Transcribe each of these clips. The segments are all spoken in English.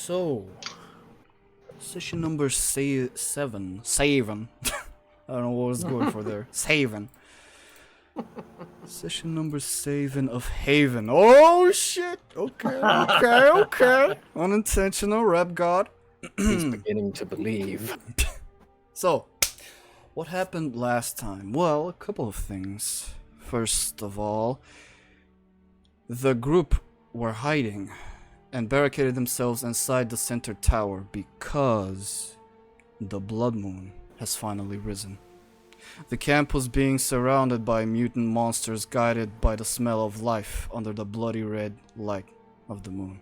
So, session number 7. Seven. I don't know what I was going for there. Seven. Session number 7 of Haven. Oh shit! Okay. Unintentional, rap god. He's beginning to believe. So, what happened last time? Well, a couple of things. First of all, the group were hiding and barricaded themselves inside the center tower because the blood moon has finally risen. The camp was being surrounded by mutant monsters guided by the smell of life under the bloody red light of the moon.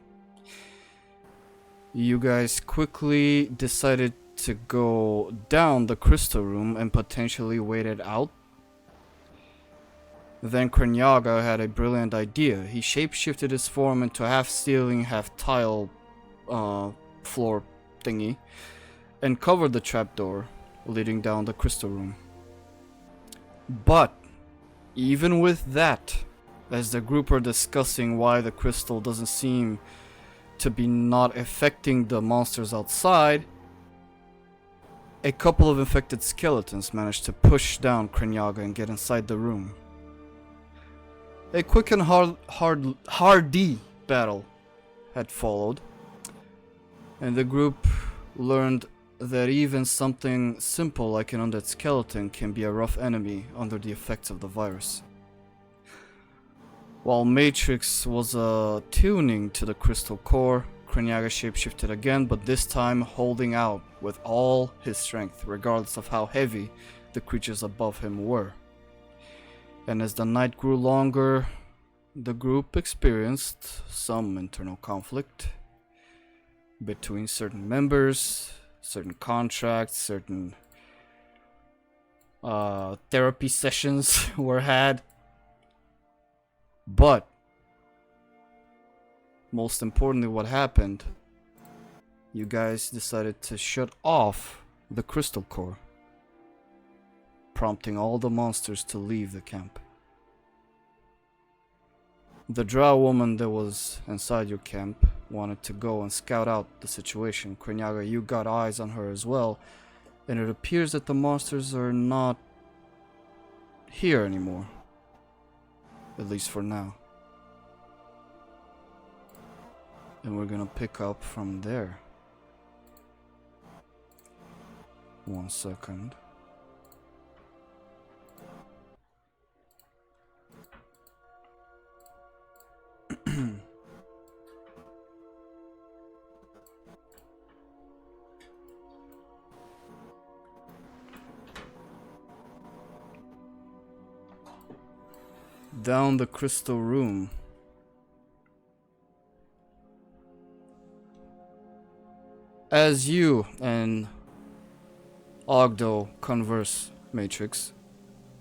You guys quickly decided to go down the crystal room and potentially wait it out. Then Kreenyaga had a brilliant idea. He shapeshifted his form into a half-ceiling, half-tile floor thingy and covered the trapdoor leading down the crystal room. But even with that, as the group were discussing why the crystal doesn't seem to be not affecting the monsters outside, a couple of infected skeletons managed to push down Kreenyaga and get inside the room. A quick and hardy battle had followed, and the group learned that even something simple like an undead skeleton can be a rough enemy under the effects of the virus. While Matrix was tuning to the crystal core, Kreenyaga shapeshifted again, but this time holding out with all his strength, regardless of how heavy the creatures above him were. And as the night grew longer, the group experienced some internal conflict between certain members, certain contracts, certain therapy sessions were had. But most importantly, what happened, you guys decided to shut off the crystal core, prompting all the monsters to leave the camp. The drow woman that was inside your camp wanted to go and scout out the situation. Kreenyaga, you got eyes on her as well, and it appears that the monsters are not here anymore. At least for now. And we're gonna pick up from there. 1 second. Down the crystal room. As you and Ogddo converse, Matrix,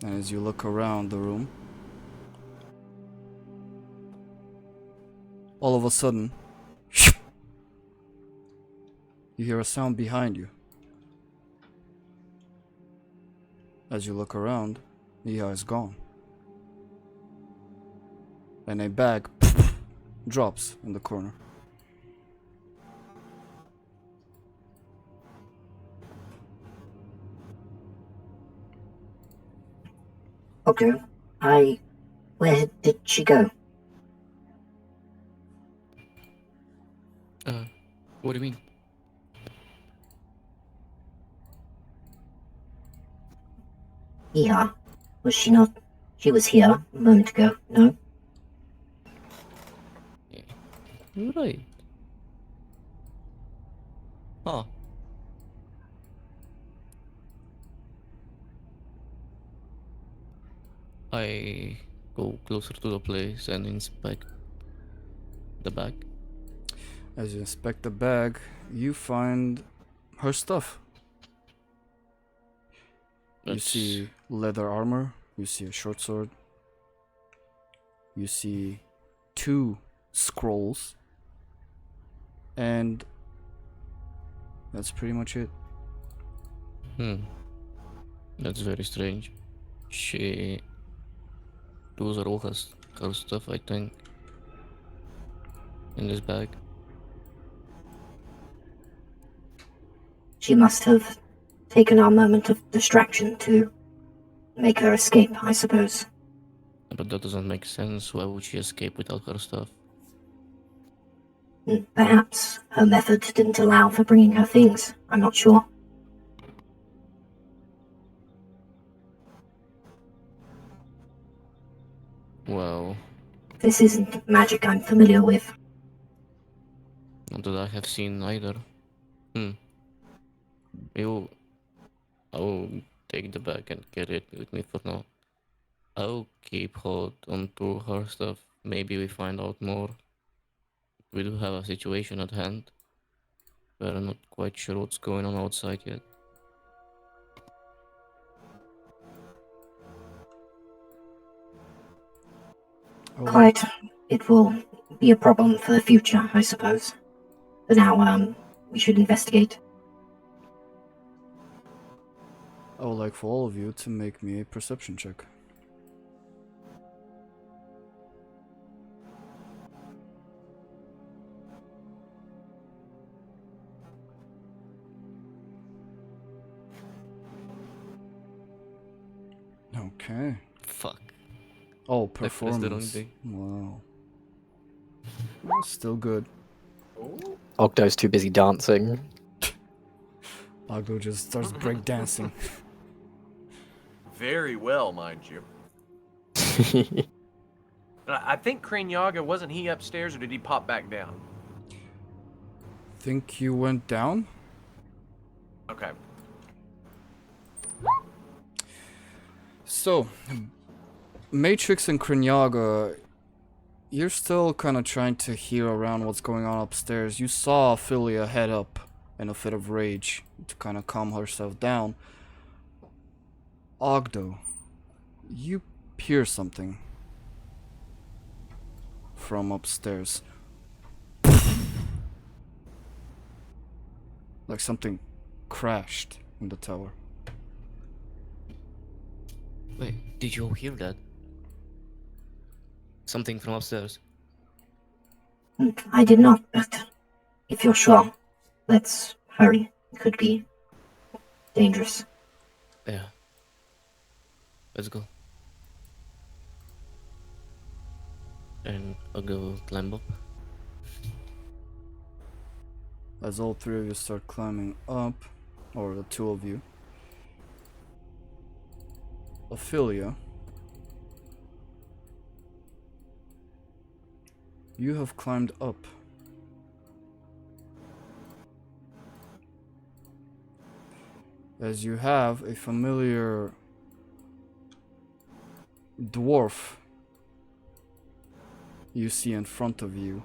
and as you look around the room, all of a sudden, you hear a sound behind you. As you look around, Nia is gone. And a bag drops in the corner. Okay. Where did she go? What do you mean? Yeah. Was she not? She was here a moment ago, no? Right. Huh. I go closer to the place and inspect the bag. As you inspect the bag, you find her stuff. You see leather armor, you see a short sword, you see 2 scrolls, and that's pretty much it. That's very strange. Those are all her stuff, I think, in this bag. She must have taken our moment of distraction to make her escape, I suppose. But that doesn't make sense. Why would she escape without her stuff? Perhaps her method didn't allow for bringing her things. I'm not sure. Well, This isn't magic I'm familiar with. not that I have seen either. I'll take the bag and carry it with me for now. I'll keep hold onto her stuff. Maybe we find out more. We do have a situation at hand. We're not quite sure what's going on outside yet. Quite. It will be a problem for the future, I suppose. For now, we should investigate. I would like for all of you to make me a perception check. Okay. Fuck. Oh, I pressed the wrong performance. thing. Wow. Still good. Ogdo's too busy dancing. Ogddo just starts breakdancing. Very well, mind you. I think Kreenyaga, wasn't he upstairs or did he pop back down? Think you went down? Okay. So, Matrix and Kreenyaga, you're still kind of trying to hear around what's going on upstairs. You saw Aphelia head up in a fit of rage to kind of calm herself down. Ogddo, you hear something from upstairs. Like something crashed in the tower. Wait, did you all hear that? Something from upstairs. I did not, but if you're sure, let's hurry. It could be dangerous. Yeah. Let's go. And I'll go climb up. As all three of you start climbing up, or the two of you, Aphelia, you have climbed up. As you have a familiar dwarf you see in front of you,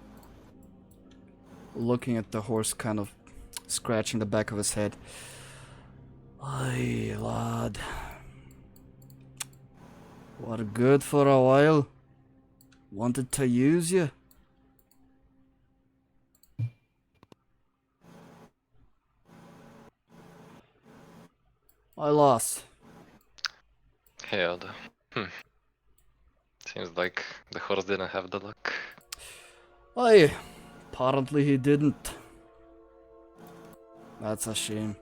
looking at the horse, kind of scratching the back of his head. Aye, lad. What good for a while. Wanted to use you. I lost. Hey, Ogddo. Seems like the horse didn't have the luck. Aye, apparently he didn't. That's a shame.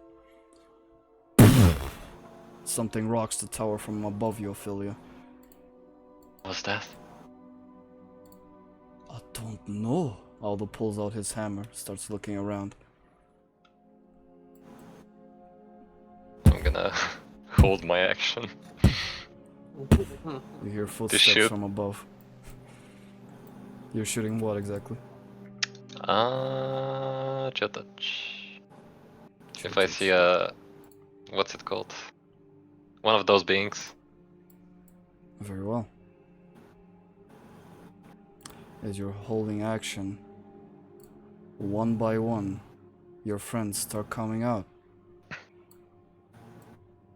Something rocks the tower from above you, Aphelia. What's that? I don't know. Aldo pulls out his hammer, starts looking around. I'm gonna hold my action. You hear footsteps shoot. from above. You're shooting what exactly? Chill touch. If I see a... what's it called? One of those beings. Very well. As you're holding action, one by one, your friends start coming out.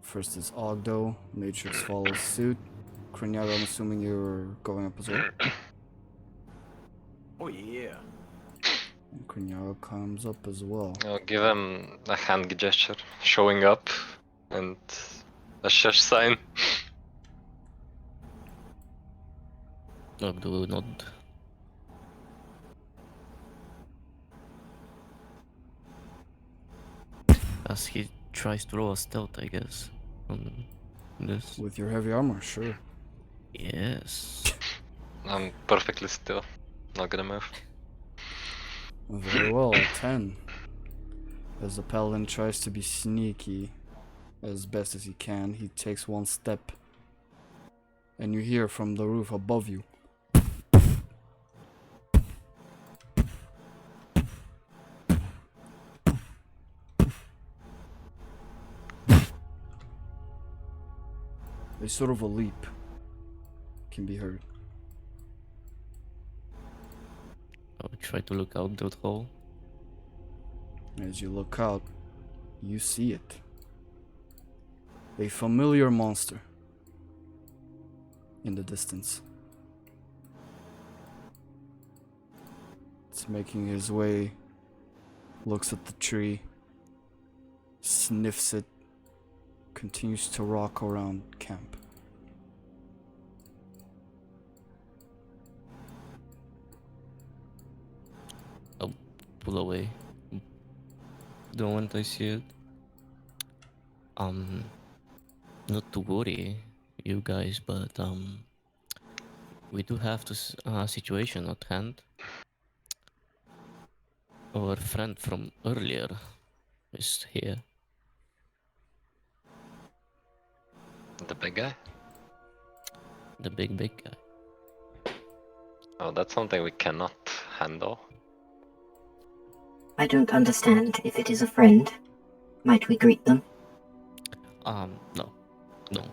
First is Ogddo, Matrix follows suit. Kreenyaga, I'm assuming you're going up as well. Oh yeah. And Kreenyaga comes up as well. I'll give him a hand gesture, showing up, and a shush sign. Ogddo will nod. unless he tries to roll a stealth, I guess. On this. With your heavy armor, sure. Yes. I'm perfectly still. Not gonna move. Very well, a 10. As the paladin tries to be sneaky as best as he can, he takes one step. And you hear from the roof above you. A sort of a leap can be heard. I will try to look out that hole. As you look out, you see it. A familiar monster in the distance. It's making his way, looks at the tree, sniffs it, continues to rock around camp. Pull away. Don't want I see it. Not to worry, you guys, but we do have this situation at hand. Our friend from earlier is here. The big guy? The big guy. Oh, that's something we cannot handle. I don't understand. If it is a friend, might we greet them? No. No.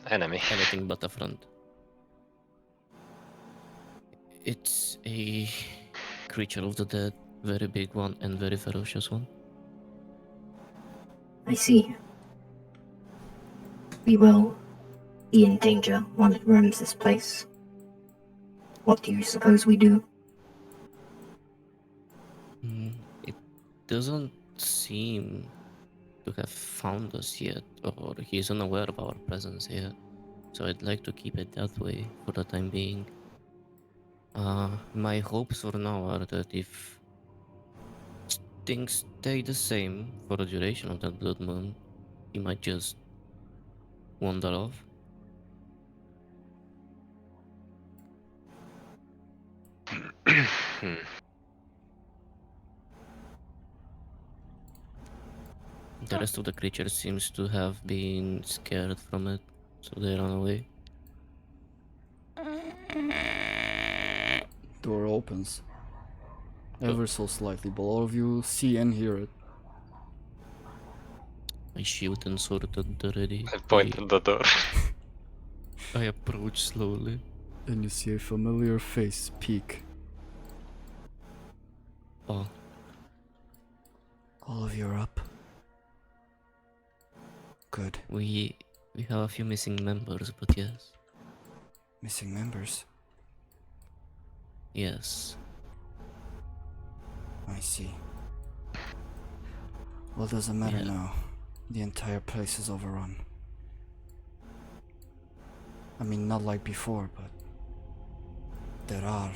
Enemy. Anything but a friend. It's a creature of the dead, very big one and very ferocious one. I see. We will be in danger while it roams this place. What do you suppose we do? It doesn't seem to have found us yet, or he's unaware of our presence here. So I'd like to keep it that way for the time being. My hopes for now are that if things stay the same for the duration of that blood moon, he might just wander off. The rest of the creature seems to have been scared from it, so they run away. Door opens. Ever so slightly, but all of you see and hear it. I shoot and sword at the ready. I point at the door. I approach slowly. And you see a familiar face peek. Oh, All of you are up. Good. we have a few missing members, but yes. Missing members. Yes. I see. Well, doesn't matter Yeah. now. The entire place is overrun. I mean, not like before, but there are.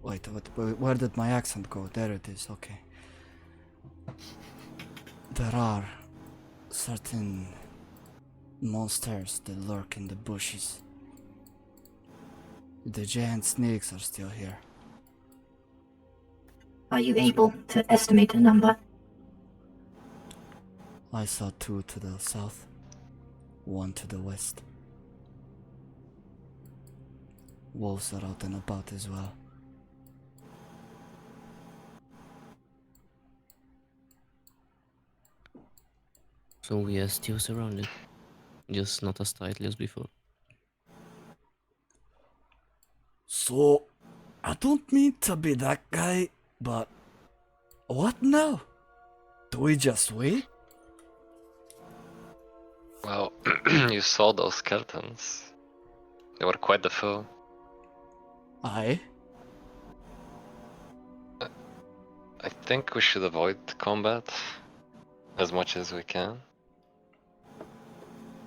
Wait, where did my accent go? There it is. Okay. There are certain monsters that lurk in the bushes. The giant snakes are still here. Are you able to estimate a number? I saw 2 to the south, 1 to the west. Wolves are out and about as well. So we are still surrounded, just not as tightly as before. So, I don't mean to be that guy, but what now? Do we just wait? Well, you saw those curtains. They were quite the fool. Aye. I think we should avoid combat as much as we can.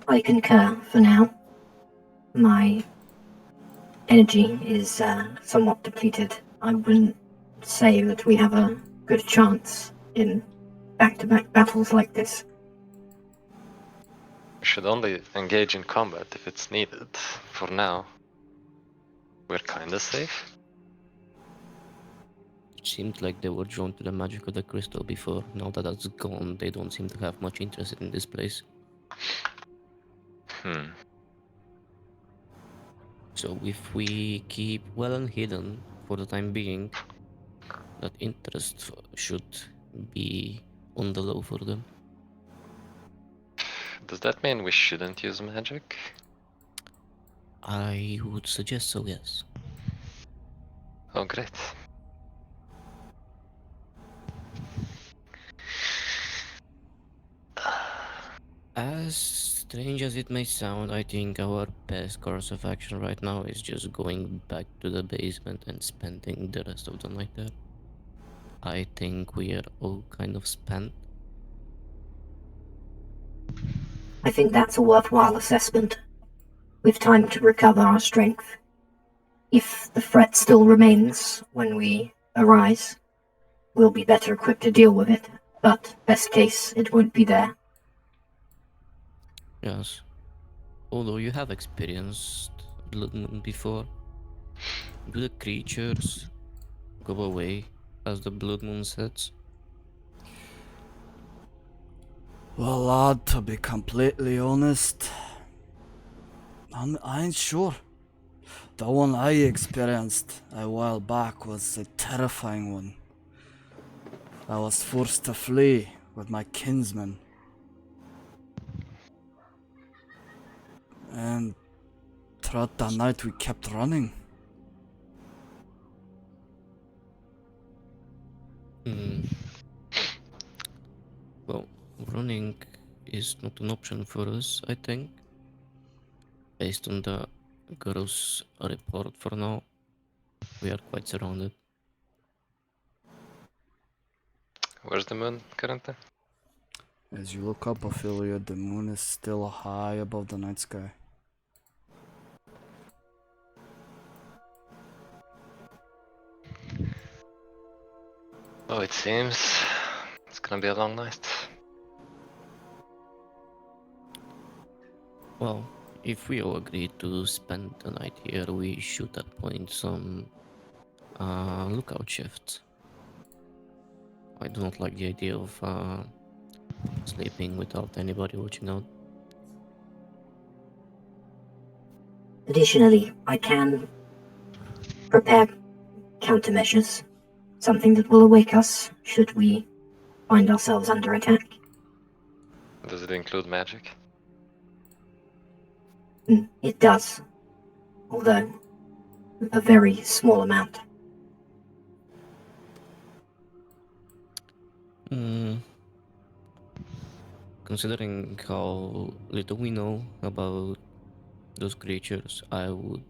I concur for now. My energy is somewhat depleted. I wouldn't say that we have a good chance in back-to-back battles like this. We should only engage in combat if it's needed. For now, we're kinda safe. It seemed like they were drawn to the magic of the crystal before. Now that that's gone, they don't seem to have much interest in this place. So if we keep well and hidden for the time being, that interest should be on the low for them. Does that mean we shouldn't use magic? I would suggest so, yes. Oh, great. As strange as it may sound, I think our best course of action right now is just going back to the basement and spending the rest of the night there. I think we are all kind of spent. I think that's a worthwhile assessment. With time to recover our strength. If the threat still remains when we arise, we'll be better equipped to deal with it, but best case, it won't be there. Yes. Although you have experienced Blood Moon before, do the creatures go away as the Blood Moon sets? Well, lad, to be completely honest, I ain't sure. The one I experienced a while back was a terrifying one. I was forced to flee with my kinsmen. And throughout the night we kept running. Well, running is not an option for us, I think. Based on the girl's report for now, we are quite surrounded. Where's the moon currently? As you look up, Aphelia, the moon is still high above the night sky. Oh, it seems it's gonna be a long night. Well, if we all agree to spend the night here, we should appoint some lookout shifts. I do not like the idea of sleeping without anybody watching out. Additionally, I can prepare countermeasures, something that will awake us should we find ourselves under attack. Does it include magic? It does, although a very small amount. Considering how little we know about those creatures, I would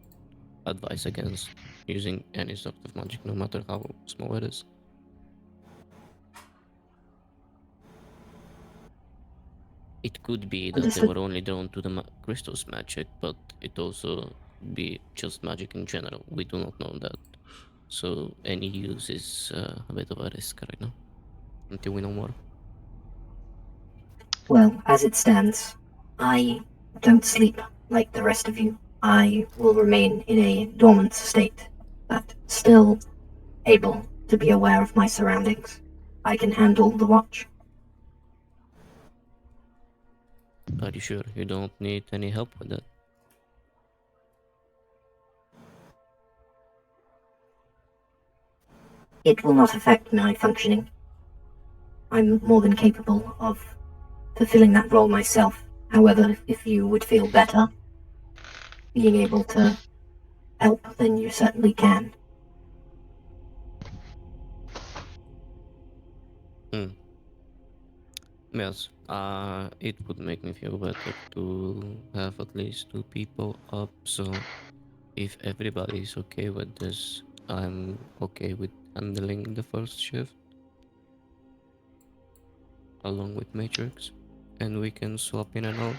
advise against using any sort of magic, no matter how small it is. It could be that they were only drawn to the crystal's magic, but it also be just magic in general. We do not know that. So any use is a bit of a risk right now, until we know more. Well, as it stands, I don't sleep like the rest of you. I will remain in a dormant state, but still able to be aware of my surroundings. I can handle the watch. Are you sure you don't need any help with that? It will not affect my functioning. I'm more than capable of fulfilling that role myself. However, if you would feel better being able to help, then you certainly can. Yes, it would make me feel better to have at least 2 people up, so if everybody is okay with this, I'm okay with handling the first shift along with Matrix, and we can swap in and out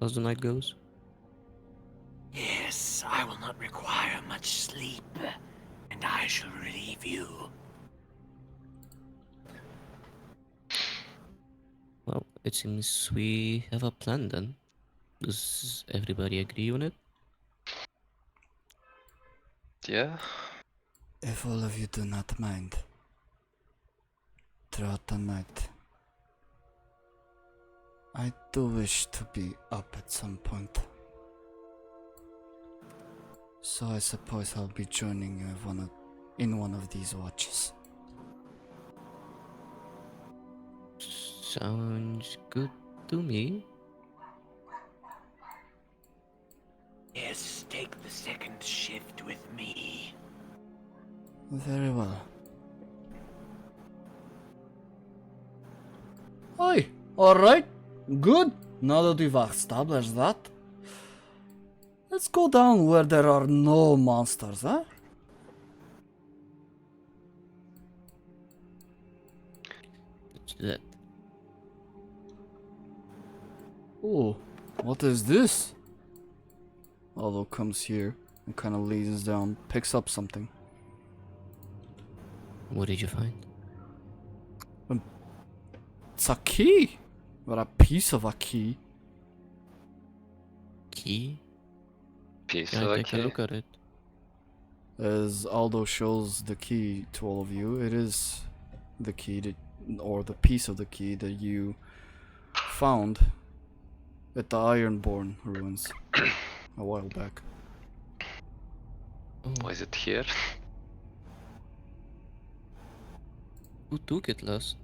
as the night goes. Yes, I will not require much sleep, and I shall relieve you. it seems we have a plan then. Does everybody agree on it? Yeah. If all of you do not mind, throughout the night, I do wish to be up at some point. So I suppose I'll be joining you in one of these watches. Sounds good to me. Yes, take the second shift with me. Very well. Aye, alright, good. Now that we've established that, let's go down where there are no monsters, huh? Let's do that. Oh, what is this? Aldo comes here and kind of leans down, picks up something. What did you find? It's a key! Or a piece of a key. Key? Piece Can of I a take a key. look at it? As Aldo shows the key to all of you, it is the key that, or the piece of the key that you found at the Ironborn ruins a while back. Oh, Why is it here? who took it last?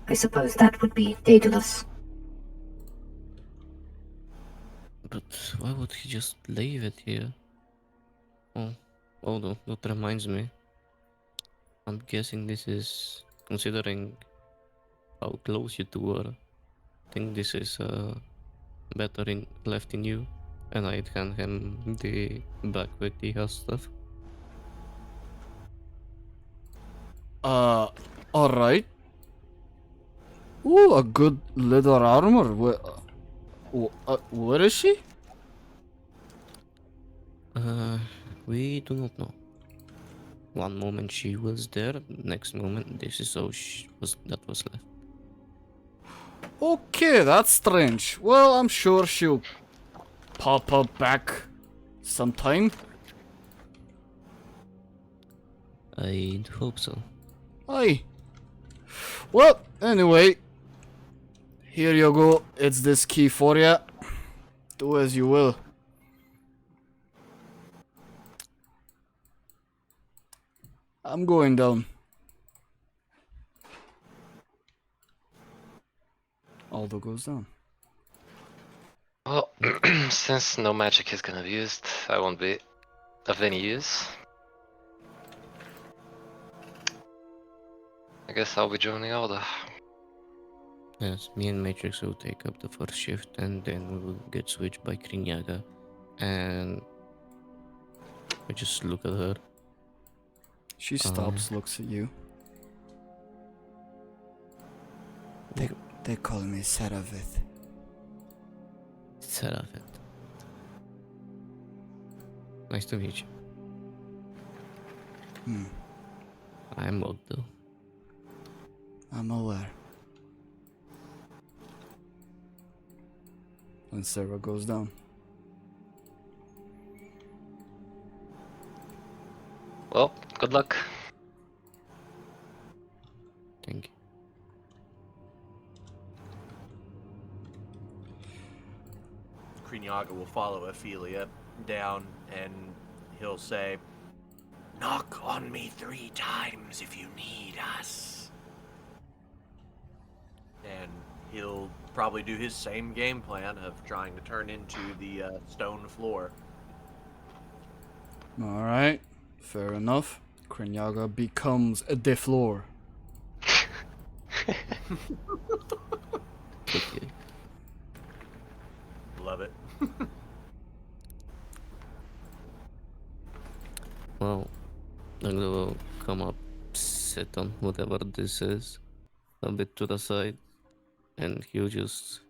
I suppose that would be Daedalus. But why would he just leave it here? Oh, although that reminds me. I'm guessing this is, considering how close you two were, I think this is better left in you, and I'd hand him the bag with the house stuff. Alright. Ooh, a good leather armor. Where is she? We do not know. One moment she was there, next moment this is how that was left. Okay, that's strange. Well, I'm sure she'll pop up back sometime. I'd hope so. Aye. Well, anyway. Here you go. It's this key for ya. Do as you will. I'm going down. Aldo goes down. Well, since no magic is gonna be used, I won't be of any use. I guess I'll be joining Ogddo. Yes, me and Matrix will take up the first shift, and then we will get switched by Kreenyaga. And I just look at her. She stops, looks at you. They call me Saravith. Seraphet. Nice to meet you. I'm Ogddo. I'm aware. And Sarah goes down. Well, good luck. Thank you. Kreenyaga will follow Aphelia down and he'll say, Knock on me 3 times if you need us. and he'll probably do his same game plan of trying to turn into the stone floor. Alright, fair enough. Kreenyaga becomes the floor. Okay. Love it. Well, Ogddo will come up, sit on whatever this is, a bit to the side, and he'll just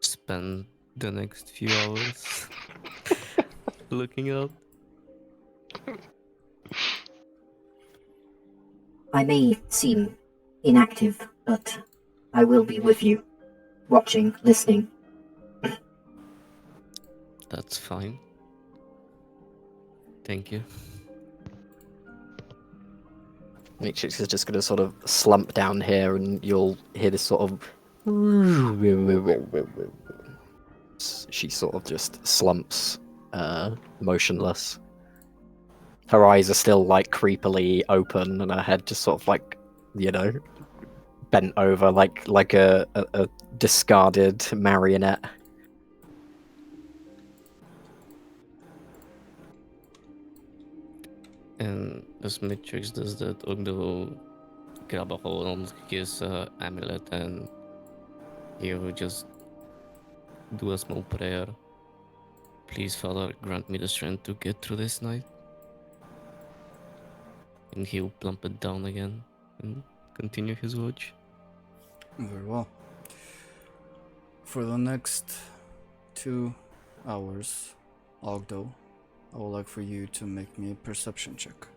spend the next few hours looking out. I may seem inactive, but I will be with you, watching, listening. That's fine. Thank you. Nyctoss is just going to sort of slump down here, and you'll hear this sort of. She sort of just slumps, motionless. Her eyes are still like creepily open, and her head just sort of like, bent over like a discarded marionette. And as Matrix does that, Ogddo will grab a hold on his amulet and he will just do a small prayer. Please, Father, grant me the strength to get through this night. And he'll plump it down again and continue his watch. Very well. For the next 2 hours, Ogddo, I would like for you to make me a perception check.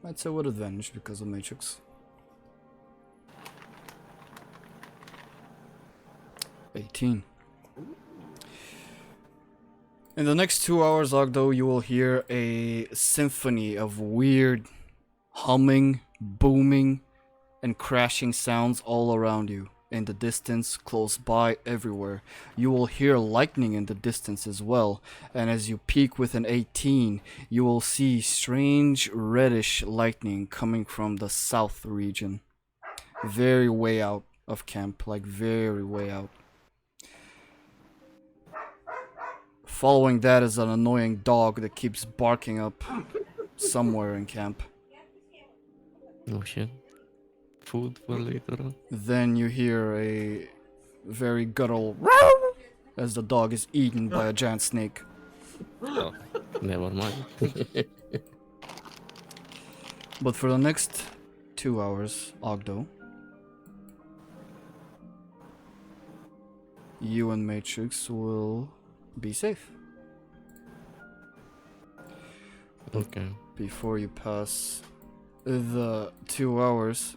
I'd say with advantage because of Matrix. 18. In the next 2 hours, Ogddo, you will hear a symphony of weird humming, booming, and crashing sounds all around you. In the distance, close by, everywhere. You will hear lightning in the distance as well, and as you peek with an 18, you will see strange reddish lightning coming from the south region. Very way out of camp, like very way out. Following that is an annoying dog that keeps barking up somewhere in camp. Oh shit. Food for later. Then you hear a very guttural as the dog is eaten by a giant snake. Oh, never mind. But for the next 2 hours, Ogddo, you and Matrix will be safe. Okay. Before you pass the 2 hours,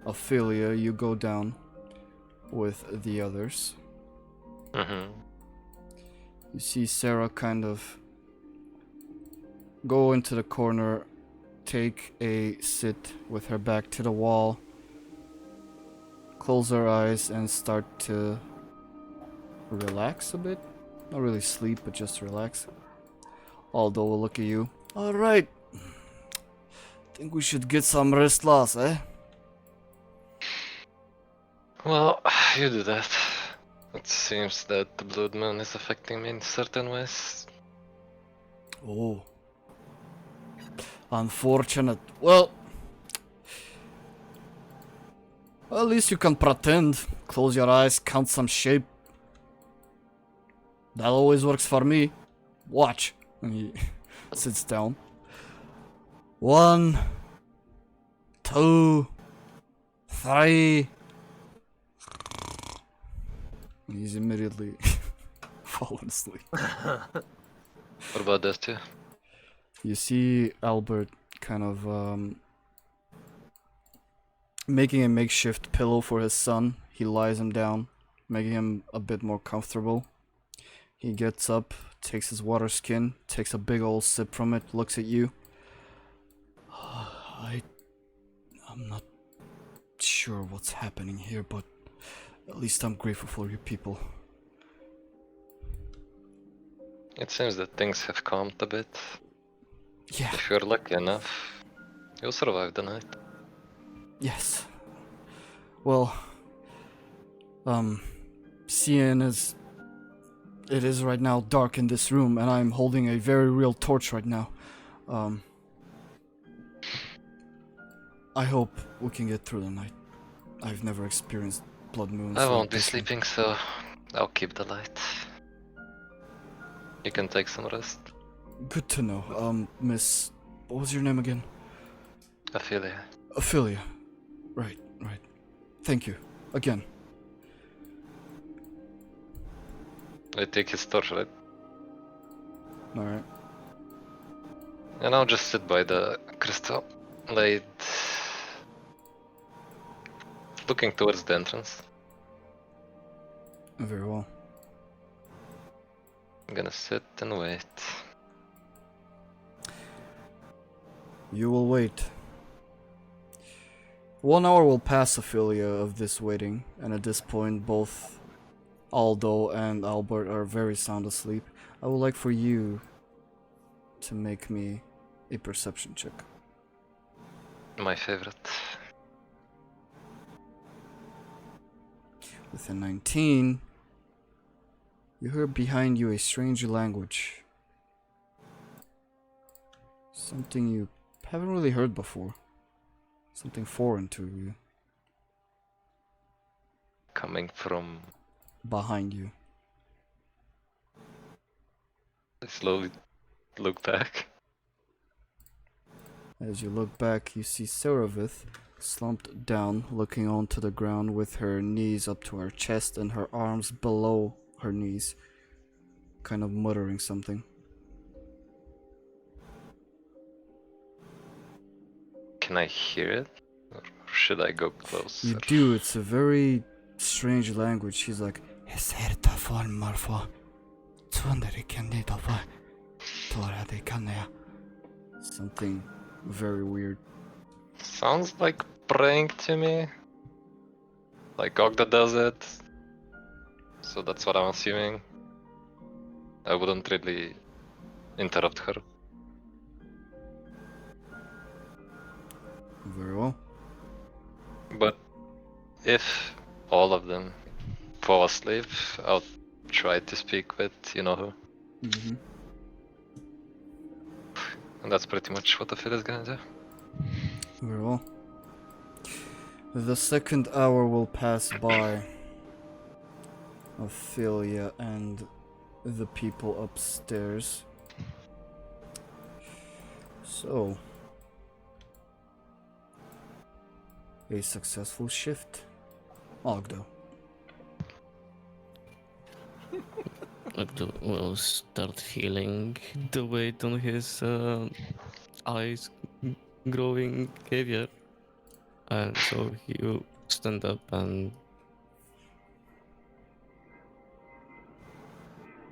Aphelia, you go down with the others. Mm-hmm. You see Sarah kind of go into the corner, take a sit with her back to the wall, close her eyes, and start to relax a bit. Not really sleep, but just relax. Ogddo will look at you. Alright. Think we should get some rest, lass, eh? Well, you do that. It seems that the blood moon is affecting me in certain ways. Oh. Unfortunate. Well, at least you can pretend. Close your eyes, count some sheep. That always works for me. Watch. And he sits down. 1, 2, 3. He's immediately fallen asleep. What about this too? You see Albert kind of making a makeshift pillow for his son. He lies him down, making him a bit more comfortable. He gets up, takes his water skin, takes a big old sip from it, looks at you. I'm not sure what's happening here, but at least I'm grateful for you people. It seems that things have calmed a bit. Yeah, If you're lucky enough, you'll survive the night. yes. Well, seeing as it is right now dark in this room and I'm holding a very real torch right now, I hope we can get through the night. I've never experienced blood moons. I like won't be this one. sleeping, so I'll keep the light. You can take some rest. Good to know. Miss, what was your name again? Aphelia. Aphelia. Right. Thank you. Again. I take his torch, right? Alright. And I'll just sit by the crystal blade, looking towards the entrance. Very well. I'm gonna sit and wait. You will wait. 1 hour will pass, Aphelia, of this waiting, and at this point both Aldo and Albert are very sound asleep. I would like for you to make me a perception check. My favorite. With a 19, you hear behind you a strange language. Something you haven't really heard before. Something foreign to you. Coming from... Behind you. I slowly look back. As you look back, you see Seravith slumped down, looking onto the ground with her knees up to her chest and her arms below her knees, kind of muttering something. Can I hear it? Or should I go closer? You do, it's a very strange language. She's like, something very weird. Sounds like praying to me. Like Ogddo does it. So that's what I'm assuming. I wouldn't really interrupt her. Very well. But if all of them fall asleep, I'll try to speak with you know who. Mm-hmm. And that's pretty much what the fit is gonna do. Very well. The second hour will pass by. Aphelia and the people upstairs. So, a successful shift. Ogddo. Ogddo will start feeling the weight on his eyes growing heavier. And so he'll stand up and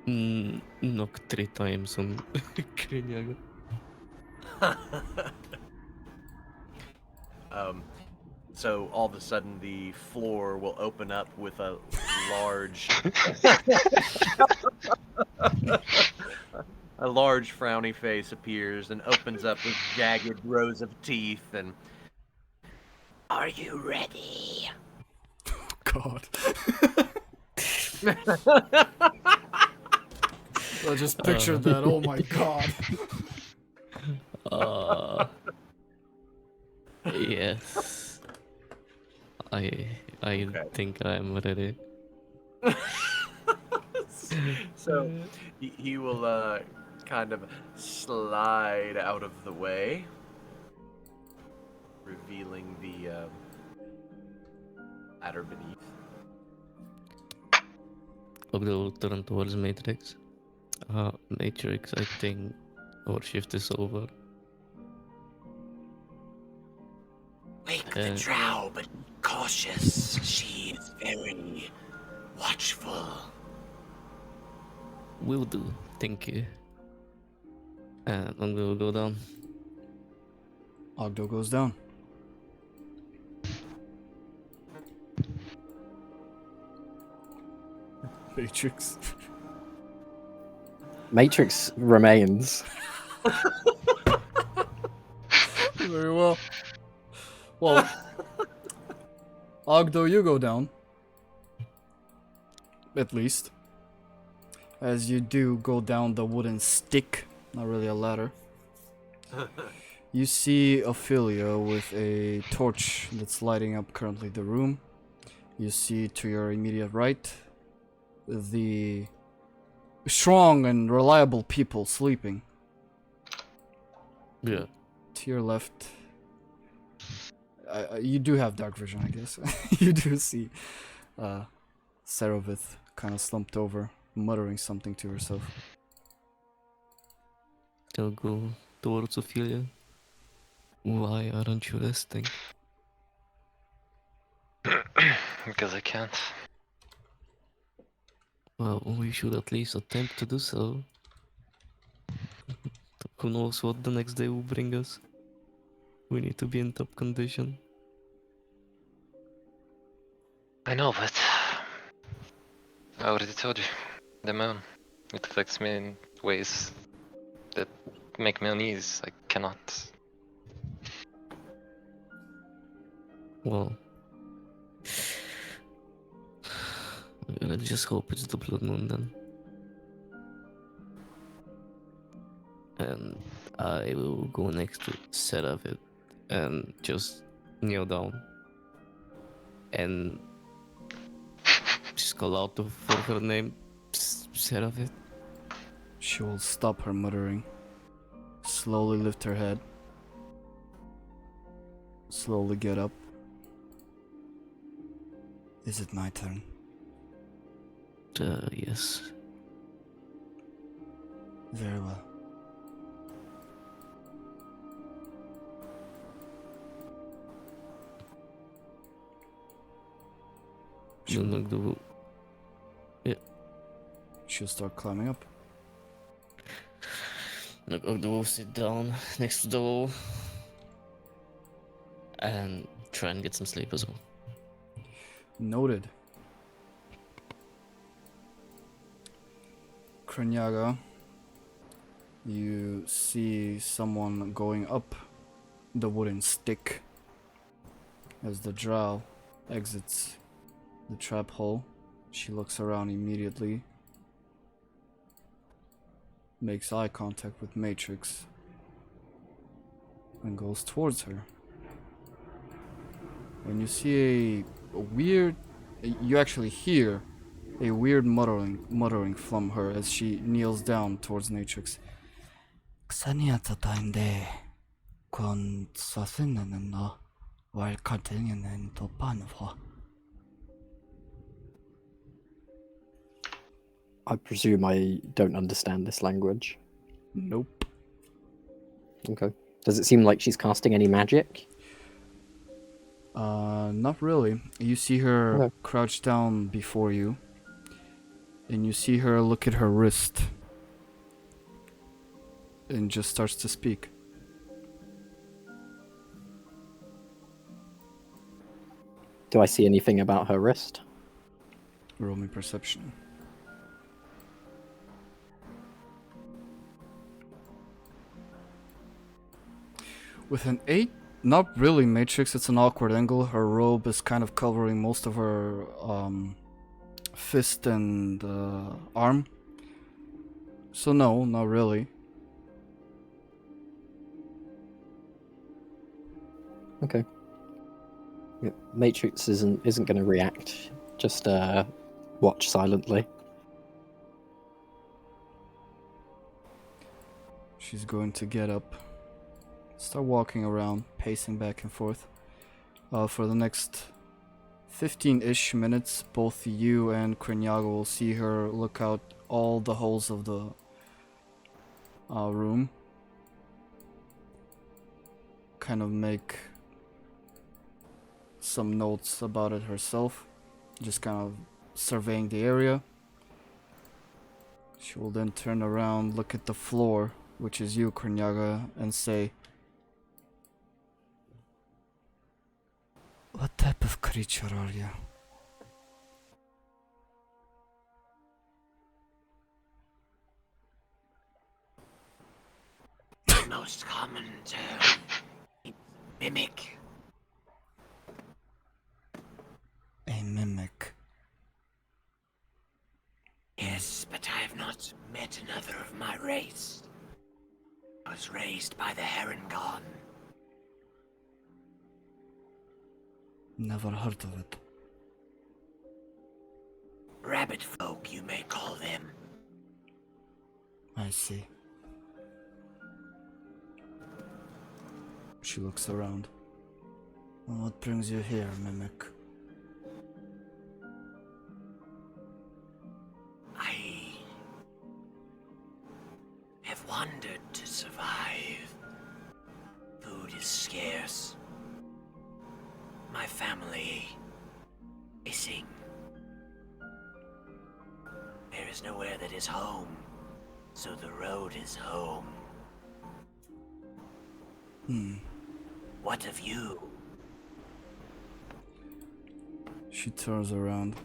knock 3 times on Kreenyaga. So all of a sudden the floor will open up with a large a large frowny face appears and opens up with jagged rows of teeth and Are you ready? God. I just pictured that. Oh my god. Yes. I think I'm ready. so he will kind of slide out of the way, revealing the ladder beneath. Ogddo will turn towards Matrix. Matrix, I think our shift is over. Wake the drow, but be cautious. She is very watchful. Will do, thank you. And Ogddo will go down. Ogddo goes down. Matrix. Matrix remains. Very well. Well, Ogddo, you go down. At least. As you do go down the wooden stick, not really a ladder. You see Aphelia with a torch that's lighting up currently the room. You see to your immediate right the strong and reliable people sleeping. Yeah. To your left, you do have dark vision, I guess. You do see Seravith kind of slumped over, muttering something to herself. They'll go towards Ophelia. Why aren't you resting? Because I can't. Well, we should at least attempt to do so. Who knows what the next day will bring us? We need to be in top condition. I know, but I already told you. The moon. It affects me in ways that make me uneasy. I cannot. Well, let's just hope it's the blood moon then. And I will go next to Seraph and just kneel down and just call out for her name, Seraph. She will stop her muttering, slowly lift her head, slowly get up. Is it my turn? Yes. Very well. Ogddo. She'll start climbing up. Ogddo will sit down next to the wall and try and get some sleep as well. Noted. Kreenyaga, you see someone going up the wooden stick as the drow exits the trap hole. She looks around immediately, makes eye contact with Matrix, and goes towards her. And you see a weird, you actually hear a weird muttering from her as she kneels down towards Matrix. Kon no while continuing to panvo. I presume I don't understand this language. Nope. Okay. Does it seem like she's casting any magic? Not really. You see her Okay. crouch down before you, and you see her look at her wrist, and just starts to speak. Do I see anything about her wrist? Roll me perception. With an 8, not really Matrix, it's an awkward angle. Her robe is kind of covering most of her fist and arm. So no, not really. Okay. Yeah, Matrix isn't going to react. Just watch silently. She's going to get up, start walking around, pacing back and forth. For the next 15-ish minutes, both you and Kreenyaga will see her look out all the holes of the room. Kind of make some notes about it herself, just kind of surveying the area. She will then turn around, look at the floor, which is you, Kreenyaga, and say, "What type of creature are you?" The most common term. Mimic. A mimic. Yes, but I have not met another of my race. I was raised by the Heron-God. Never heard of it. Rabbit folk, you may call them. I see. She looks around. "Well, what brings you here, mimic?" I have wandered to survive. Food is scarce. My family missing. There is nowhere that is home, so the road is home. What of you? She turns around.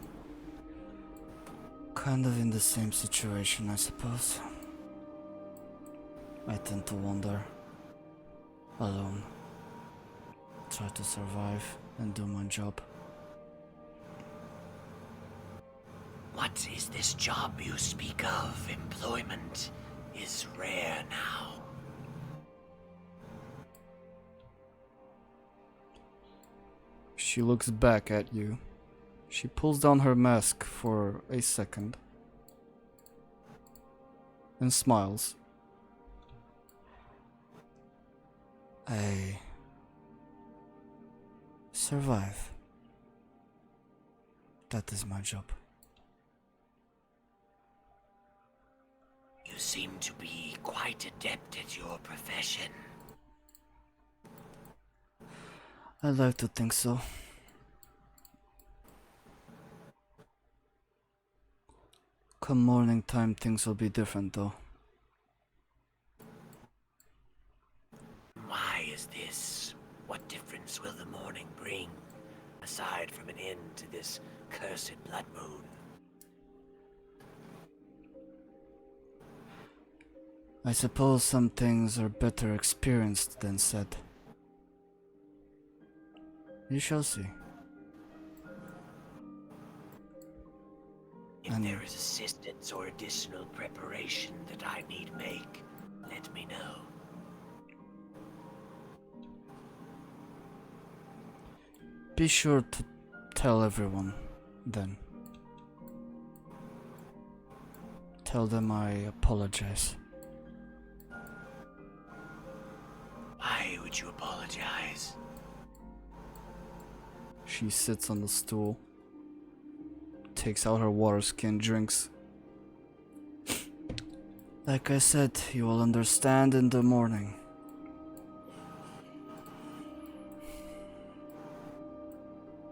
Kind of in the same situation, I suppose. I tend to wander. Alone. Try to survive and do my job. What is this job you speak of? Employment is rare now. She looks back at you. She pulls down her mask for a second. And smiles. I survive. That is my job. You seem to be quite adept at your profession. I like to think so. Come morning time, things will be different though. Why is this? What difference will the morning bring, aside from an end to this cursed blood moon? I suppose some things are better experienced than said. You shall see. If there is assistance or additional preparation that I need make, let me know. Be sure to tell everyone, then. Tell them I apologize. Why would you apologize? She sits on the stool, takes out her water skin, drinks. Like I said, you will understand in the morning.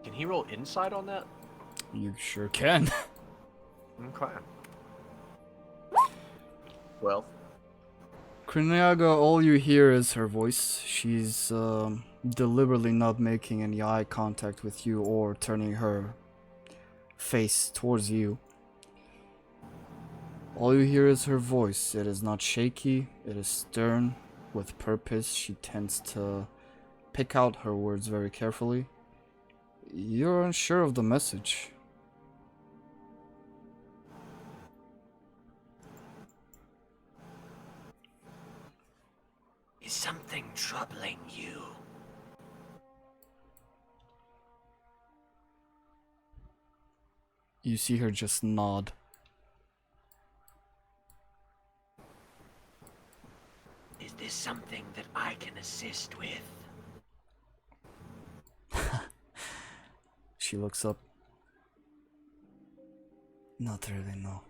Can he roll insight on that? You sure can. Okay. Well, Kreenyaga, all you hear is her voice. She's deliberately not making any eye contact with you or turning her face towards you. All you hear is her voice. It is not shaky, it is stern, with purpose. She tends to pick out her words very carefully. You're unsure of the message. Is something troubling you? You see her just nod. Is this something that I can assist with? She looks up. Not really, no.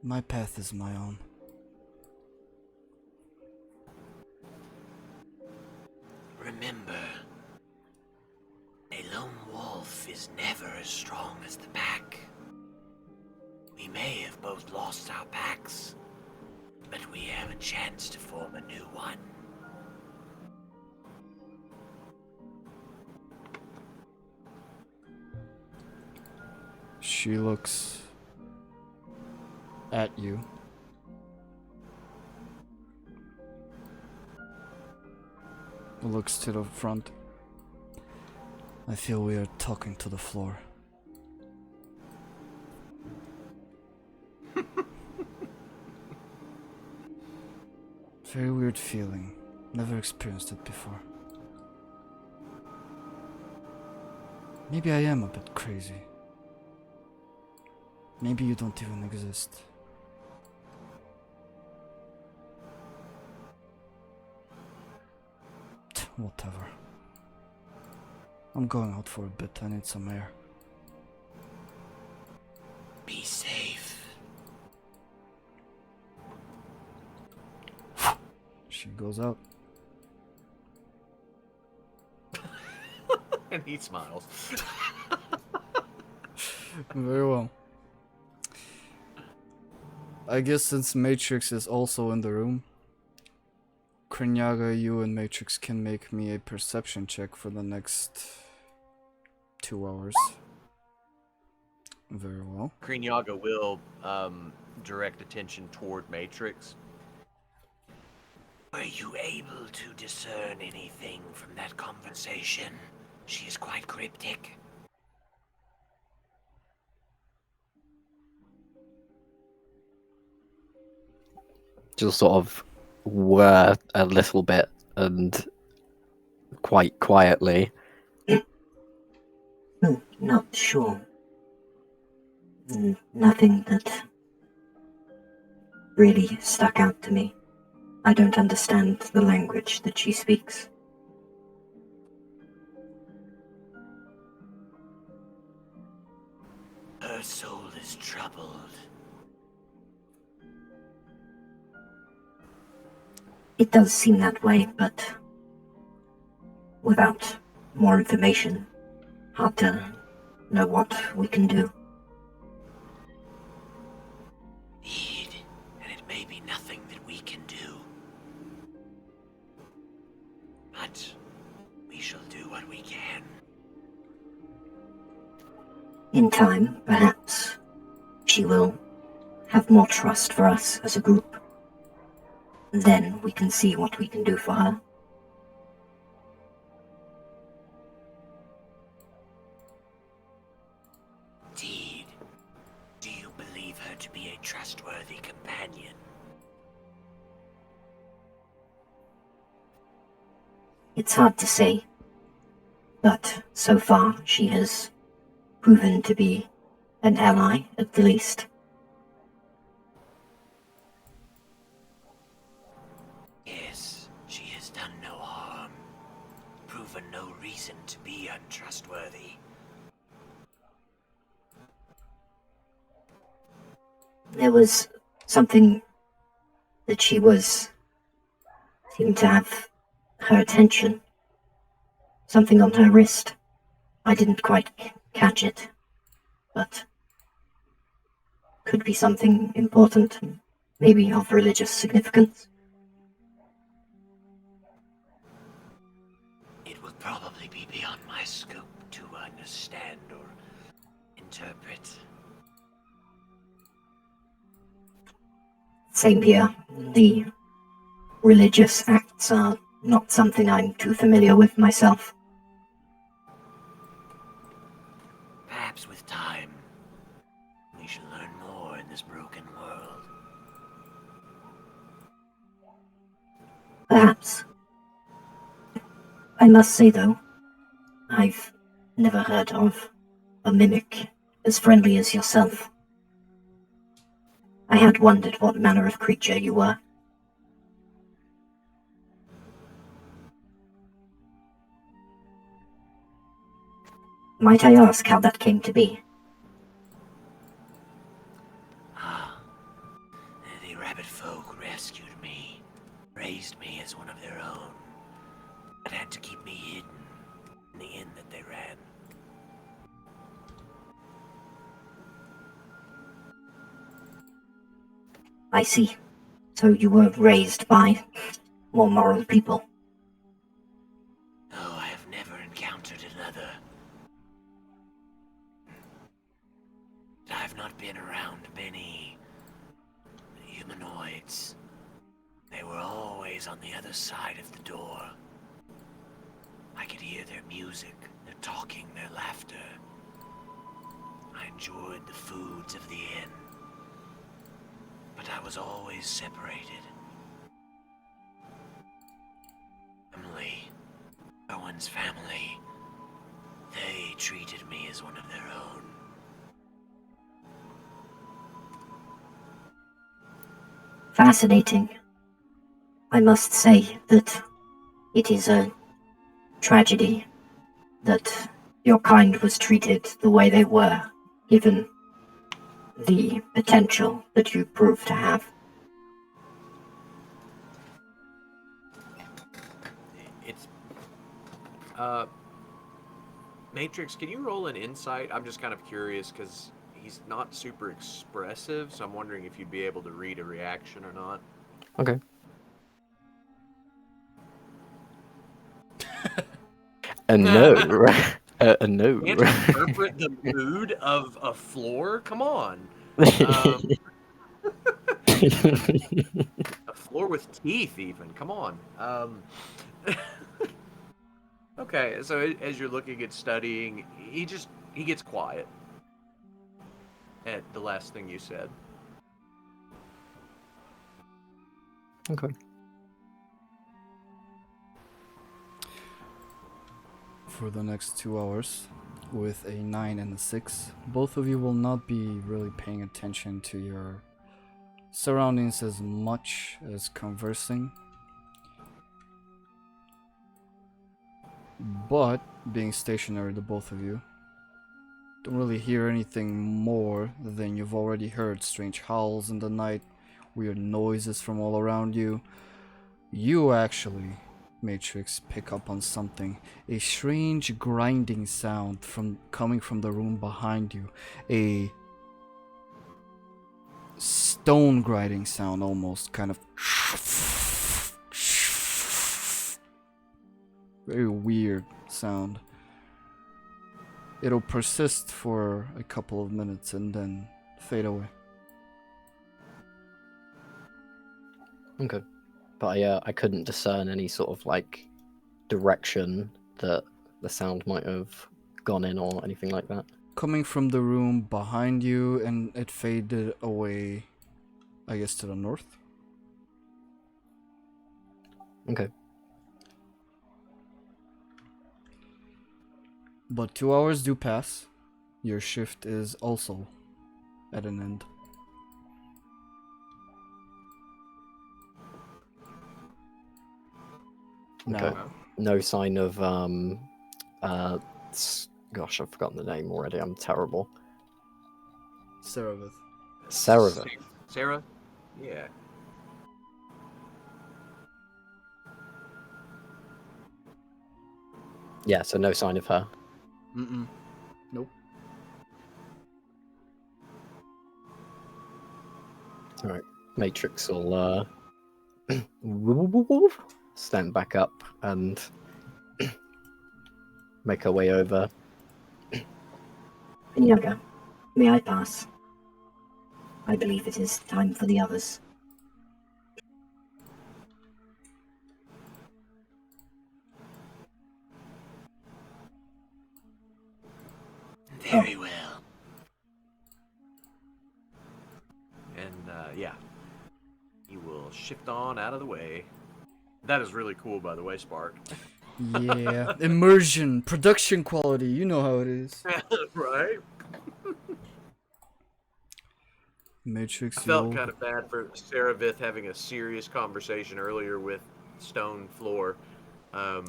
My path is my own. Remember, a lone wolf is never as strong as the pack. We may have both lost our packs, but we have a chance to form a new one. She looks at you. Looks to the front. I feel we are talking to the floor. Very weird feeling. Never experienced it before. Maybe I am a bit crazy. Maybe you don't even exist. Whatever. I'm going out for a bit. I need some air. Be safe. She goes out. And he smiles. Very well. I guess since Matrix is also in the room, Kreenyaga, you and Matrix can make me a perception check for the next 2 hours. Very well. Kreenyaga will direct attention toward Matrix. Were you able to discern anything from that conversation? She is quite cryptic. Just sort of whir a little bit and quite quietly. Not sure. Nothing that really stuck out to me. I don't understand the language that she speaks. Her soul is troubled. It does seem that way, but without more information, hard to know what we can do. Indeed, and it may be nothing that we can do. But we shall do what we can. In time, perhaps, she will have more trust for us as a group. Then we can see what we can do for her. Indeed. Do you believe her to be a trustworthy companion? It's hard to say, but so far she has proven to be an ally at the least. Yes, she has done no harm. Proven no reason to be untrustworthy. There was something that seemed to have her attention. Something on her wrist. I didn't quite catch it, but could be something important, maybe of religious significance. It will probably be beyond my scope to understand or interpret. Same here. The religious acts are not something I'm too familiar with myself. Perhaps with time, we shall learn more in this broken world. Perhaps. I must say, though, I've never heard of a mimic as friendly as yourself. I had wondered what manner of creature you were. Might I ask how that came to be? The rabbit folk rescued me, raised me as one of their own, but had to keep me hidden in the inn that they ran. I see. So you were raised by more moral people. Oh, I have never encountered another. I've not been around many humanoids. They were always on the other side of the door. I could hear their music, their talking, their laughter. I enjoyed the foods of the inn. But I was always separated. Emily, Owen's family, they treated me as one of their own. Fascinating. I must say that it is a tragedy that your kind was treated the way they were, given the potential that you proved to have. Matrix, can you roll an insight? I'm just kind of curious because he's not super expressive, so I'm wondering if you'd be able to read a reaction or not. Okay. A no. A no. Can't interpret the mood of a floor? Come on. A floor with teeth, even. Come on. Okay, so as you're looking at studying, he gets quiet at the last thing you said. Okay. For the next 2 hours, with a 9 and a 6, both of you will not be really paying attention to your surroundings as much as conversing. But being stationary, the both of you don't really hear anything more than you've already heard. Strange howls in the night, weird noises from all around you. You actually, Matrix, pick up on something. A strange grinding sound coming from the room behind you. A stone grinding sound, almost, kind of very weird sound. It'll persist for a couple of minutes and then fade away. Okay. But I couldn't discern any sort of like direction that the sound might have gone in or anything like that. Coming from the room behind you, and it faded away, I guess, to the north. Okay. But 2 hours do pass. Your shift is also at an end. Okay. Now, No sign of gosh, I've forgotten the name already. I'm terrible. Ceravith. Sarah. Sarah? Yeah. Yeah, so no sign of her. Mm-mm. Nope. Alright. Matrix will stand back up and make her way over. Kreenyaga, may I pass? I believe it is time for the others. Very well. And, yeah. He will shift on out of the way. That is really cool, by the way, Spark. Yeah. Immersion, production quality, you know how it is. Right? Matrix, I felt you'll... kind of bad for Saravith having a serious conversation earlier with Stone Floor. I'm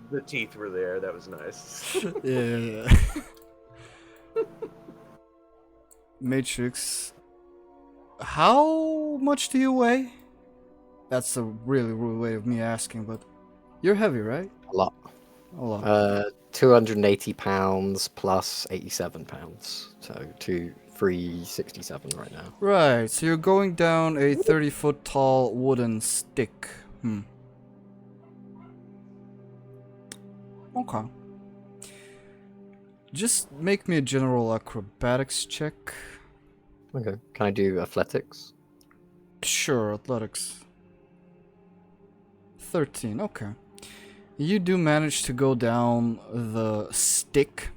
the teeth were there. That was nice. Yeah. Matrix, how much do you weigh? That's a really rude way of me asking, but you're heavy, right? A lot. A lot. 280 pounds plus 87 pounds. So 367 right now. Right, so you're going down a 30-foot tall wooden stick. Okay. Just make me a general acrobatics check. Okay. Can I do athletics? Sure, athletics. 13, okay. You do manage to go down the stick,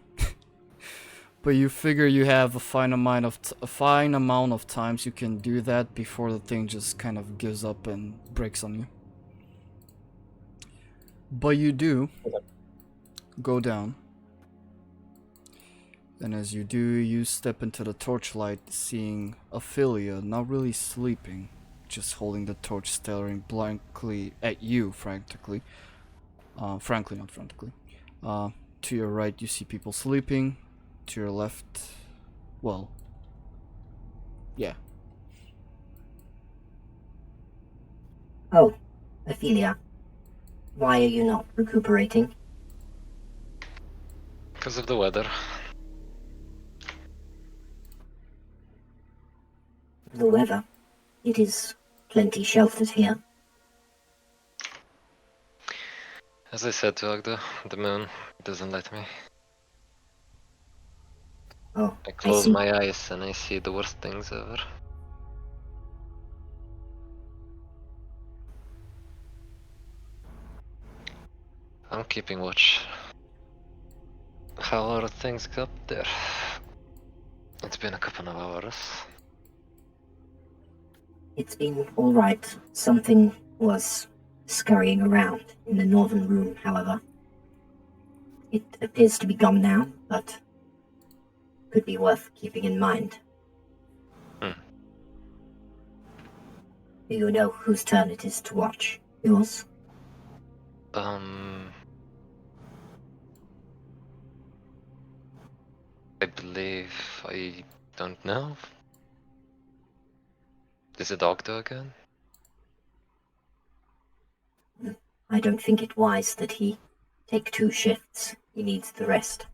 but you figure you have a fine amount of times you can do that before the thing just kind of gives up and breaks on you. But you do go down. And as you do, you step into the torchlight, seeing Aphelia not really sleeping, just holding the torch, staring blankly at you, frankly, not frantically. To your right, you see people sleeping. To your left, well, yeah. Oh, Aphelia, why are you not recuperating? Because of the weather. The weather. It is plenty sheltered here. As I said to Ogddo, the moon doesn't let me. Oh, I I close see. my eyes and I see the worst things ever. I'm keeping watch. How are things up there? It's been a couple of hours. It's been all right. Something was scurrying around in the northern room, however. It appears to be gone now, but could be worth keeping in mind. Hmm. Do you know whose turn it is to watch? Yours? I believe I don't know. Is it Ogddo again? I don't think it wise that he take 2 shifts. He needs the rest.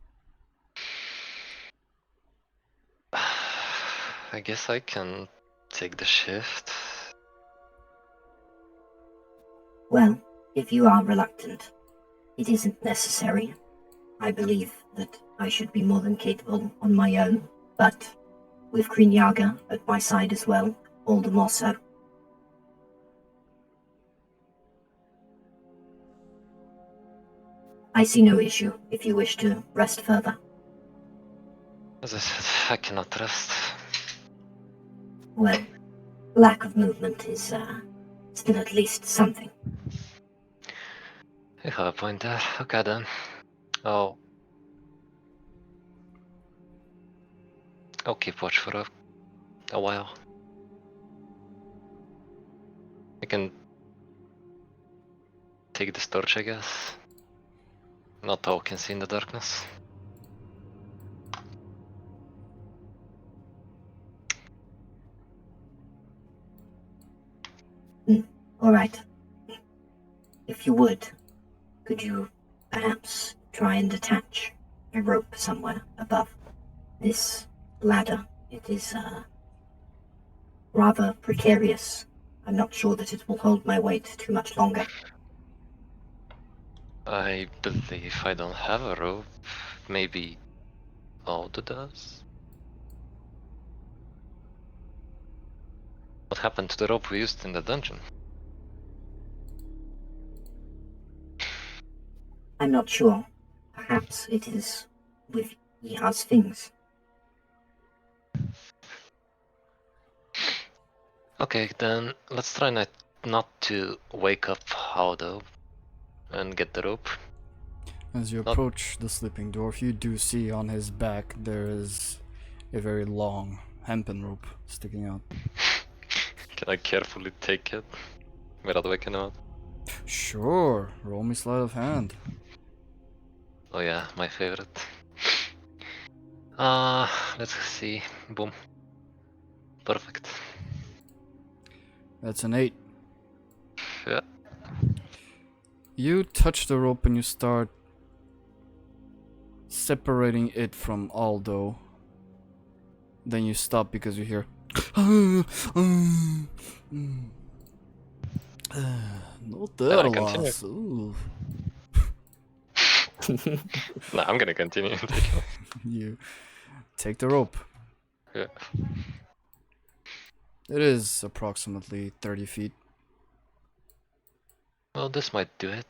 I guess I can take the shift. Well, if you are reluctant, it isn't necessary. I believe that I should be more than capable on my own, but with Kreenyaga at my side as well, all the more so. I see no issue if you wish to rest further. As I said, I cannot rest. Well, lack of movement is still at least something. You have a point there. Okay then. I'll keep watch for a while. I can take this torch, I guess. Not all can see in the darkness. All right. If you would, could you perhaps try and attach a rope somewhere above this ladder? It is rather precarious. I'm not sure that it will hold my weight too much longer. I believe I don't have a rope. Maybe Ogddo does? What happened to the rope we used in the dungeon? I'm not sure. Perhaps it is with Ya's things. Okay, then let's try not to wake up Ogddo and get the rope. As you Not- approach the sleeping dwarf, you do see on his back there is a very long hempen rope sticking out. Can I carefully take it without waking him up? Sure, roll me sleight of hand. Oh yeah, my favorite. Let's see. Boom. Perfect. That's an 8. Yeah. You touch the rope and you start separating it from Ogddo. Then you stop because you hear no I continue. loss. Ooh. Nah, I'm gonna continue. You take the rope. Yeah. It is approximately 30 feet. Well, this might do it.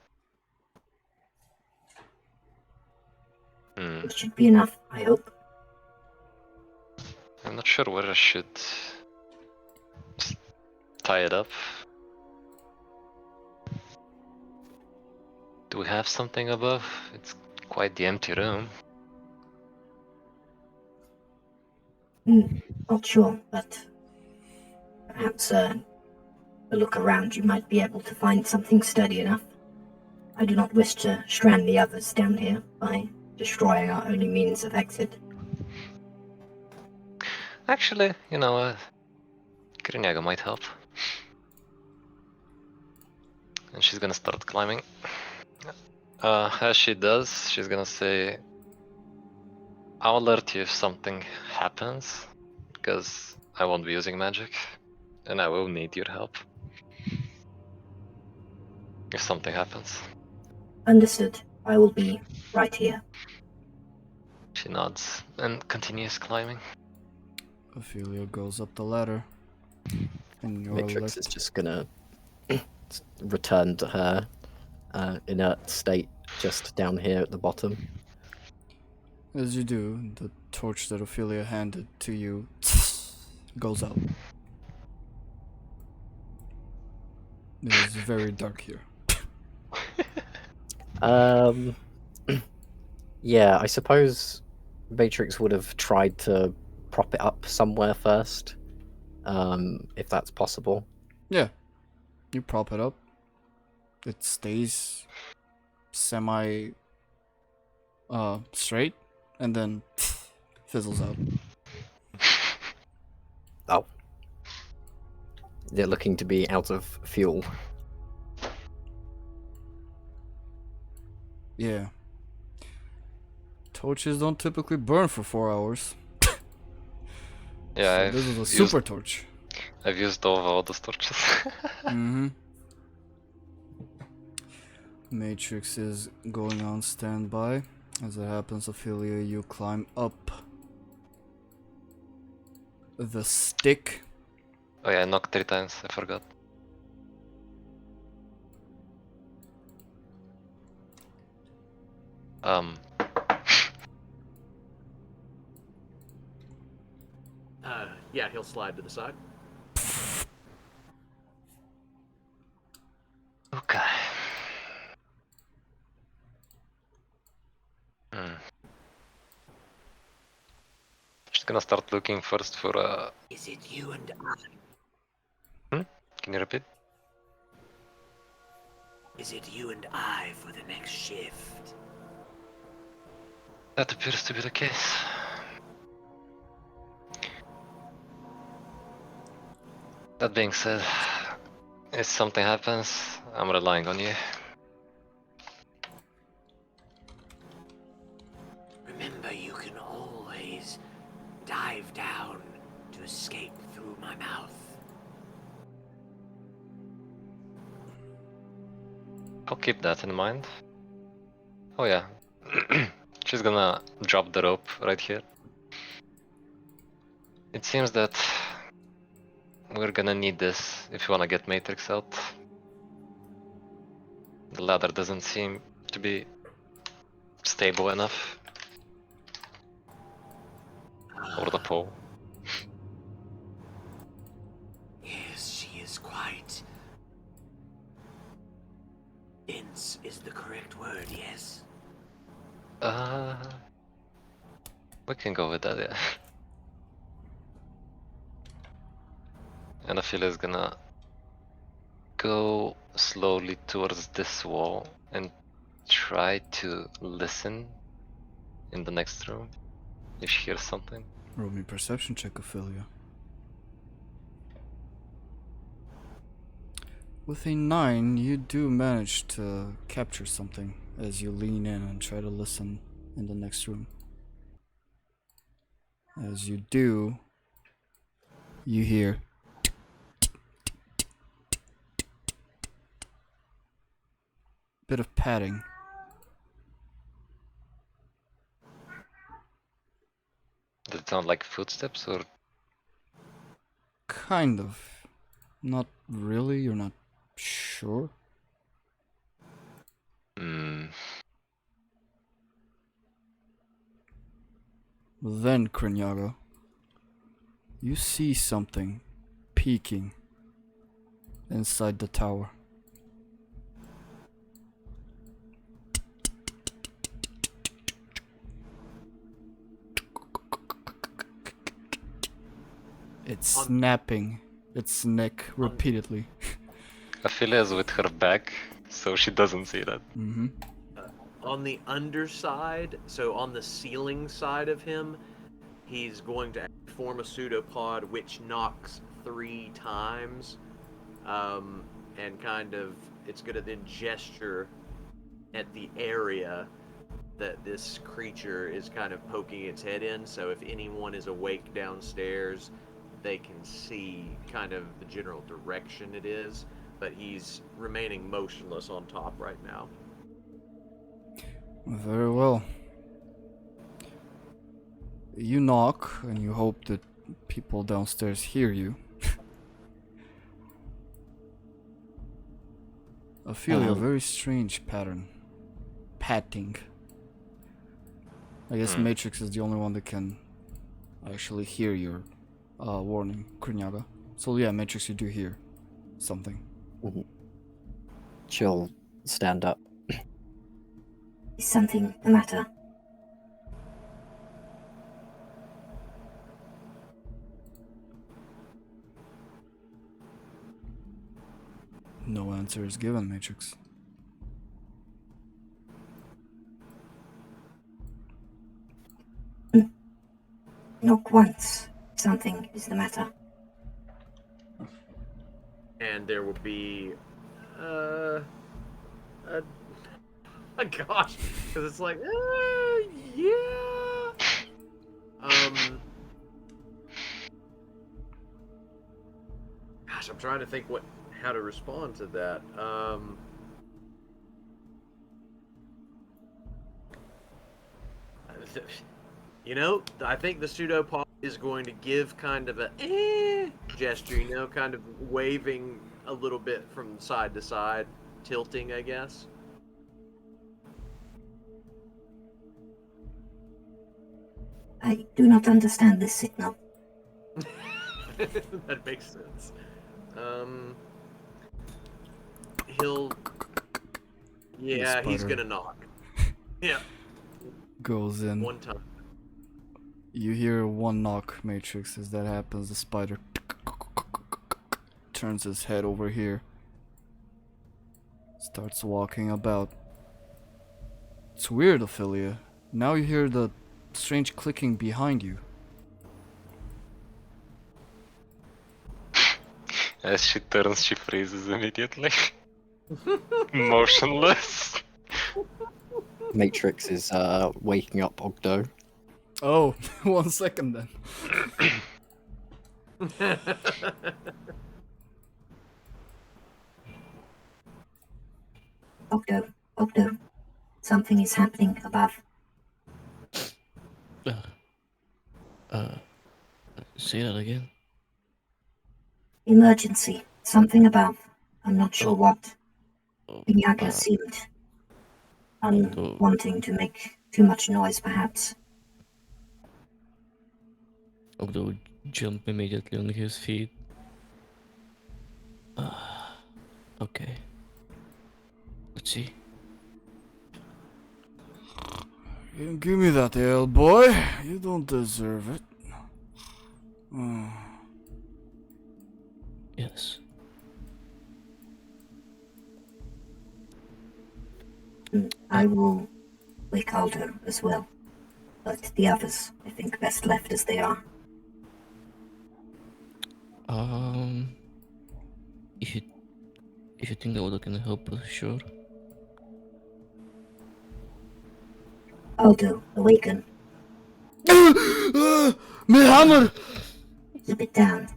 It should be enough, I hope. I'm not sure where I should just tie it up. Do we have something above? It's quite the empty room. Not sure, but perhaps a look around you might be able to find something sturdy enough. I do not wish to strand the others down here by destroying our only means of exit. Actually, you know, Kreenyaga might help. And she's gonna start climbing. As she does, she's gonna say, I'll alert you if something happens, because I won't be using magic, and I will need your help. If something happens. Understood. I will be right here. She nods and continues climbing. Aphelia goes up the ladder. And you're Matrix is left. just gonna return to her inert state just down here at the bottom. As you do, the torch that Aphelia handed to you goes out. It is very dark here. Yeah, I suppose Matrix would have tried to prop it up somewhere first, if that's possible. Yeah. You prop it up. It stays semi straight and then fizzles out. Oh. They're looking to be out of fuel. Yeah. Torches don't typically burn for 4 hours. Yeah, So this is a super torch. I've used all the torches. Mm-hmm. Matrix is going on standby. As it happens, Aphelia, you climb up the stick. Oh yeah, I knocked 3 times, I forgot. Yeah, he'll slide to the side. Okay. Just gonna start looking first for Is it you and I? Can you repeat? Is it you and I for the next shift? That appears to be the case. That being said, if something happens, I'm relying on you. Remember, you can always dive down to escape through my mouth. I'll keep that in mind. Oh yeah. She's gonna drop the rope right here. It seems that we're gonna need this if you wanna get Matrix out. The ladder doesn't seem to be stable enough. Or the pole. Yes, she is quite dense is the correct word, yes? We can go with that, yeah. And Aphelia is gonna go slowly towards this wall and try to listen in the next room if she hears something. Roll me perception check, Aphelia. With a 9, you do manage to capture something as you lean in and try to listen in the next room. As you do, you hear bit of padding. Does it sound like footsteps or? Kind of. Not really, you're not sure. Then, Kreenyaga, you see something peeking inside the tower. It's snapping its neck repeatedly. Aphelia is with her back, so she doesn't see that. Mm-hmm. On the underside, so on the ceiling side of him, he's going to form a pseudopod which knocks 3 times, and kind of, it's going to then gesture at the area that this creature is kind of poking its head in. So if anyone is awake downstairs, they can see kind of the general direction it is. But he's remaining motionless on top right now. Very well. You knock, and you hope that people downstairs hear you. Aphelia, a very strange pattern. Patting. I guess Matrix is the only one that can actually hear your warning, Kreenyaga. So yeah, Matrix, you do hear something. She'll stand up. Is something the matter? No answer is given, Matrix. Knock once. Something is the matter. And there will be gosh, because it's like yeah. Gosh, I'm trying to think how to respond to that. You know, I think the pseudopod is going to give kind of a gesture, you know, kind of waving a little bit from side to side, tilting, I guess. I do not understand this signal. That makes sense. He'll... Yeah, he's spider. gonna knock. Yeah, Goes in. one time. You hear one knock, Matrix. As that happens, the spider turns his head over here. Starts walking about. It's weird, Aphelia. Now you hear the strange clicking behind you. As she turns, she freezes immediately. Motionless. Matrix is waking up Ogddo. Oh, 1 second then. Ogddo. Something is happening above. Say that again. Emergency. Something above. I'm not sure what. Oh, Kreenyaga seemed unwanting to make too much noise, perhaps. Ogddo would jump immediately on his feet. Okay. Let's see. Give me that ale, boy. You don't deserve it. Yes. I will wake Ogddo as well. But the others, I think, best left as they are. If you think Ogddo can help us, sure. Ogddo, awaken. My hammer! Keep it down.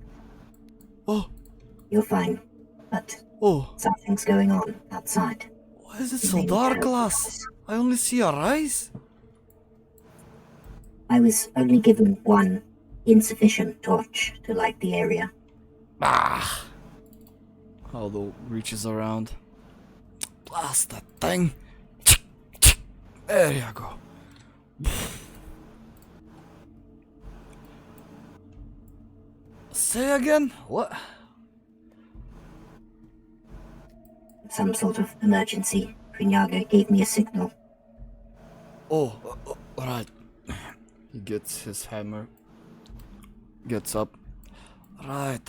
Oh, You're fine. But oh. something's going on outside. Why is it You so may need dark, help with lass? this. I only see your eyes. I was only given one insufficient torch to light the area. Ah. Ogddo reaches around. Blast that thing. There you go. Say again? What? Some sort of emergency. Kreenyaga gave me a signal. Oh, right. He gets his hammer. Gets up. Right.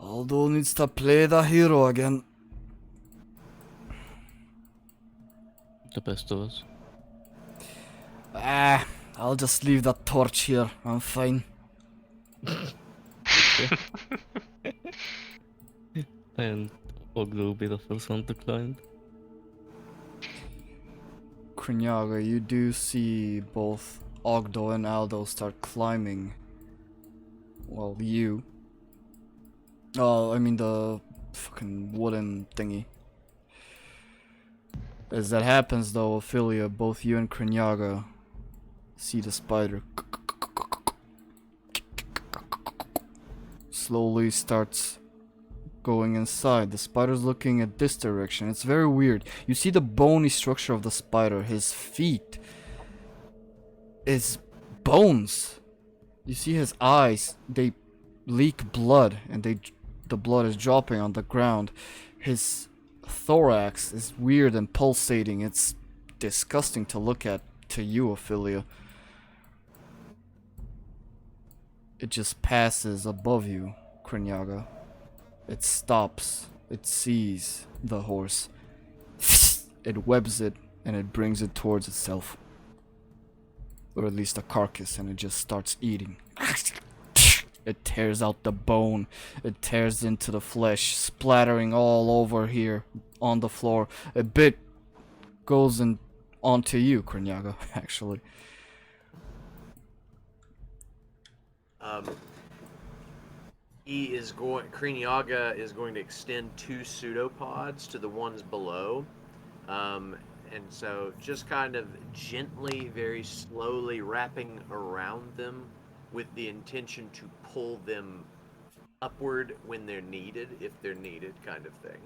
Ogddo needs to play the hero again. The best of us. I'll just leave that torch here. I'm fine. And Ogddo will be the first one to climb. Kreenyaga, you do see both Ogddo and Aldo start climbing. Well, you. Oh, I mean the fucking wooden thingy. As that happens though, Aphelia, both you and Kreenyaga see the spider slowly starts going inside. The spider's looking at this direction. It's very weird. You see the bony structure of the spider. His feet is bones. You see his eyes. They leak blood, and the blood is dropping on the ground. His thorax is weird and pulsating. It's disgusting to look at to you, Aphelia. It just passes above you, Kreenyaga. It stops. It sees the horse. It webs it and it brings it towards itself. Or at least a carcass, and it just starts eating. It tears out the bone. It tears into the flesh, splattering all over here on the floor. A bit goes in onto you, Kreenyaga, actually. Kreenyaga is going to extend 2 pseudopods to the ones below. And so just kind of gently, very slowly wrapping around them with the intention to pull them upward when they're needed, if they're needed, kind of thing.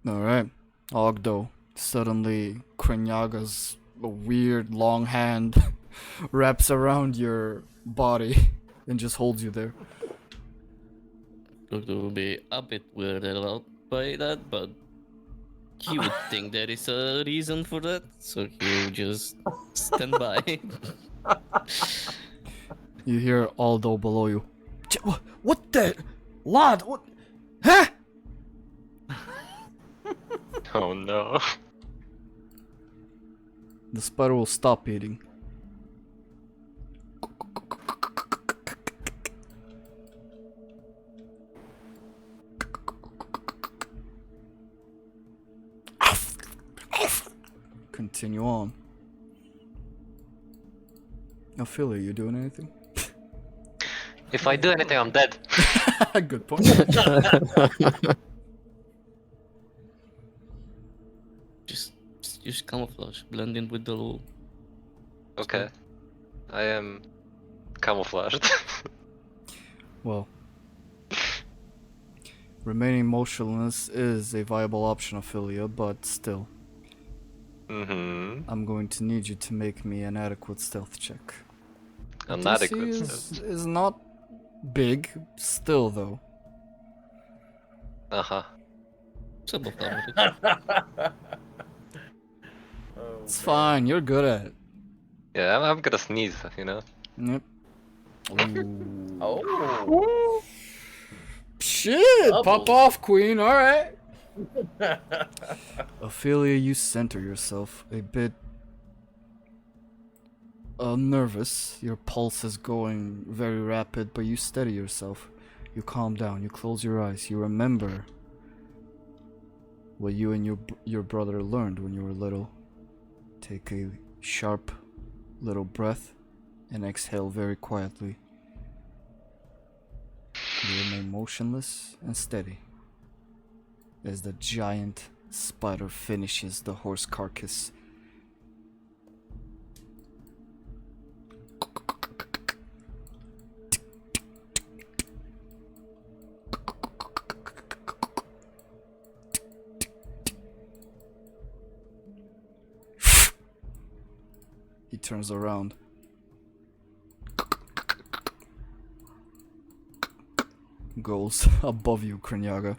Alright. Ogddo. Suddenly, Kreenyaga's weird long hand wraps around your body and just holds you there. Ogddo will be a bit weirded out by that, but he would think there is a reason for that, so he'll just stand by. You hear Aldo below you. What the? Lad, what? Huh? Oh no. The spider will stop eating. Continue on. Aphelia, you doing anything? If I do anything, I'm dead. Good point. Just use camouflage, blend in with the wall. Okay. I am camouflaged. Well, remaining motionless is a viable option, Aphelia, but still, I'm going to need you to make me an adequate stealth check. An DC adequate is not big, still though. It's above average. It's fine, you're good at it. Yeah, I'm gonna sneeze, you know? Yep. Oh. Shit! Double. Pop off, queen, alright! Aphelia, you center yourself a bit nervous. Your pulse is going very rapid, but you steady yourself. You calm down, you close your eyes, you remember what you and your brother learned when you were little. Take a sharp little breath and exhale very quietly. You remain motionless and steady as the giant spider finishes the horse carcass. He turns around. Goes above you, Kreenyaga.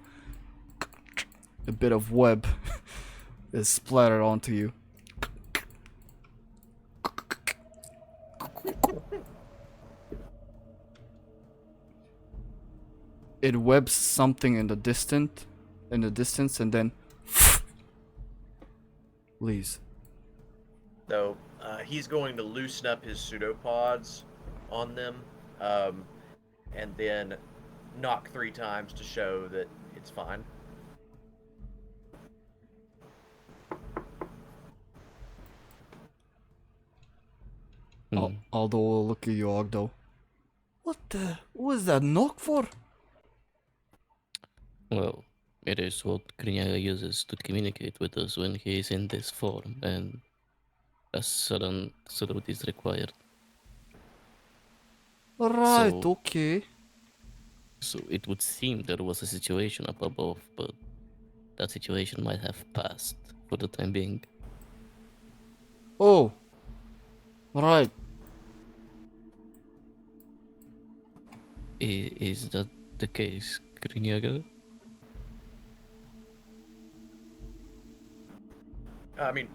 A bit of web is splattered onto you. It webs something in the distance, and then leaves. So he's going to loosen up his pseudopods on them, and then knock 3 times to show that it's fine. Although we'll look at you, Ogddo. What the? What was that knock for? Well, it is what Kreenyaga uses to communicate with us when he is in this form, and a sudden salute is required. Right, So- okay. So it would seem there was a situation up above, but that situation might have passed for the time being. Oh. Right. Is that the case, Kreenyaga? I mean,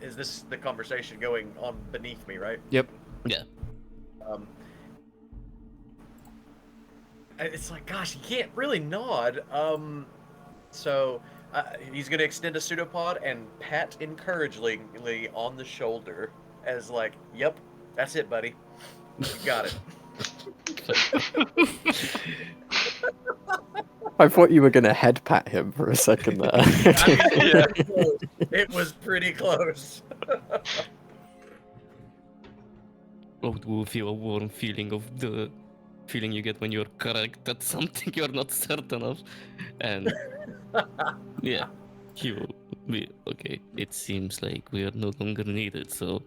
is this the conversation going on beneath me, right? Yep. Yeah. It's like, gosh, you can't really nod. So he's gonna extend a pseudopod and pat encouragingly on the shoulder, as like, "Yep, that's it, buddy. You got it." I thought you were gonna head pat him for a second there. I mean, it was pretty close. Ogddo will feel a warm feeling of the feeling you get when you're correct at something you're not certain of. And yeah, he will be okay. It seems like we are no longer needed, so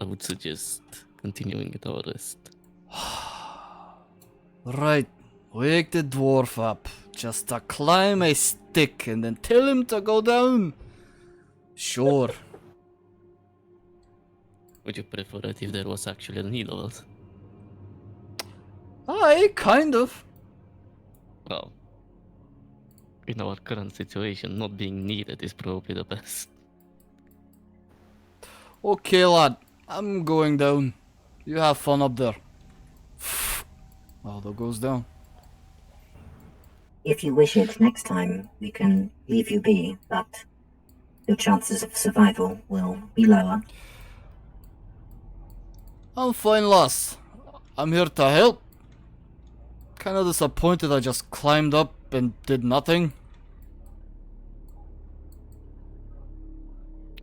I would suggest continuing at our rest. Right. Wake the dwarf up. Just to climb a stick and then tell him to go down. Sure. Would you prefer it if there was actually a need of it? Aye, kind of. Well, in our current situation, not being needed is probably the best. Okay, lad. I'm going down. You have fun up there. Ogddo goes down. If you wish it, next time we can leave you be, but your chances of survival will be lower. I'm fine, lass. I'm here to help. Kinda disappointed I just climbed up and did nothing.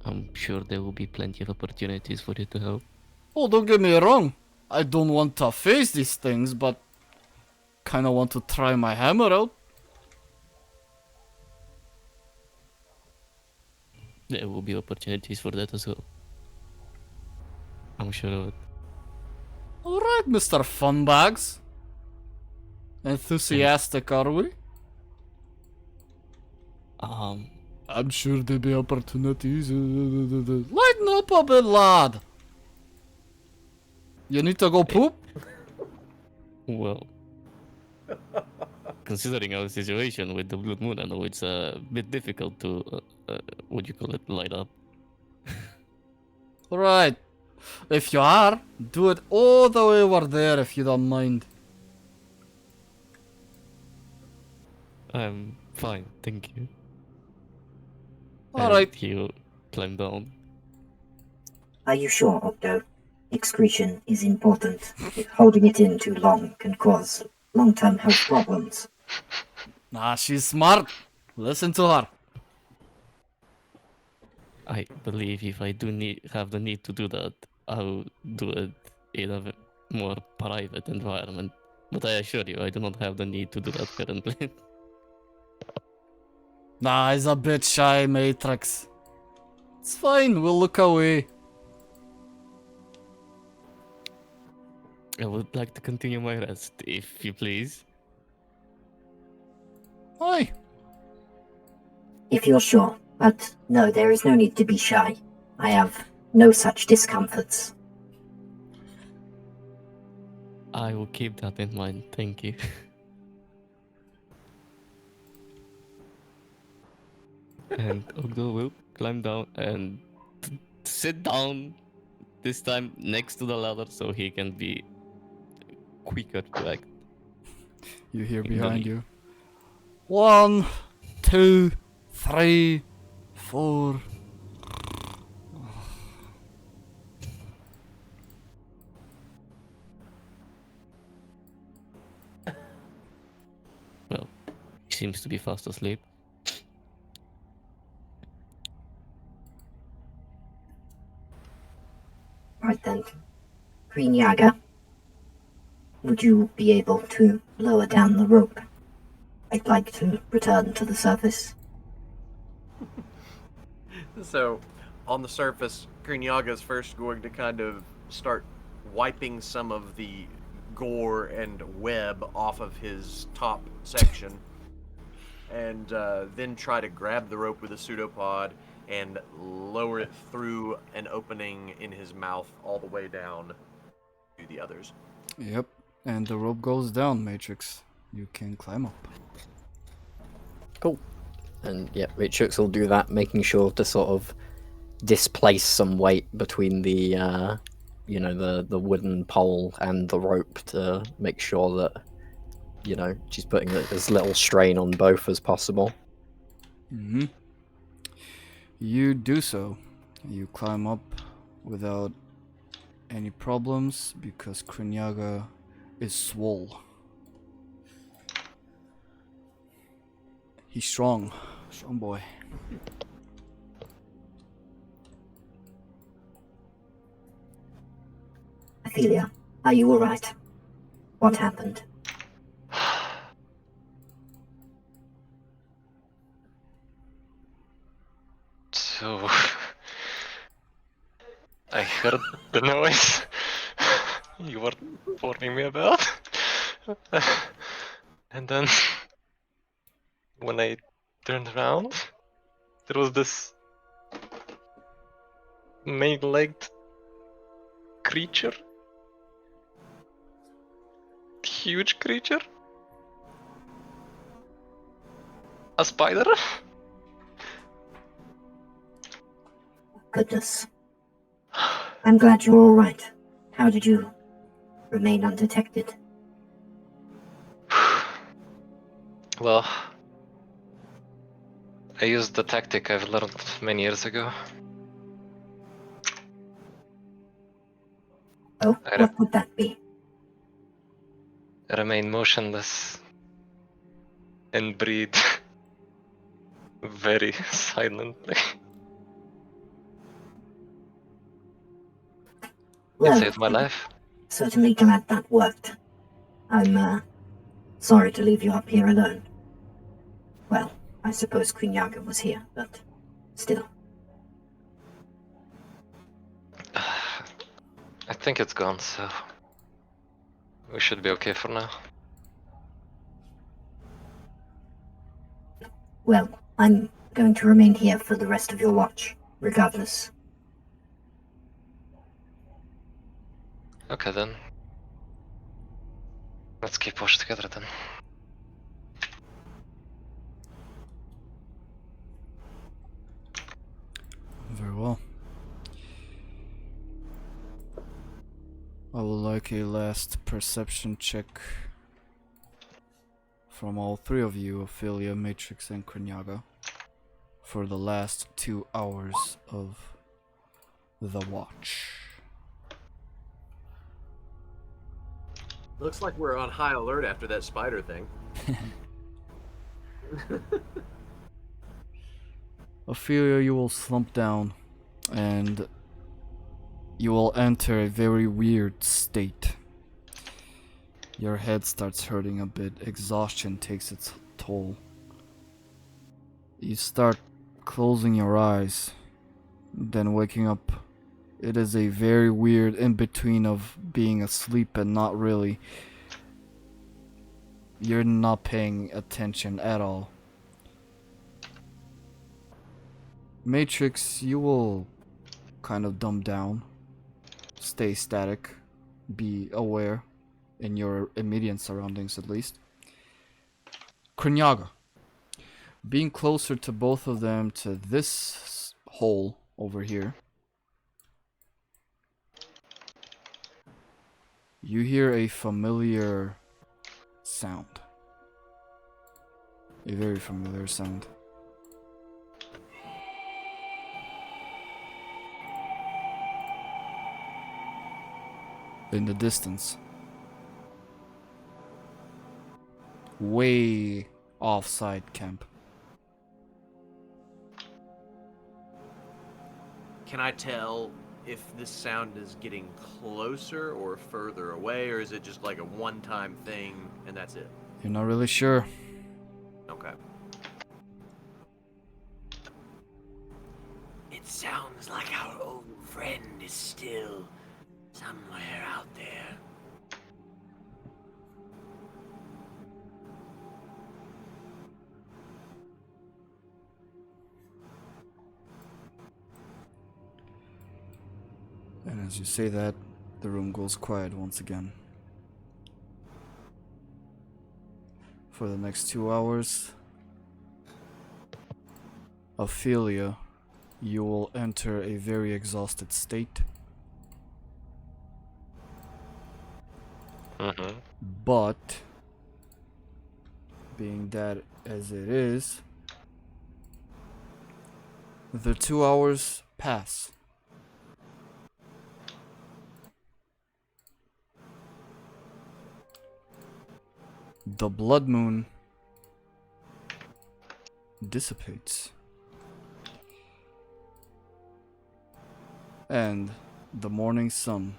I'm sure there will be plenty of opportunities for you to help. Oh, don't get me wrong. I don't want to face these things, but kinda want to try my hammer out. There will be opportunities for that as well. I'm sure of it. Alright, Mr. Funbags. Enthusiastic, are we? I'm sure there'll be opportunities. Lighten up a bit, lad. You need to go poop? Well, considering our situation with the Blood Moon, I know it's a bit difficult to, what do you call it, light up. Right. If you are, do it all the way over there if you don't mind. I'm fine, thank you. Alright. He'll climb down. Are you sure, Ogddo? Excretion is important. Holding it in too long can cause long-term health problems. Nah, she's smart. Listen to her. I believe if I do have the need to do that, I'll do it in a more private environment. But I assure you, I do not have the need to do that currently. Nah, he's a bit shy, Matrix. It's fine, we'll look away. I would like to continue my rest, if you please. Aye. If you're sure. But no, there is no need to be shy. I have no such discomforts. I will keep that in mind, thank you. And Ogddo will climb down and sit down, this time next to the ladder so he can be quicker to act. You hear the behind lead. you. 1, 2, 3, 4. Well, he seems to be fast asleep. Right then. Kreenyaga, would you be able to lower down the rope? I'd like to return to the surface. So, on the surface, Kreenyaga's first going to kind of start wiping some of the gore and web off of his top section, and then try to grab the rope with a pseudopod and lower it through an opening in his mouth all the way down to the others. Yep. And the rope goes down, Matrix. You can climb up. Cool. And yeah, Matrix will do that, making sure to sort of displace some weight between the, the wooden pole and the rope to make sure that, she's putting as little strain on both as possible. Mm-hmm. You do so. You climb up without any problems because Kreenyaga is swole. He's strong. Strong boy. Aphelia, are you alright? What happened? So I heard the noise you were warning me about, and then when I turned around, there was this main-legged creature, huge creature, a spider. Goodness. I'm glad you're alright. How did you remain undetected? Well, I used the tactic I've learned many years ago. Oh, what would that be? Remain motionless and breathe very silently. Well, It saved my life. certainly glad that worked. I'm, sorry to leave you up here alone. Well, I suppose Kreenyaga was here, but still. I think it's gone, so we should be okay for now. Well, I'm going to remain here for the rest of your watch, regardless. Okay then. Let's keep watch together then. Very well. I would like a last perception check from all three of you, Aphelia, Matrix, and Kreenyaga, for the last 2 hours of the watch. Looks like we're on high alert after that spider thing. Aphelia, you will slump down and you will enter a very weird state. Your head starts hurting a bit, exhaustion takes its toll. You start closing your eyes, then waking up. It is a very weird in-between of being asleep and not really. You're not paying attention at all. Matrix, you will kind of dumb down, stay static, be aware in your immediate surroundings at least. Kreenyaga, being closer to both of them, to this hole over here, you hear a familiar sound. A very familiar sound. In the distance. Way offside camp. Can I tell if this sound is getting closer or further away, or is it just like a one-time thing and that's it? You're not really sure. Okay. It sounds like our old friend is still somewhere out there. And as you say that, the room goes quiet once again. For the next 2 hours, Aphelia, you will enter a very exhausted state. Mm-hmm. But, being that as it is, the 2 hours pass. The blood moon dissipates. And the morning sun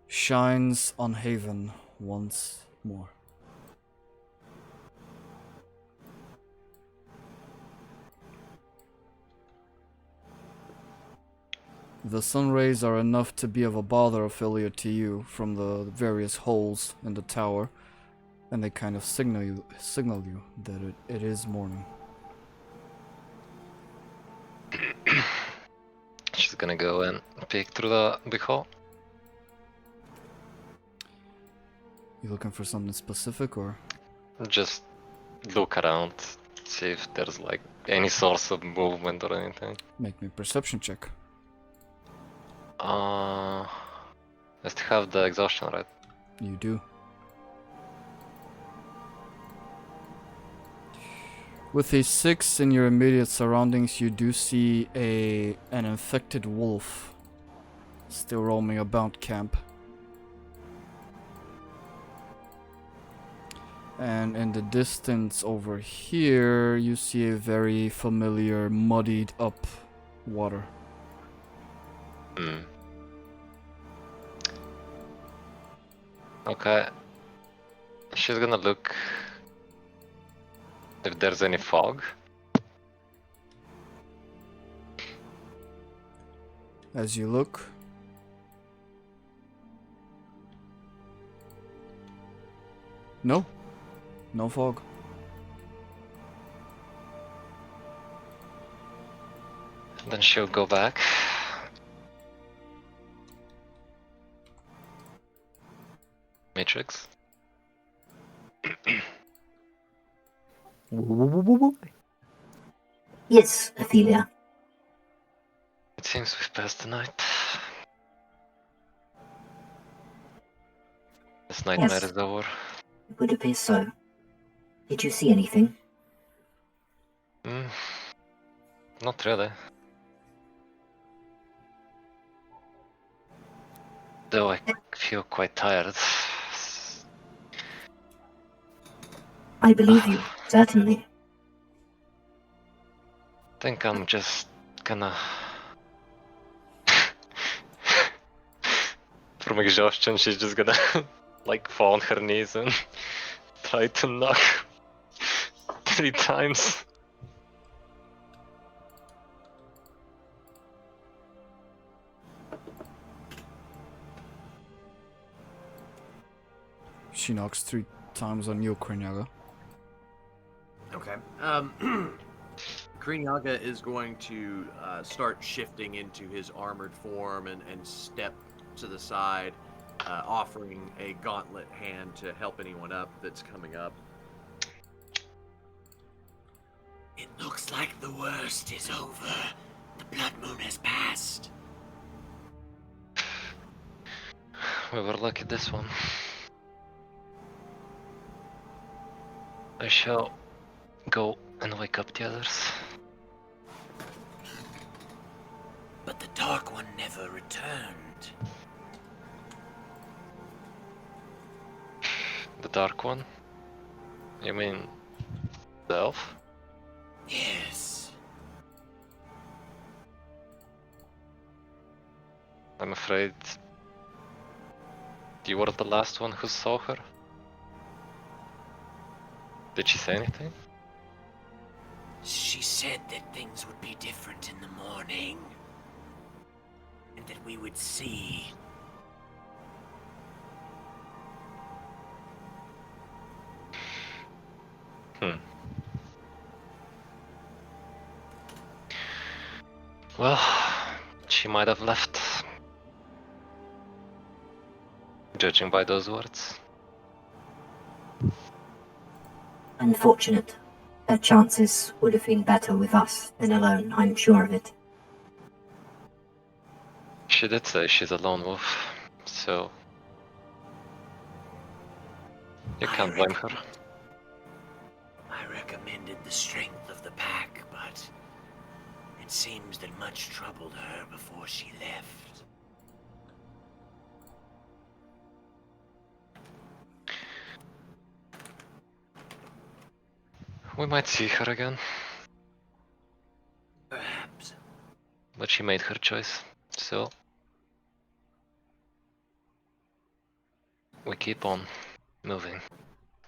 shines on Haven once more. The sun rays are enough to be of a bother affiliate to you from the various holes in the tower, and they kind of signal you that it is morning. She's gonna go and peek through the big hole. You looking for something specific, or? Just look around, see if there's like any source of movement or anything. Make me a perception check. Just have the exhaustion, right? You do. With a 6 in your immediate surroundings, you do see an infected wolf still roaming about camp. And in the distance over here, you see a very familiar muddied up water. Hmm. Okay. She's gonna look if there's any fog. As you look, no fog. Then she'll go back. Matrix. Yes, Aphelia. It seems we've passed the night. This nightmare Yes. is over. It would appear so. Did you see anything? Not really. Though I feel quite tired. I believe you, certainly. Think I'm just gonna from exhaustion she's just gonna like fall on her knees and try to knock 3 times. She knocks 3 times on you, Kreenyaga. Okay. Kreenyaga is going to start shifting into his armored form and step to the side, offering a gauntlet hand to help anyone up that's coming up. It looks like the worst is over. The blood moon has passed. We were lucky this one. I shall go and wake up the others. But the Dark One never returned. The Dark One? You mean the elf? Yes. I'm afraid you were the last one who saw her. Did she say anything? She said that things would be different in the morning. And that we would see. Well, she might have left. Judging by those words. Unfortunate. Her chances would have been better with us than alone, I'm sure of it. She did say she's a lone wolf, so you can't blame her. I recommended the strength of the pack, but it seems that much troubled her before she left. We might see her again, Perhaps. but she made her choice, so we keep on moving.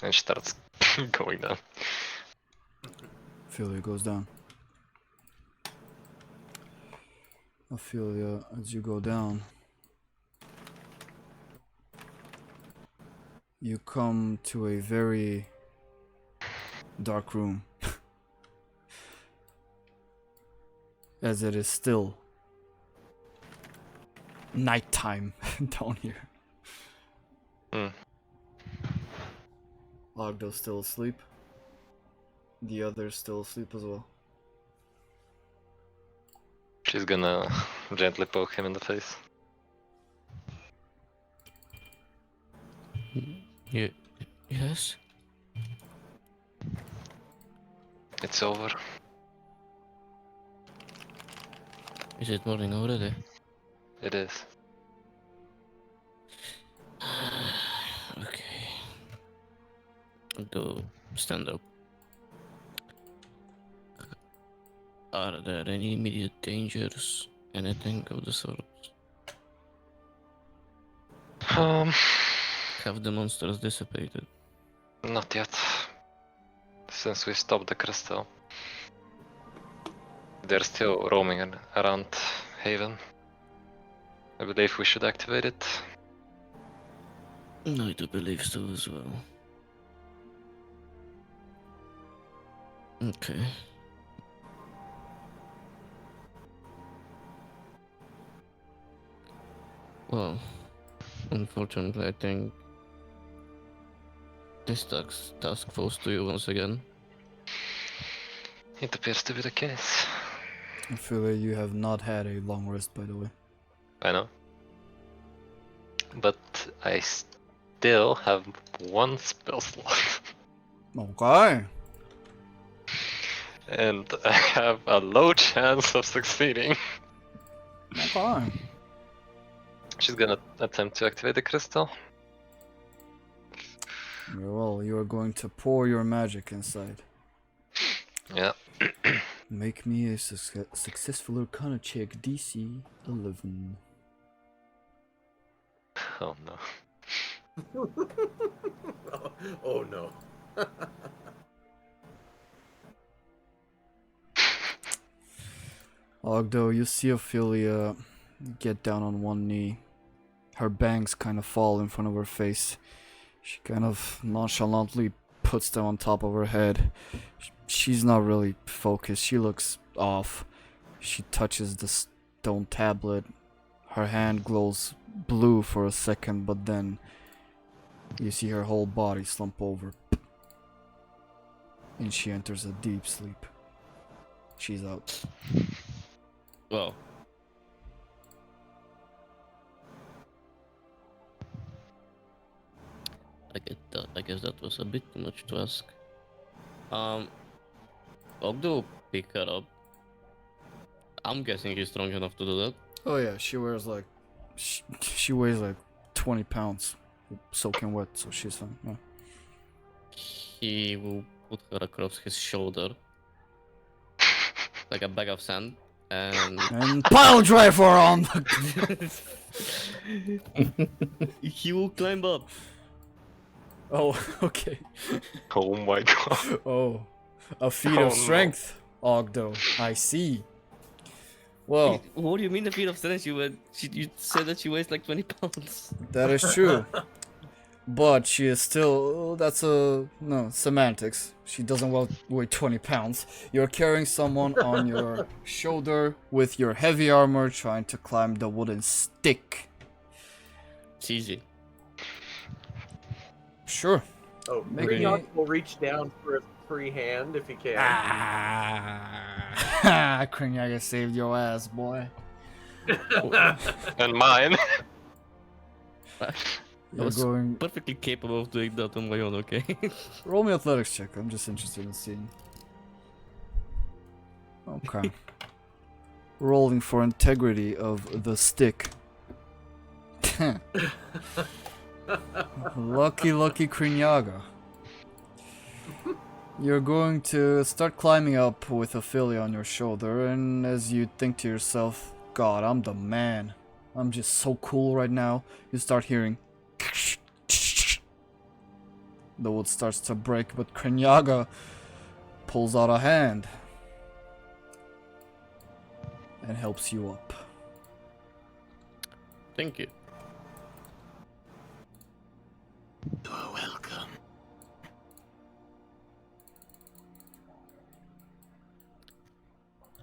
And she starts going down. Ophelia goes down. Ophelia, as you go down, you come to a very dark room. As it is still nighttime down here. Ogddo's still asleep. The others still asleep as well. She's gonna gently poke him in the face. Yes? It's over. Is it morning already? It is. Okay. Go stand up. Are there any immediate dangers? Anything of the sort? Have the monsters dissipated? Not yet. Since we stopped the crystal. They're still roaming around Haven. I believe we should activate it. I do believe so as well. Okay. Well, unfortunately, I think this task falls to you once again. It appears to be the case. Ophelia, you have not had a long rest, by the way. I know. But I still have one spell slot. Okay. And I have a low chance of succeeding. Okay. She's gonna attempt to activate the crystal. Well, you are going to pour your magic inside. Yeah. Make me a successful Arcana check, DC 11. Oh no. Oh no. Ogddo, you see Ophelia get down on one knee. Her bangs kind of fall in front of her face. She kind of nonchalantly puts them on top of her head. She's not really focused. She looks off. She touches the stone tablet. Her hand glows blue for a second, but then you see her whole body slump over. And she enters a deep sleep. She's out. Well. I guess that was a bit too much to ask. Ogddo pick her up. I'm guessing he's strong enough to do that. Oh yeah, she wears like... She weighs like 20 pounds. Soaking wet, so she's fine. Yeah. He will put her across his shoulder. Like a bag of sand. And pile driver on. he will climb up. Oh, okay. Oh my god. Oh, a feat Oh, of no. strength, Ogddo. I see. Well, What do you mean a feat of strength? You said that she weighs like 20 pounds. that is true. But she is still. That's no semantics. She doesn't weigh 20 pounds. You're carrying someone on your shoulder with your heavy armor, trying to climb the wooden stick. It's easy. Sure. Oh, Make Kreenyaga me- will reach down for a free hand if he can. Ah, Kreenyaga saved your ass, boy. And mine. You're was going. perfectly capable of doing that on my own, okay? Roll me athletics check. I'm just interested in seeing. Okay. Rolling for integrity of the stick. Lucky Kreenyaga. You're going to start climbing up with Aphelia on your shoulder, and as you think to yourself, God, I'm the man. I'm just so cool right now. You start hearing. The wood starts to break, but Kreenyaga pulls out a hand and helps you up. Thank you. You are welcome.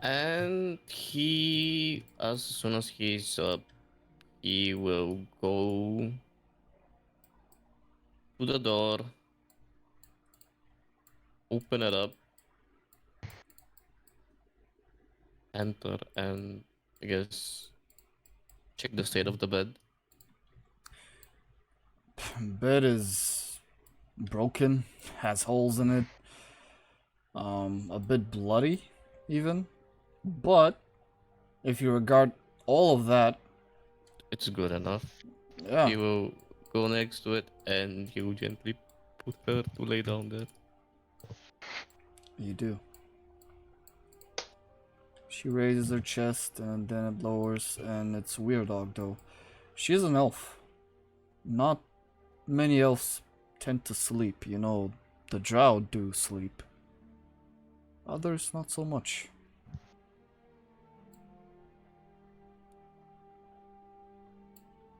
And he, as soon as he's up, he will go to the door, open it up, enter, and I guess check the state of the bed. Bed is broken, has holes in it, a bit bloody, even. But if you regard all of that, It's good enough. yeah, He will go next to it and he will gently put her to lay down there. you do. She raises her chest and then it lowers, and it's weird, Ogddo. She is an elf. Not many elves tend to sleep, you know, the drow do sleep. Others not so much.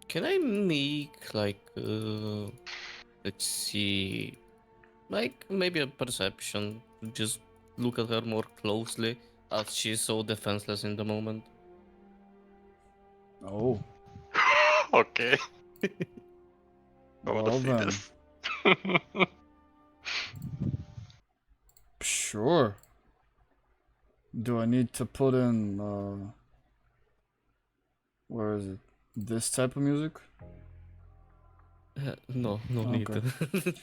Can I make like let's see, like maybe a perception? Just look at her more closely as she's so defenseless in the moment. Oh, Okay. I wanna well see then. this. Sure. Do I need to put in, where is it? This type of music? No, no need. Okay.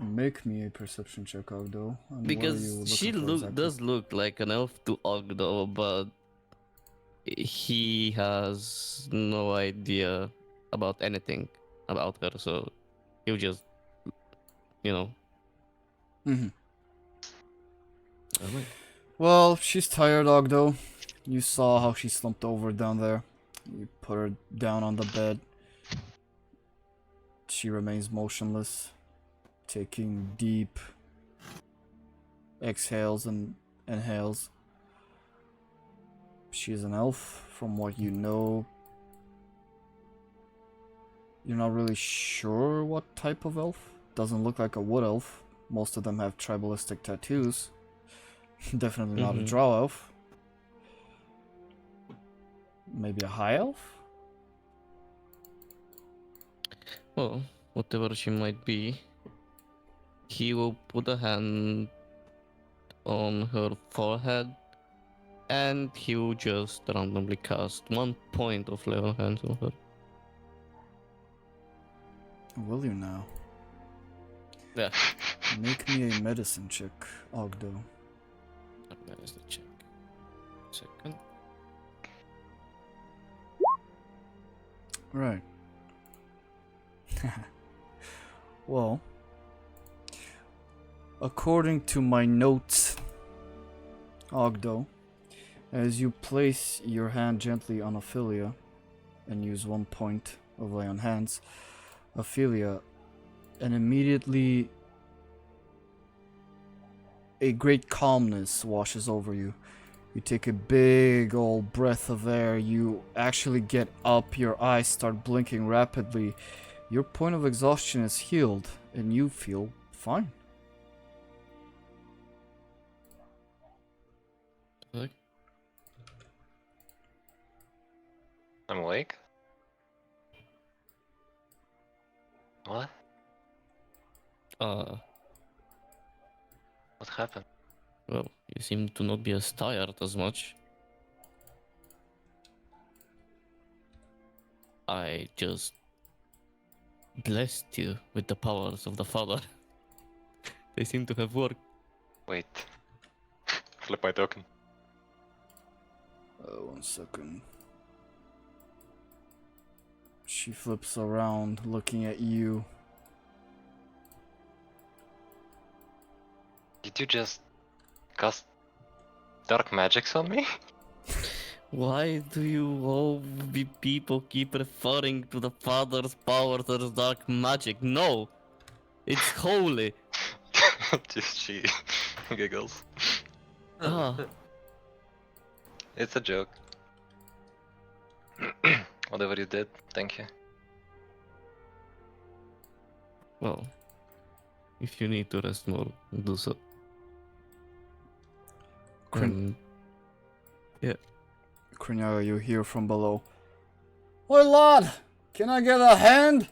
Make me a perception check, Ogddo. And what are you Because looking she for exactly? does look like an elf to Ogddo, but he has no idea about anything about her, so he'll just, you know. Mm-hmm. Alright. Well, she's tired, Ogddo. You saw how she slumped over down there. You put her down on the bed. She remains motionless, taking deep exhales and inhales. She's an elf, from what you know. You're not really sure what type of elf. Doesn't look like a wood elf. Most of them have tribalistic tattoos. Definitely not a Mhm. drow elf. Maybe a high elf? Well, whatever she might be, he will put a hand on her forehead and he will just randomly cast 1 point of lay on hands on her. Will you now? Yeah. Make me a medicine check, Ogddo. That is the check. Second. Right. Well, according to my notes Ogddo, as you place your hand gently on Aphelia and use 1 point of lay on hands, Aphelia, and immediately a great calmness washes over you. You take a big old breath of air, you actually get up, your eyes start blinking rapidly, your point of exhaustion is healed, and you feel fine. Like, I'm awake? What? uh, What happened? well, you seem to not be as tired as much. I just blessed you with the powers of the Father. They seem to have worked. Wait. Flip my token. 1 second. She flips around, looking at you. Did you just cast dark magics on me? Why do you all people keep referring to the Father's powers as dark magic? No! It's holy! Just she giggles. Ah, It's a joke. Whatever you did, thank you. well, if you need to rest more, do so. Kreenyaga, Yeah. you hear from below. Oi lad, can I get a hand?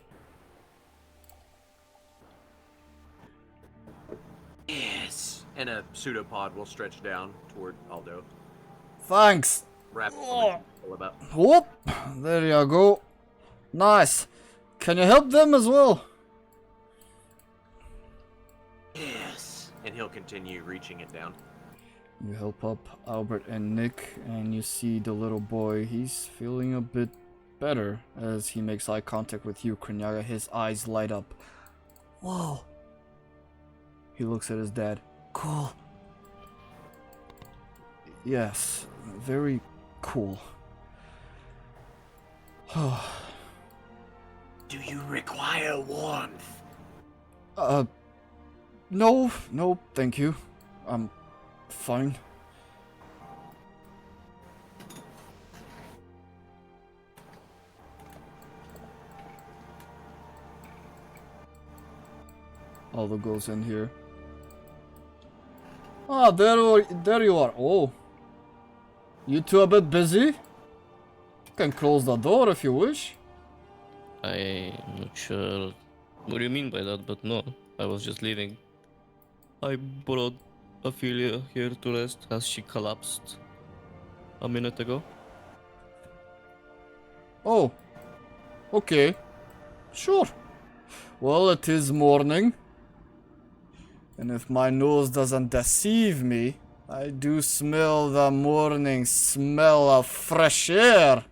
Yes. And a pseudopod will stretch down toward Aldo. Thanks. Wrap Oh. all about. Whoop, there you go. Nice. Can you help them as well? Yes. And he'll continue reaching it down. You help up Albert and Nick, and you see the little boy. He's feeling a bit better as he makes eye contact with you, Kreenyaga. His eyes light up. Whoa. He looks at his dad. Cool. Yes, very cool. Do you require warmth? No, thank you. I'm fine. Aldo goes in here. Ah, there you are. Oh. You two a bit busy? You can close the door if you wish. I'm not sure what do you mean by that, but no, I was just leaving. I brought Aphelia here to rest as she collapsed a minute ago. Oh. Okay. Sure. Well, it is morning. And if my nose doesn't deceive me, I do smell the morning smell of fresh air.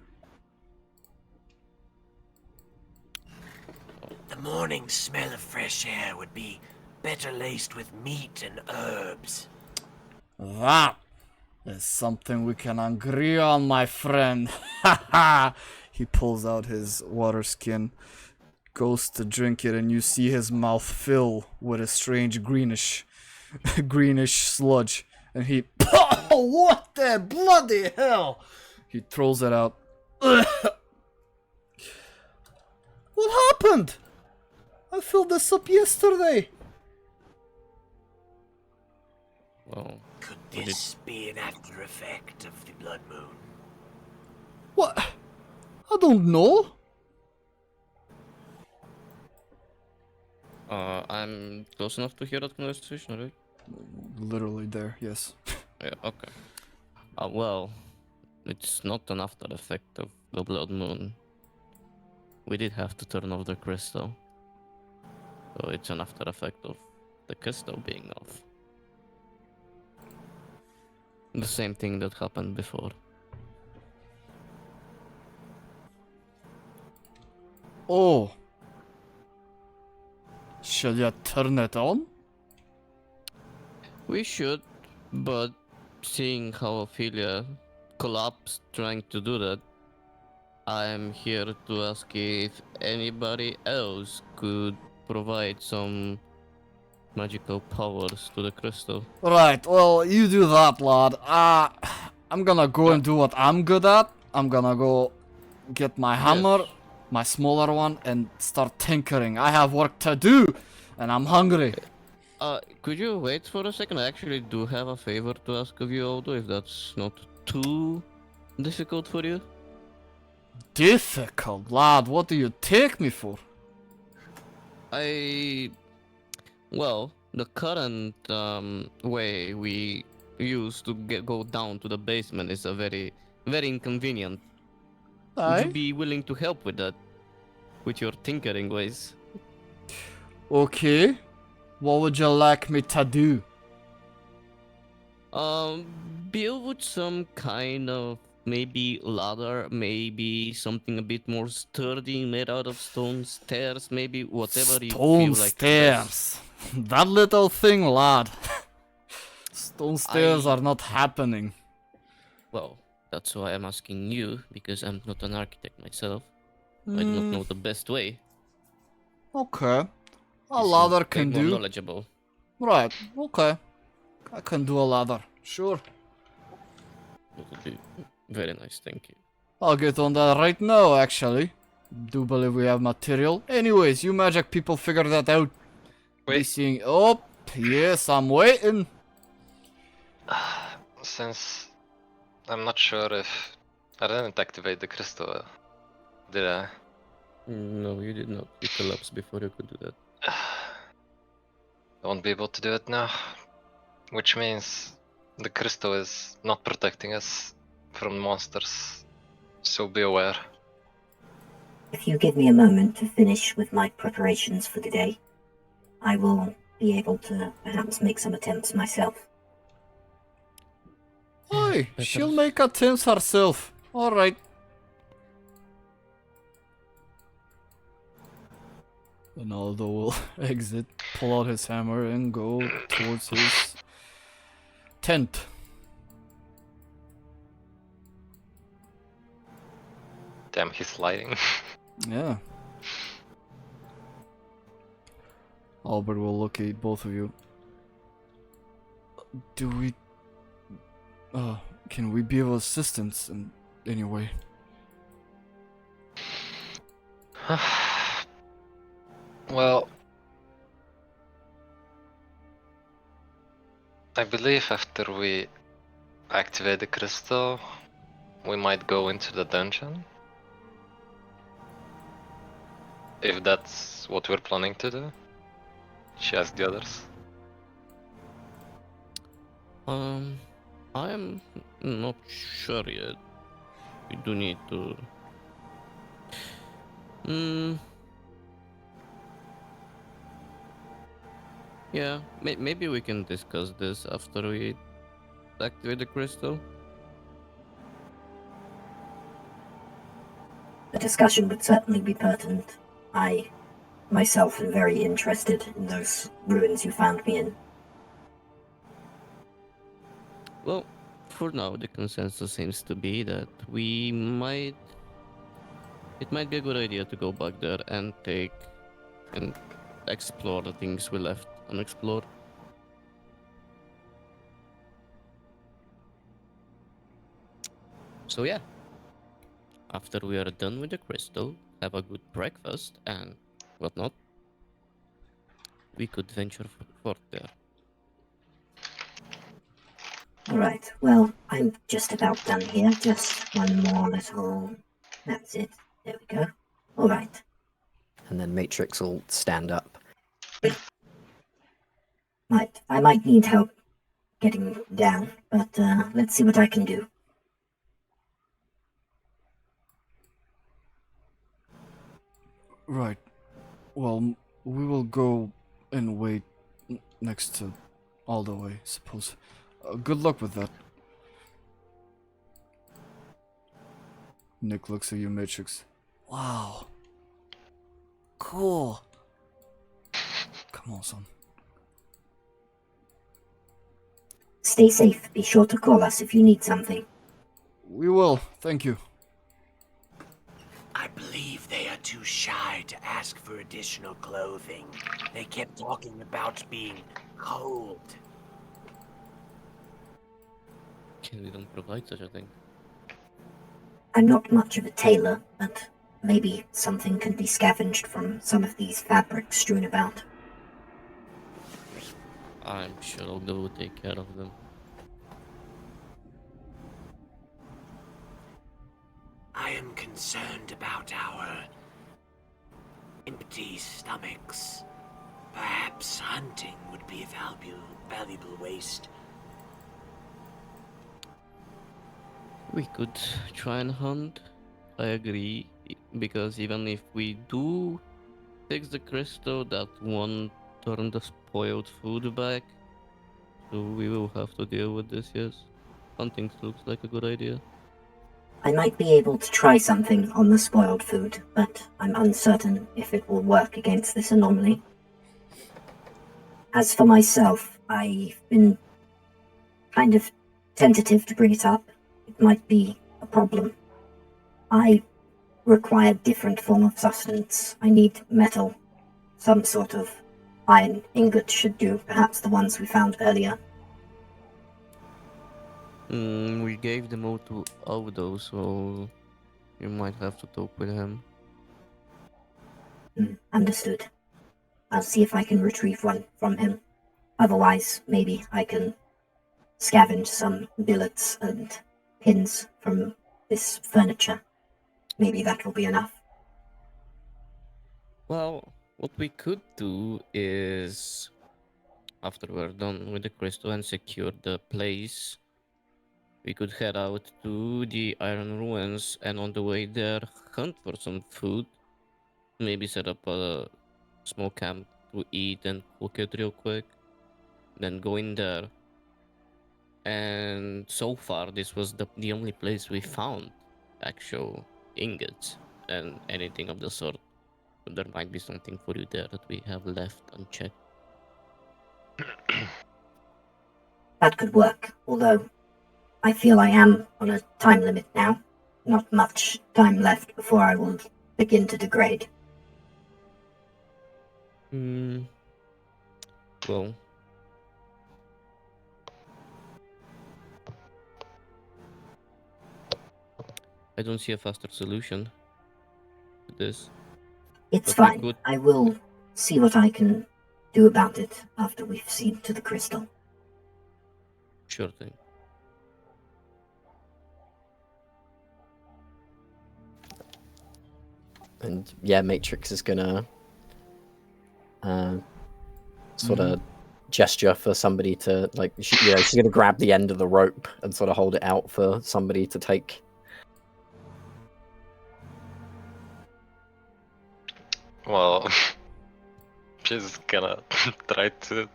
The morning smell of fresh air would be better laced with meat and herbs. That is something we can agree on, my friend. Ha ha! He pulls out his water skin, goes to drink it, and you see his mouth fill with a strange greenish sludge. And he, oh, what the bloody hell? He throws it out. What happened? I filled this up yesterday. Well, Could Would this be an after effect of the blood moon? What? I don't know. I'm close enough to hear that conversation, right? Literally there, yes. Yeah, okay. Well, it's not an after effect of the blood moon. We did have to turn off the crystal. So it's an after effect of the crystal being off. The same thing that happened before. Oh. Shall you turn it on? We should, but seeing how Aphelia collapsed trying to do that, I'm here to ask if anybody else could provide some magical powers to the crystal. Right, well, you do that, lad. I'm gonna go and do what I'm good at. I'm gonna go get my hammer, Yes. my smaller one, and start tinkering. I have work to do, and I'm hungry. Could you wait for a second? I actually do have a favor to ask of you, Ogddo, if that's not too difficult for you. Difficult, lad. What do you take me for? Well, the current way we use to go down to the basement is a very inconvenient. Would you Aye. be willing to help with that? With your tinkering ways? Okay. What would you like me to do? Build with some kind of maybe ladder, maybe something a bit more sturdy, made out of stone stairs, maybe whatever you Stone feel like best. stairs. That little thing, lad. Stone stairs I- are not happening. Well, that's why I'm asking you, because I'm not an architect myself. I do not know the best way. Okay. A You seem ladder way can more do. knowledgeable. Right, okay. I can do a ladder. Sure. That would be very nice, thank you. I'll get on that right now, actually. Do believe we have material. Anyways, you magic people figure that out. Be Wait, seeing. Oh, yes, I'm waiting. since I'm not sure if I didn't activate the crystal, did I? No, you did not. You collapsed before you could do that. I won't be able to do it now, which means the crystal is not protecting us from monsters, so be aware. If you give me a moment to finish with my preparations for the day, I will be able to perhaps make some attempts myself. Aye, Better. she'll make attempts herself. Alright. And Aldo will exit, pull out his hammer, and go towards his tent. Damn, he's sliding. Yeah. Albert will look at both of you. Do we... can we be of assistance in any way? Well, I believe after we activate the crystal, we might go into the dungeon. If that's what we're planning to do. She asked the others. I am not sure yet. We do need to. Yeah, maybe we can discuss this after we activate the crystal. The discussion would certainly be pertinent. I myself am very interested in those ruins you found me in. Well, for now, the consensus seems to be that it might be a good idea to go back there and explore the things we left unexplored. So yeah, after we are done with the crystal, have a good breakfast and whatnot, we could venture forth there. Alright, well, I'm just about done here. Just one more little... That's it. There we go. Alright. And then Matrix will stand up. I might need help getting down, but let's see what I can do. Right. Well, we will go and wait next to Aldo, I suppose. Good luck with that. Nick looks at you, Matrix. Wow. Cool. Come on, son. stay safe. Be sure to call us if you need something. We will, thank you. I believe they are too shy to ask for additional clothing. They kept talking about being cold. Can we don't provide such a thing? I'm not much of a tailor, but maybe something can be scavenged from some of these fabrics strewn about. I'm sure Ogddo will take care of them. I am concerned about our empty stomachs. Perhaps hunting would be a valuable waste. We could try and hunt. I agree, because even if we do fix the crystal, that won't turn the spoiled food back. So we will have to deal with this, yes. Hunting looks like a good idea. I might be able to try something on the spoiled food, but I'm uncertain if it will work against this anomaly. As for myself, I've been kind of tentative to bring it up. It might be a problem. I require different form of sustenance. I need metal. Some sort of iron ingot should do, perhaps the ones we found earlier. We gave them all to Ogddo, so you might have to talk with him. Understood. I'll see if I can retrieve one from him. Otherwise, maybe I can scavenge some billets and pins from this furniture. Maybe that will be enough. Well, what we could do is, after we're done with the crystal and secure the place, we could head out to the Iron Ruins and on the way there hunt for some food. Maybe set up a small camp to eat and cook it real quick. Then go in there. And so far, this was the only place we found actual ingots and anything of the sort. But there might be something for you there that we have left unchecked. That could work, although I feel I am on a time limit now. Not much time left before I will begin to degrade. Well, I don't see a faster solution to this. It's But we fine. could- I will see what I can do about it after we've seen to the crystal. Sure thing. And yeah, Matrix is gonna sort of gesture for somebody to she's gonna grab the end of the rope and sort of hold it out for somebody to take. Well, she's gonna try to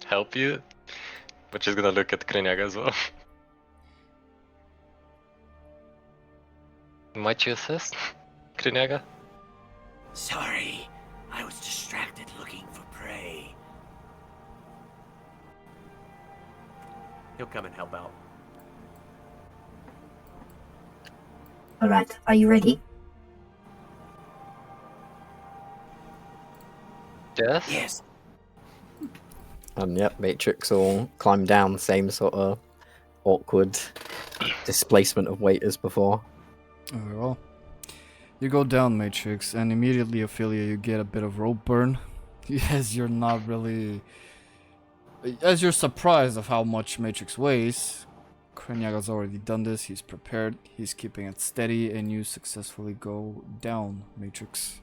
help you, but she's gonna look at Kreenyaga as well. Might you assist, Kreenyaga? Sorry, I was distracted looking for prey. He'll come and help out. Alright, are you ready? Yes? Yes, And yep, Matrix will climb down the same sort of awkward displacement of weight as before. Very well. You go down, Matrix, and immediately, Aphelia, you get a bit of rope burn. As you're not really... As you're surprised of how much Matrix weighs, Kreenyaga's already done this, he's prepared, he's keeping it steady, and you successfully go down, Matrix.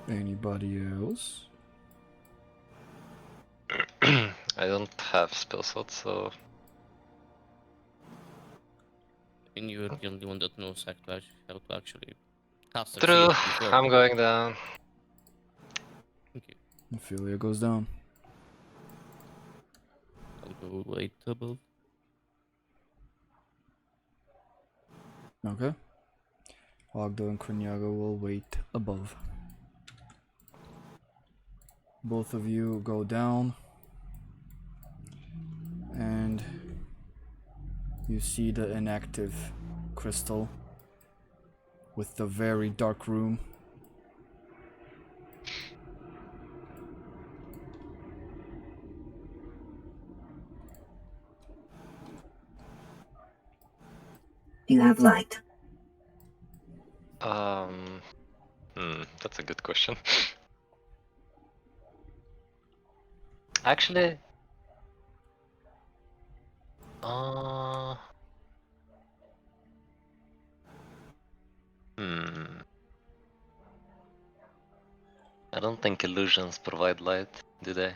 Anybody else? I don't have spell slots, so And you're the only one that knows how to actually cast a true. shield before. I'm going down. Thank you. Aphelia goes down. I'll go wait above. Okay. Ogddo and Kreenyaga will wait above. Both of you go down, and you see the inactive crystal with the very dark room. Do you have light? That's a good question. Actually, I don't think illusions provide light, do they?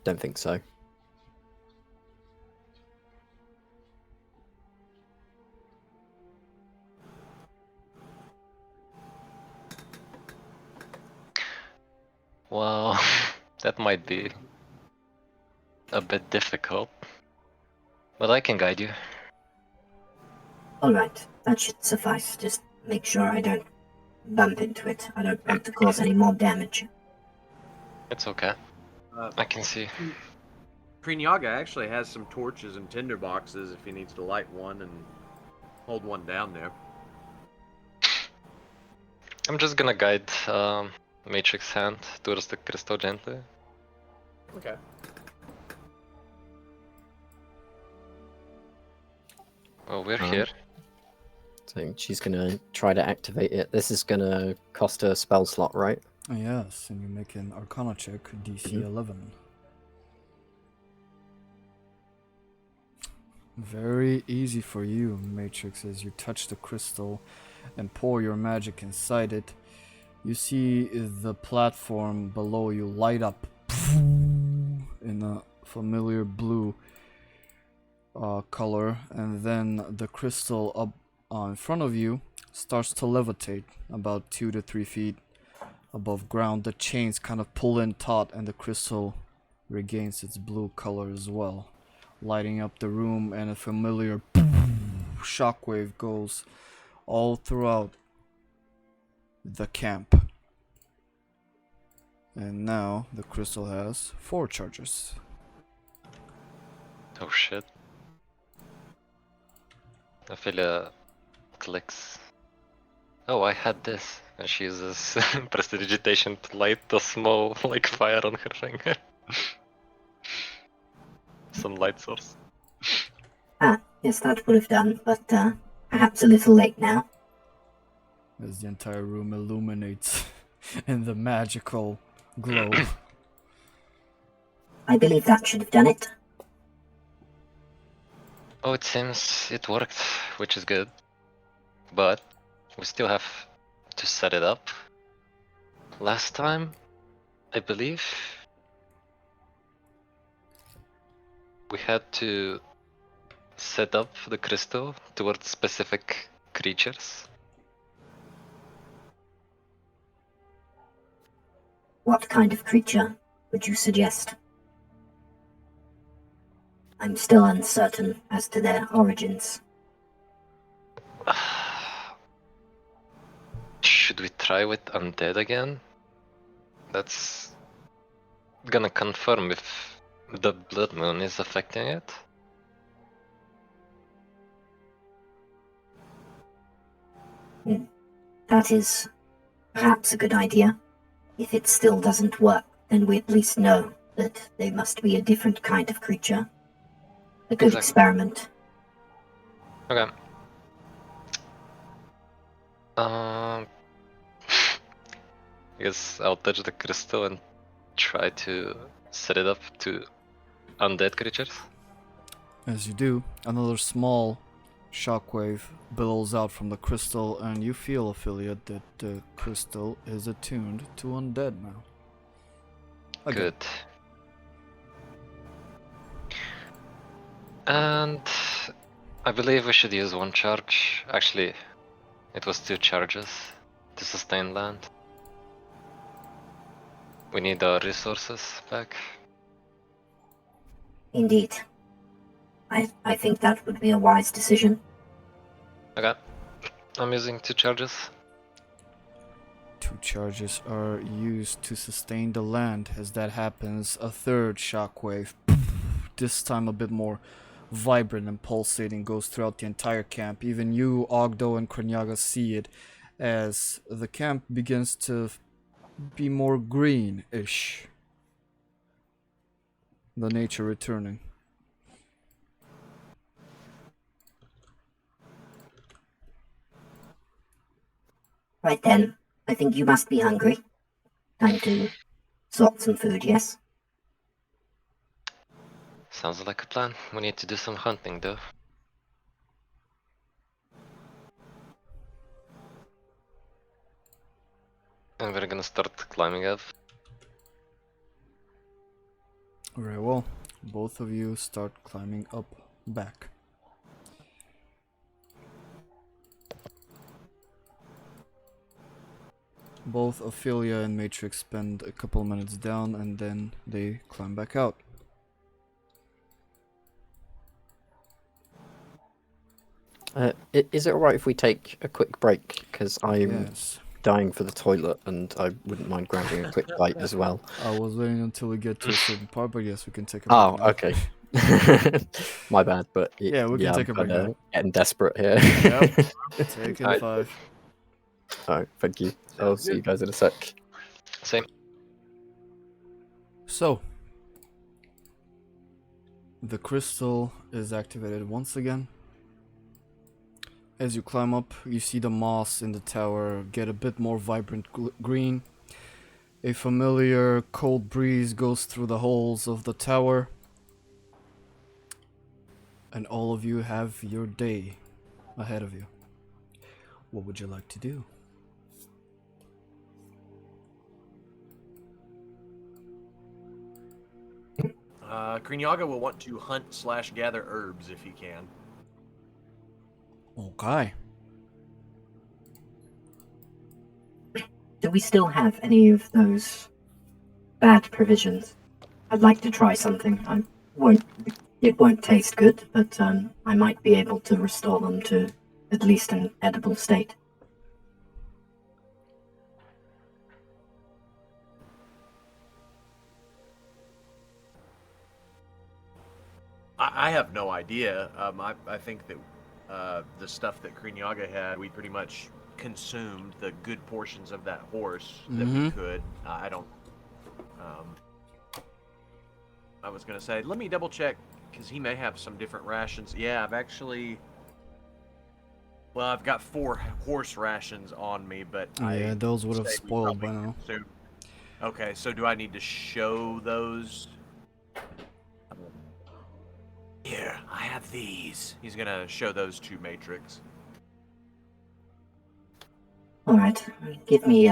Don't think so. Well, that might be a bit difficult, but I can guide you. Alright, that should suffice. Just make sure I don't bump into it. I don't want to cause any more damage. It's okay. I can see. Kreenyaga actually has some torches and tinder boxes if he needs to light one and hold one down there. I'm just gonna guide Matrix hand towards the crystal gently. Okay. Well, we're here. So she's gonna try to activate it. This is gonna cost her a spell slot, right? Yes, and you make an Arcana check, DC 11. Very easy for you, Matrix, as you touch the crystal and pour your magic inside it. You see the platform below you light up in a familiar blue color, and then the crystal up in front of you starts to levitate about 2 to 3 feet above ground. The chains kind of pull in taut, and the crystal regains its blue color as well, lighting up the room, and a familiar shockwave goes all throughout the camp. And now the crystal has 4 charges. Oh shit. Aphelia clicks. Oh, I had this. And she uses prestidigitation to light a small, like, fire on her finger. Some light source. Ah, yes, that would have done, but perhaps a little late now. As the entire room illuminates in the magical glow. I believe that should have done it. Oh, it seems it worked, which is good. But we still have to set it up. Last time, I believe, we had to set up the crystal towards specific creatures. What kind of creature would you suggest? I'm still uncertain as to their origins. Should we try with undead again? That's gonna confirm if the blood moon is affecting it. That is perhaps a good idea. If it still doesn't work, then we at least know that they must be a different kind of creature. A good Exactly. experiment. Okay. I guess I'll touch the crystal and try to set it up to undead creatures. As you do, another small shockwave billows out from the crystal, and you feel, Aphelia, that the crystal is attuned to undead now. Again. Good. And I believe we should use 1 charge. Actually, it was 2 charges to sustain land. We need our resources back. Indeed. I think that would be a wise decision. Okay. I'm using 2 charges. 2 charges are used to sustain the land. As that happens, a third shockwave, this time a bit more vibrant and pulsating, goes throughout the entire camp. Even you, Ogddo, and Kreenyaga see it as the camp begins to be more greenish. The nature returning. Right then, I think you must be hungry. Time to sort some food, yes? Sounds like a plan. We need to do some hunting though. And we're gonna start climbing up. Very well. Both of you start climbing up back. Both Aphelia and Matrix spend a couple minutes down and then they climb back out. Is it alright if we take a quick break? Because I'm Yes. dying for the toilet and I wouldn't mind grabbing a quick bite as well. I was waiting until we get to a certain part, but yes, we can take a Oh, break now. okay. My bad, but Yeah, we can take a break now. Getting desperate here. Yep. Take in Alright. 5. Alright, thank you. I'll see you guys in a sec. Same. So, the crystal is activated once again. As you climb up, you see the moss in the tower get a bit more vibrant green. A familiar cold breeze goes through the holes of the tower. And all of you have your day ahead of you. What would you like to do? Kreenyaga will want to hunt/gather herbs if he can. Okay. Do we still have any of those bad provisions? I'd like to try something. It won't taste good, but I might be able to restore them to at least an edible state. I have no idea. I think that the stuff that Kreenyaga had, we pretty much consumed the good portions of that horse that we could. I don't. I was gonna say, let me double check because he may have some different rations. Yeah, I've actually. Well, I've got 4 horse rations on me, but Yeah, those would have say we spoiled by probably now. consumed- Okay, so do I need to show those? Here, I have these. He's gonna show those to Matrix. Alright, give me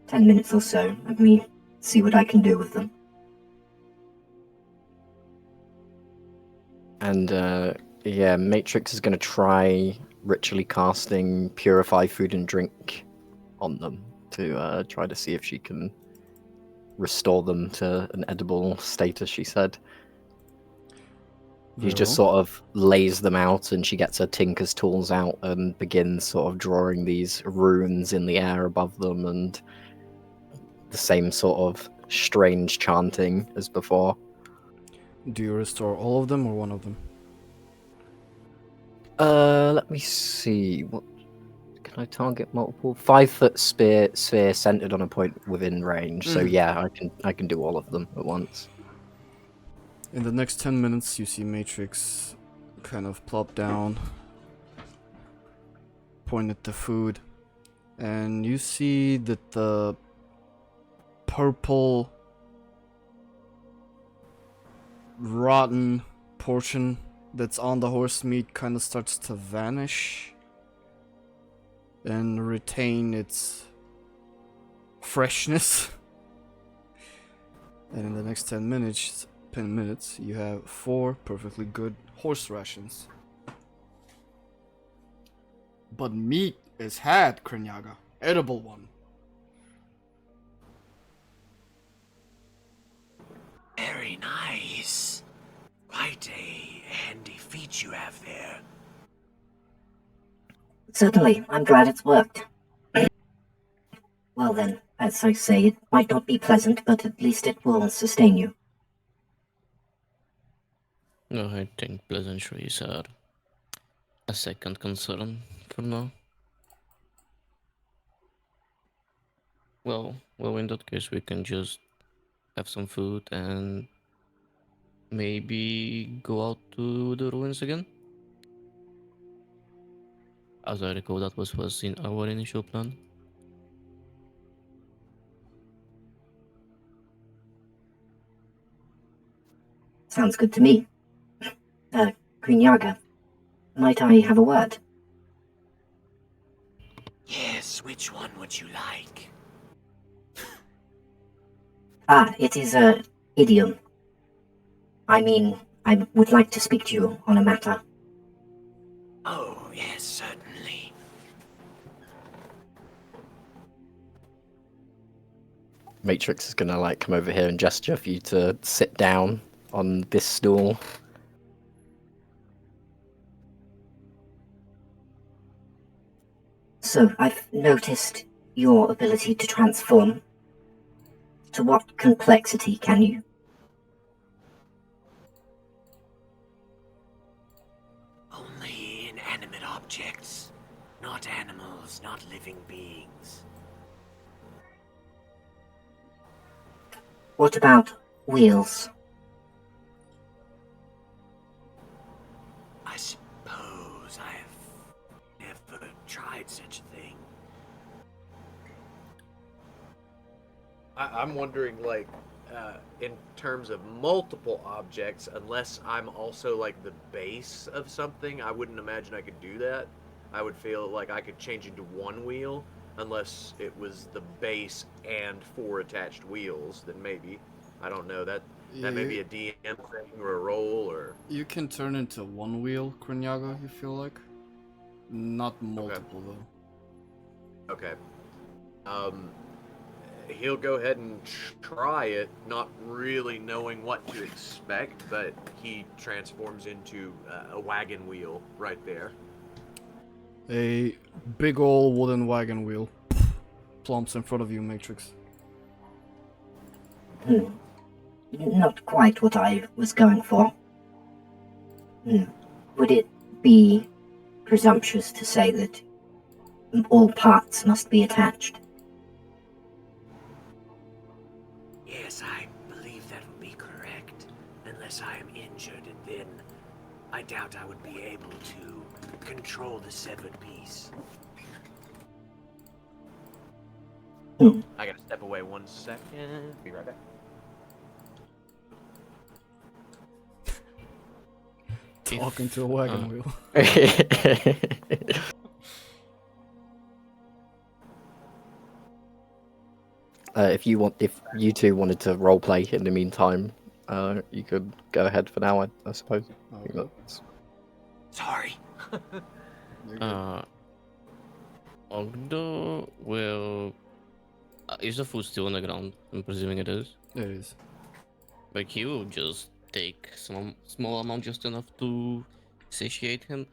10 minutes or so. Let me see what I can do with them. And yeah, Matrix is going to try ritually casting Purify Food and Drink on them to try to see if she can restore them to an edible status, she said. She just sort of lays them out and she gets her tinker's tools out and begins sort of drawing these runes in the air above them and the same sort of strange chanting as before. Do you restore all of them or one of them? Let me see. What can I target multiple? 5-foot sphere centered on a point within range. So yeah, I can do all of them at once. In the next 10 minutes, you see Matrix kind of plop down, point at the food, and you see that the purple, rotten portion that's on the horse meat kind of starts to vanish and retain its freshness. And in the next 10 minutes, you have 4 perfectly good horse rations. But meat is had, Kreenyaga. Edible one. Very nice. Quite a handy speech you have there. Certainly, I'm glad it's worked. Well then, as I say, it might not be pleasant, but at least it will sustain you. No, I think pleasantries are a second concern for now. Well, in that case, we can just have some food and maybe go out to the ruins again. As I recall, that was in our initial plan. Sounds good to me. Kreenyaga, might I have a word? Yes, which one would you like? It is a idiom. I mean, I would like to speak to you on a matter. Oh, yes, certainly. Matrix is gonna like come over here and gesture for you to sit down on this stool. So, I've noticed your ability to transform. To what complexity can you? Only inanimate objects. Not animals, not living beings. What about wheels? I suppose I have never tried such a thing. I'm wondering, like, in terms of multiple objects, unless I'm also like the base of something, I wouldn't imagine I could do that. I would feel like I could change into one wheel, unless it was the base and 4 attached wheels. Then maybe, I don't know, that may be a DM thing or a roll or. You can turn into one wheel, Kreenyaga, you feel like. Not multiple though. Okay. He'll go ahead and try it, not really knowing what to expect, but he transforms into a wagon wheel right there. A big ol' wooden wagon wheel plumps in front of you, Matrix. Not quite what I was going for. Would it be presumptuous to say that all parts must be attached? Yes, I believe that would be correct. Unless I am injured, and then I doubt I would be able to control the severed piece. I gotta step away 1 second. Be right back. Talking to a wagon wheel. If you two wanted to roleplay in the meantime, you could go ahead for now. I suppose. I think that's- Sorry. Ogddo will. Is the food still on the ground? I'm presuming it is. It is. Like he will just take some small amount, just enough to satiate him,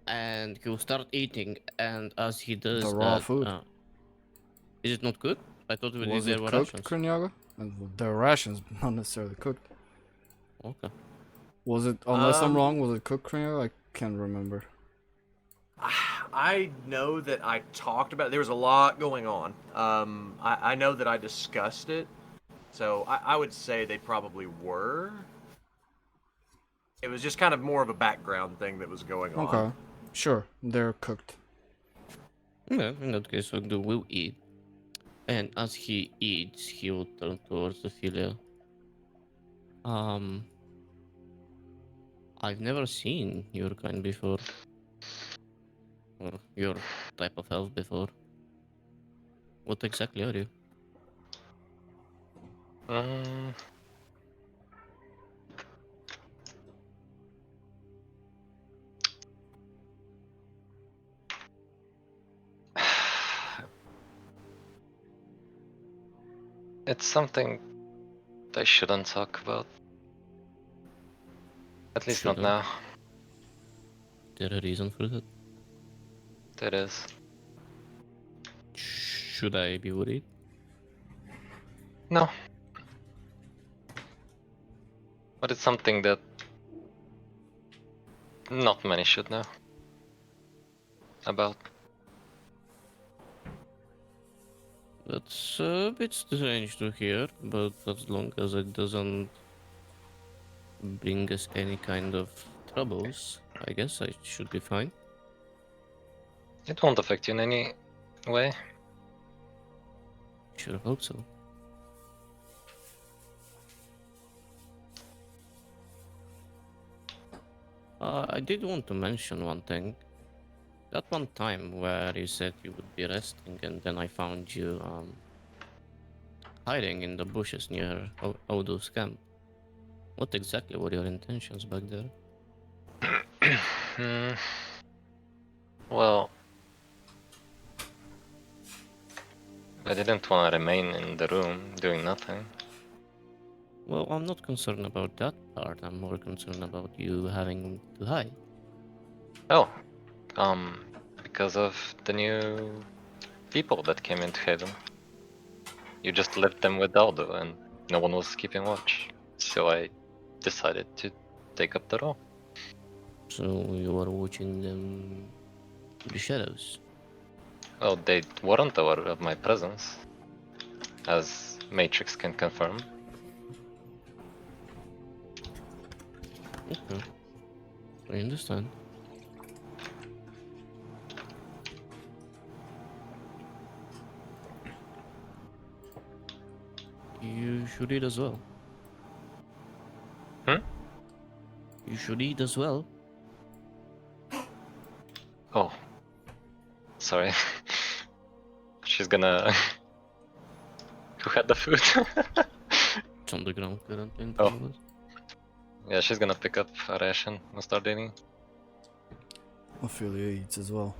and he'll start eating. And as he does The raw that, food. is it not cooked? I thought Was there it were cooked, rations. Kreenyaga? The rations, not necessarily cooked. Okay. Was it, unless I'm wrong, was it cooked, Kreenyaga? I can't remember. I know that I talked about. There was a lot going on. I know that I discussed it, so I would say they probably were. It was just kind of more of a background thing that was going on. Okay. Sure, they're cooked. Yeah, in that case, Ogddo will eat. And as he eats, he will turn towards Aphelia. I've never seen your kind before. Or your type of elf before. What exactly are you? It's something I shouldn't talk about. At least not Shouldn't. now. there a reason for that? There is. Should I be worried? No. But it's something that not many should know about. That's a bit strange to hear, but as long as it doesn't bring us any kind of troubles, I guess I should be fine. It won't affect you in any way. Sure hope so. I did want to mention one thing. That one time where you said you would be resting and then I found you hiding in the bushes near Ogddo's camp. What exactly were your intentions back there? Well, I didn't want to remain in the room doing nothing. Well, I'm not concerned about that part. I'm more concerned about you having to hide. Oh, because of the new people that came into Haven. You just left them with Ogddo and no one was keeping watch. So I decided to take up the role. So you were watching them in the shadows. Well, they weren't aware of my presence, as Matrix can confirm. Okay. I understand. You should eat as well. Hmm? You should eat as well. Oh. Sorry. She's gonna... Who had the food? It's on the ground currently in Oh. front of us. Yeah, she's gonna pick up a ration and start eating. Aphelia eats as well.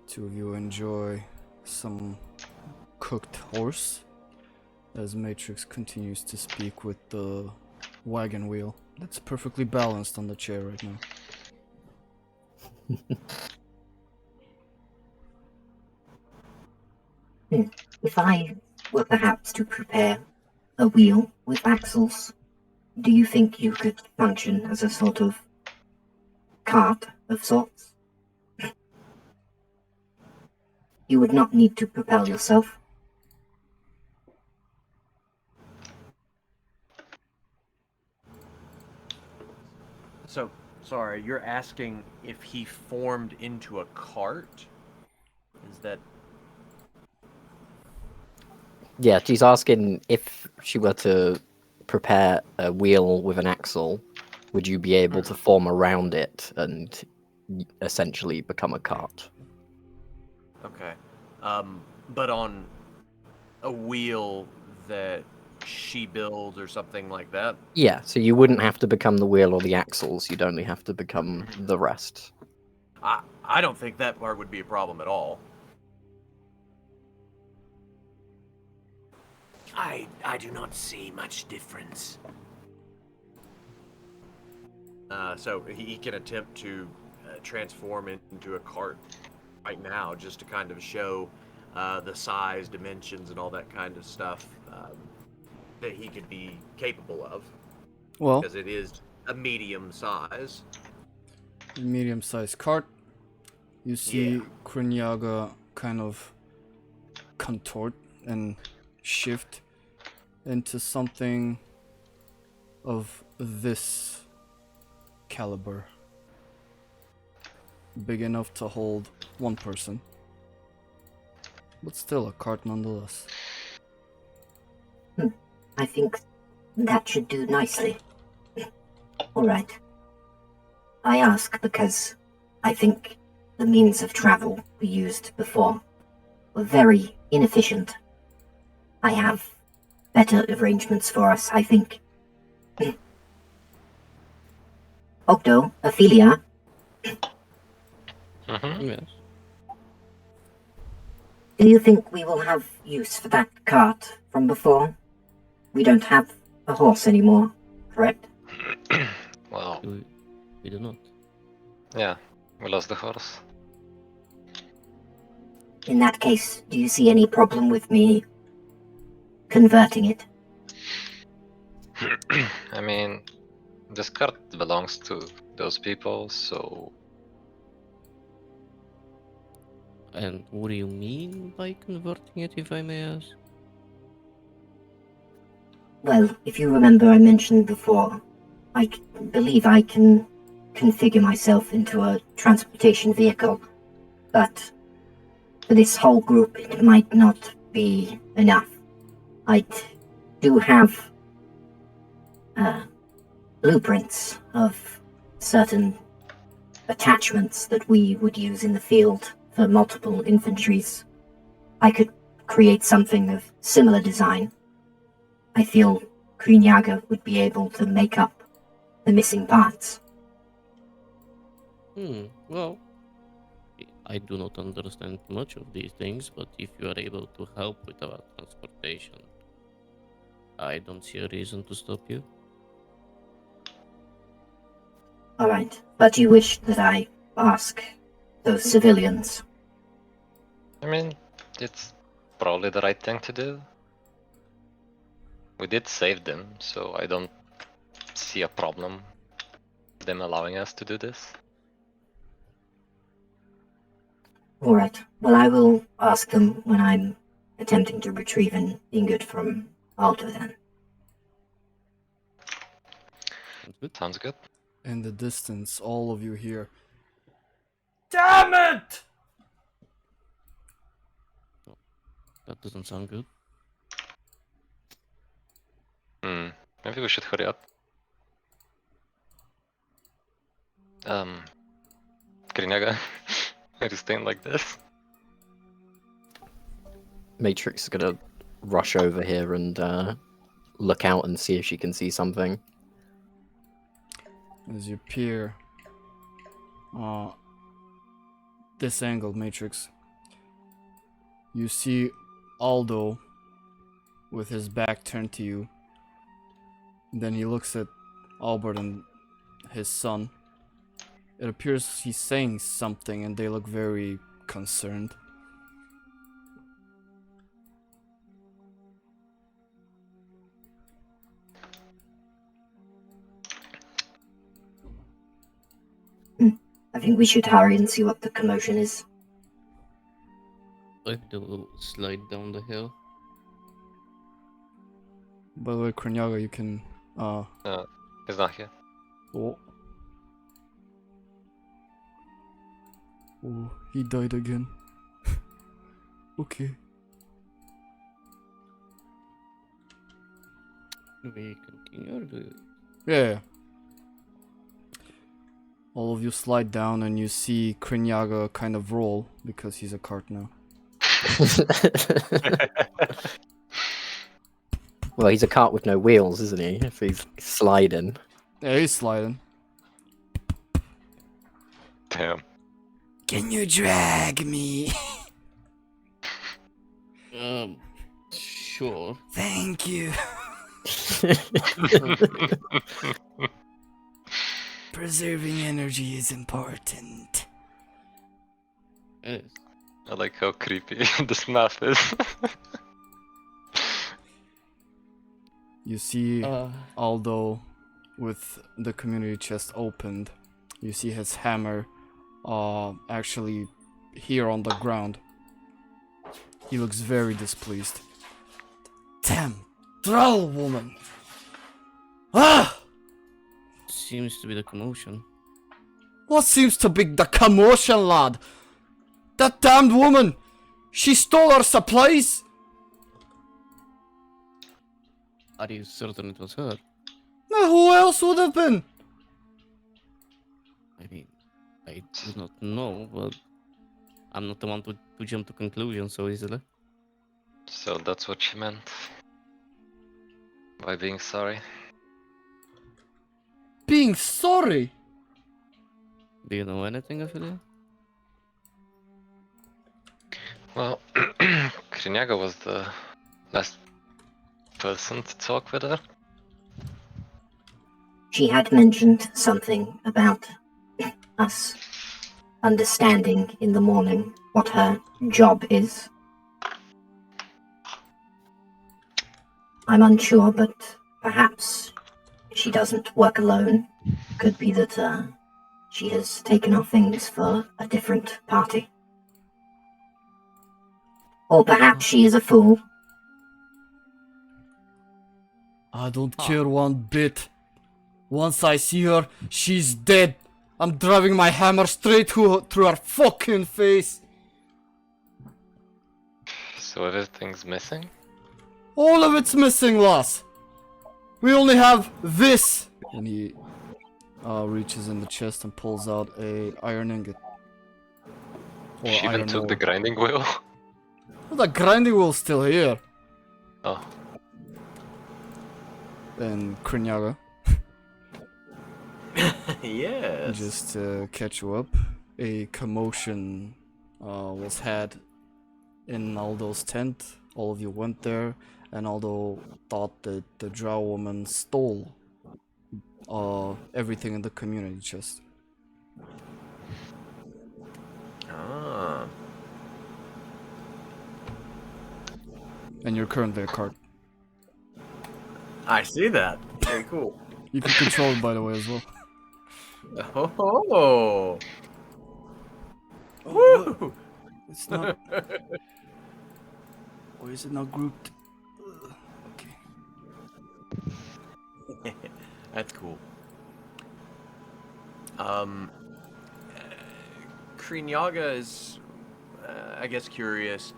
Two of you enjoy some cooked horse as Matrix continues to speak with the wagon wheel that's perfectly balanced on the chair right now. If I were perhaps to prepare a wheel with axles, do you think you could function as a sort of cart of sorts? You would not need to propel yourself. So, sorry, you're asking if he formed into a cart? Is that... Yeah, she's asking if she were to prepare a wheel with an axle, would you be able to form around it and essentially become a cart? Okay. But on a wheel that she builds or something like that? Yeah, so you wouldn't have to become the wheel or the axles, you'd only have to become the rest. I don't think that part would be a problem at all. I do not see much difference. So he can attempt to transform it into a cart right now, just to kind of show the size, dimensions, and all that kind of stuff that he could be capable of. Well, Because it is a medium size. medium-sized cart. You see Yeah. Kreenyaga kind of contort and shift into something of this caliber. Big enough to hold one person. But still a cart nonetheless. I think that should do nicely. Alright. I ask because I think the means of travel we used before were very inefficient. I have better arrangements for us, I think. Ogddo, Aphelia, Yes. do you think we will have use for that cart from before? We don't have a horse anymore, correct? Well, We we do not. Yeah, we lost the horse. In that case, do you see any problem with me converting it? I mean, this cart belongs to those people, so And what do you mean by converting it, if I may ask? Well, if you remember, I mentioned before, I believe I can configure myself into a transportation vehicle, but for this whole group, it might not be enough. I do have blueprints of certain attachments that we would use in the field for multiple infantries. I could create something of similar design. I feel Kreenyaga would be able to make up the missing parts. Well, I do not understand much of these things, but if you are able to help with our transportation, I don't see a reason to stop you. Alright, but you wish that I ask those civilians? I mean, it's probably the right thing to do. We did save them, so I don't see a problem with them allowing us to do this. Alright, well, I will ask them when I'm attempting to retrieve an ingot from Ogddo then. Sounds good. Sounds good. In the distance, all of you hear, "Damn it!" That doesn't sound good. Maybe we should hurry up. Kreenyaga, are you staying like this? Matrix is gonna rush over here and look out and see if she can see something. As you peer this angle, Matrix, you see Aldo with his back turned to you. Then he looks at Albert and his son. It appears he's saying something and they look very concerned. I think we should hurry and see what the commotion is. Ogddo will slide down the hill. By the way, Kreenyaga, you can He's not here. oh. Oh, he died again. Okay. Do we continue or do you... Yeah. All of you slide down and you see Kreenyaga kind of roll because he's a cart now. Well, he's a cart with no wheels, isn't he? If he's sliding. Yeah, he's sliding. Damn. Can you drag me? Sure. Thank you. Preserving energy is important. Yes. I like how creepy this math is. You see Aldo with the community chest opened. You see his hammer actually here on the ground. He looks very displeased. Damn, troll woman! Ah! Seems to be the commotion. What seems to be the commotion, lad? That damned woman! She stole our supplies! Are you certain it was her? Now who else would have been? I mean, I do not know, but I'm not the one to jump to conclusions so easily. So that's what she meant by being sorry. Being sorry? Do you know anything, Aphelia? Well, Kreenyaga was the last person to talk with her. She had mentioned something about us understanding in the morning what her job is. I'm unsure, but perhaps she doesn't work alone. Could be that she has taken our things for a different party. Or perhaps she is a fool. I don't care one bit. Once I see her, she's dead. I'm driving my hammer straight through her fucking face. So everything's missing? All of it's missing, Lass. We only have this. And he reaches in the chest and pulls out a iron ingot. Or She even iron took the ore. grinding wheel? Well, the grinding wheel's still here. Oh. And Kreenyaga, Yes. just to catch you up, a commotion was had in Aldo's tent. All of you went there, and Aldo thought that the drow woman stole everything in the community chest. Ah. And you're currently a card. I see that. Very cool. You can control it, by the way, as well. Oh. Woo! It's not. Or is it not grouped? Okay. That's cool. Kreenyaga is, I guess, curious.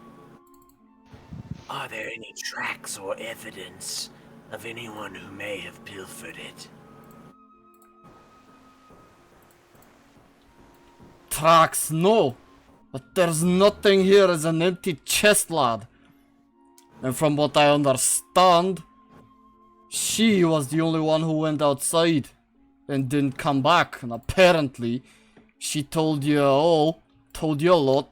Are there any tracks or evidence of anyone who may have pilfered it? Tracks, no. But there's nothing here as an empty chest, lad. And from what I understand, she was the only one who went outside and didn't come back. And apparently, she told you a lot,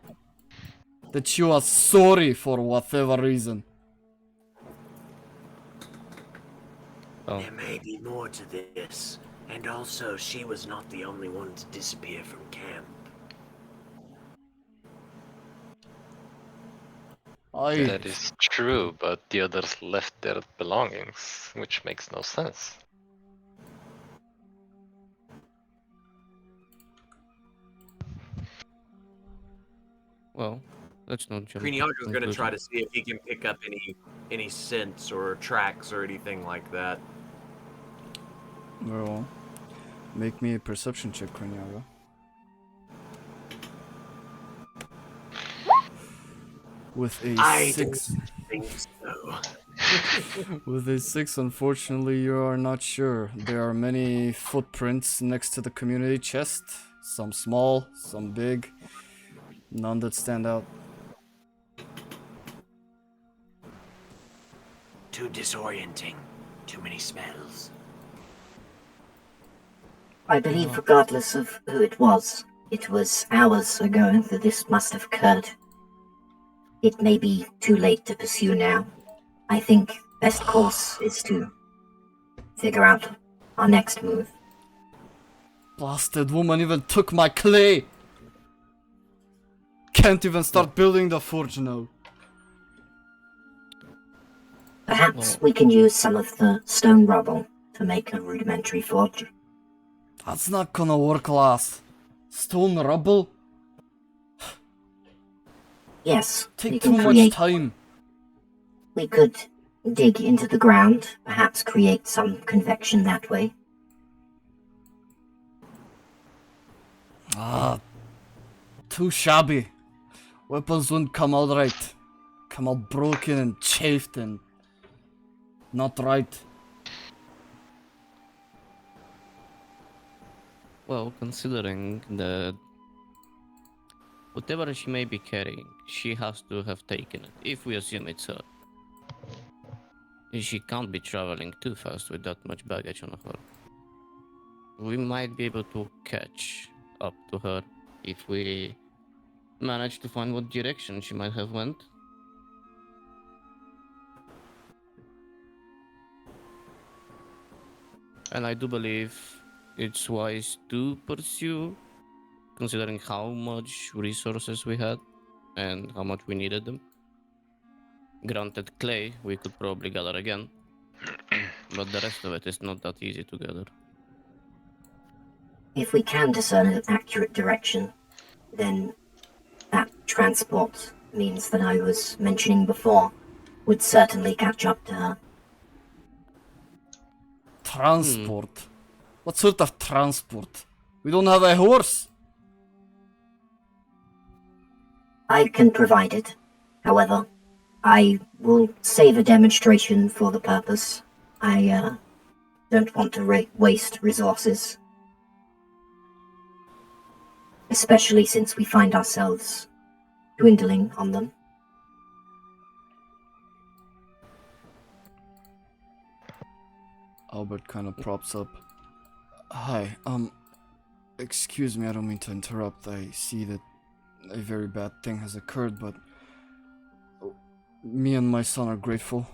that she was sorry for whatever reason. Oh, There may be more to this, and also she was not the only one to disappear from camp. That is true, but the others left their belongings, which makes no sense. well, let's not jump. Kreenyaga's gonna try to conclusions. see if he can pick up any scents or tracks or anything like that. Well, make me a perception check, Kreenyaga. With a I 6. don't think so. With a 6, unfortunately, you are not sure. There are many footprints next to the community chest. Some small, some big. None that stand out. Too disorienting. Too many smells. I believe, regardless of who it was hours ago that this must have occurred. It may be too late to pursue now. I think best course is to figure out our next move. Blasted woman even took my clay! Can't even start building the forge now. Perhaps we can use some of the stone rubble to make a rudimentary forge. That's not gonna work, lass. Stone rubble? Yes, we Take can too much create. time. We could dig into the ground, perhaps create some convection that way. Ah, too shabby. Weapons wouldn't come out right. Come out broken and chafed and not right. Well, considering that whatever she may be carrying, she has to have taken it, if we assume it's her. She can't be traveling too fast with that much baggage on her. We might be able to catch up to her if we manage to find what direction she might have went. And I do believe it's wise to pursue, considering how much resources we had and how much we needed them. Granted, clay we could probably gather again, but the rest of it is not that easy to gather. If we can discern an accurate direction, then that transport means that I was mentioning before would certainly catch up to her. Transport? What sort of transport? We don't have a horse. I can provide it. However, I will save a demonstration for the purpose. I don't want to waste resources. Especially since we find ourselves dwindling on them. Albert kind of props up. Hi, excuse me, I don't mean to interrupt. I see that a very bad thing has occurred, but me and my son are grateful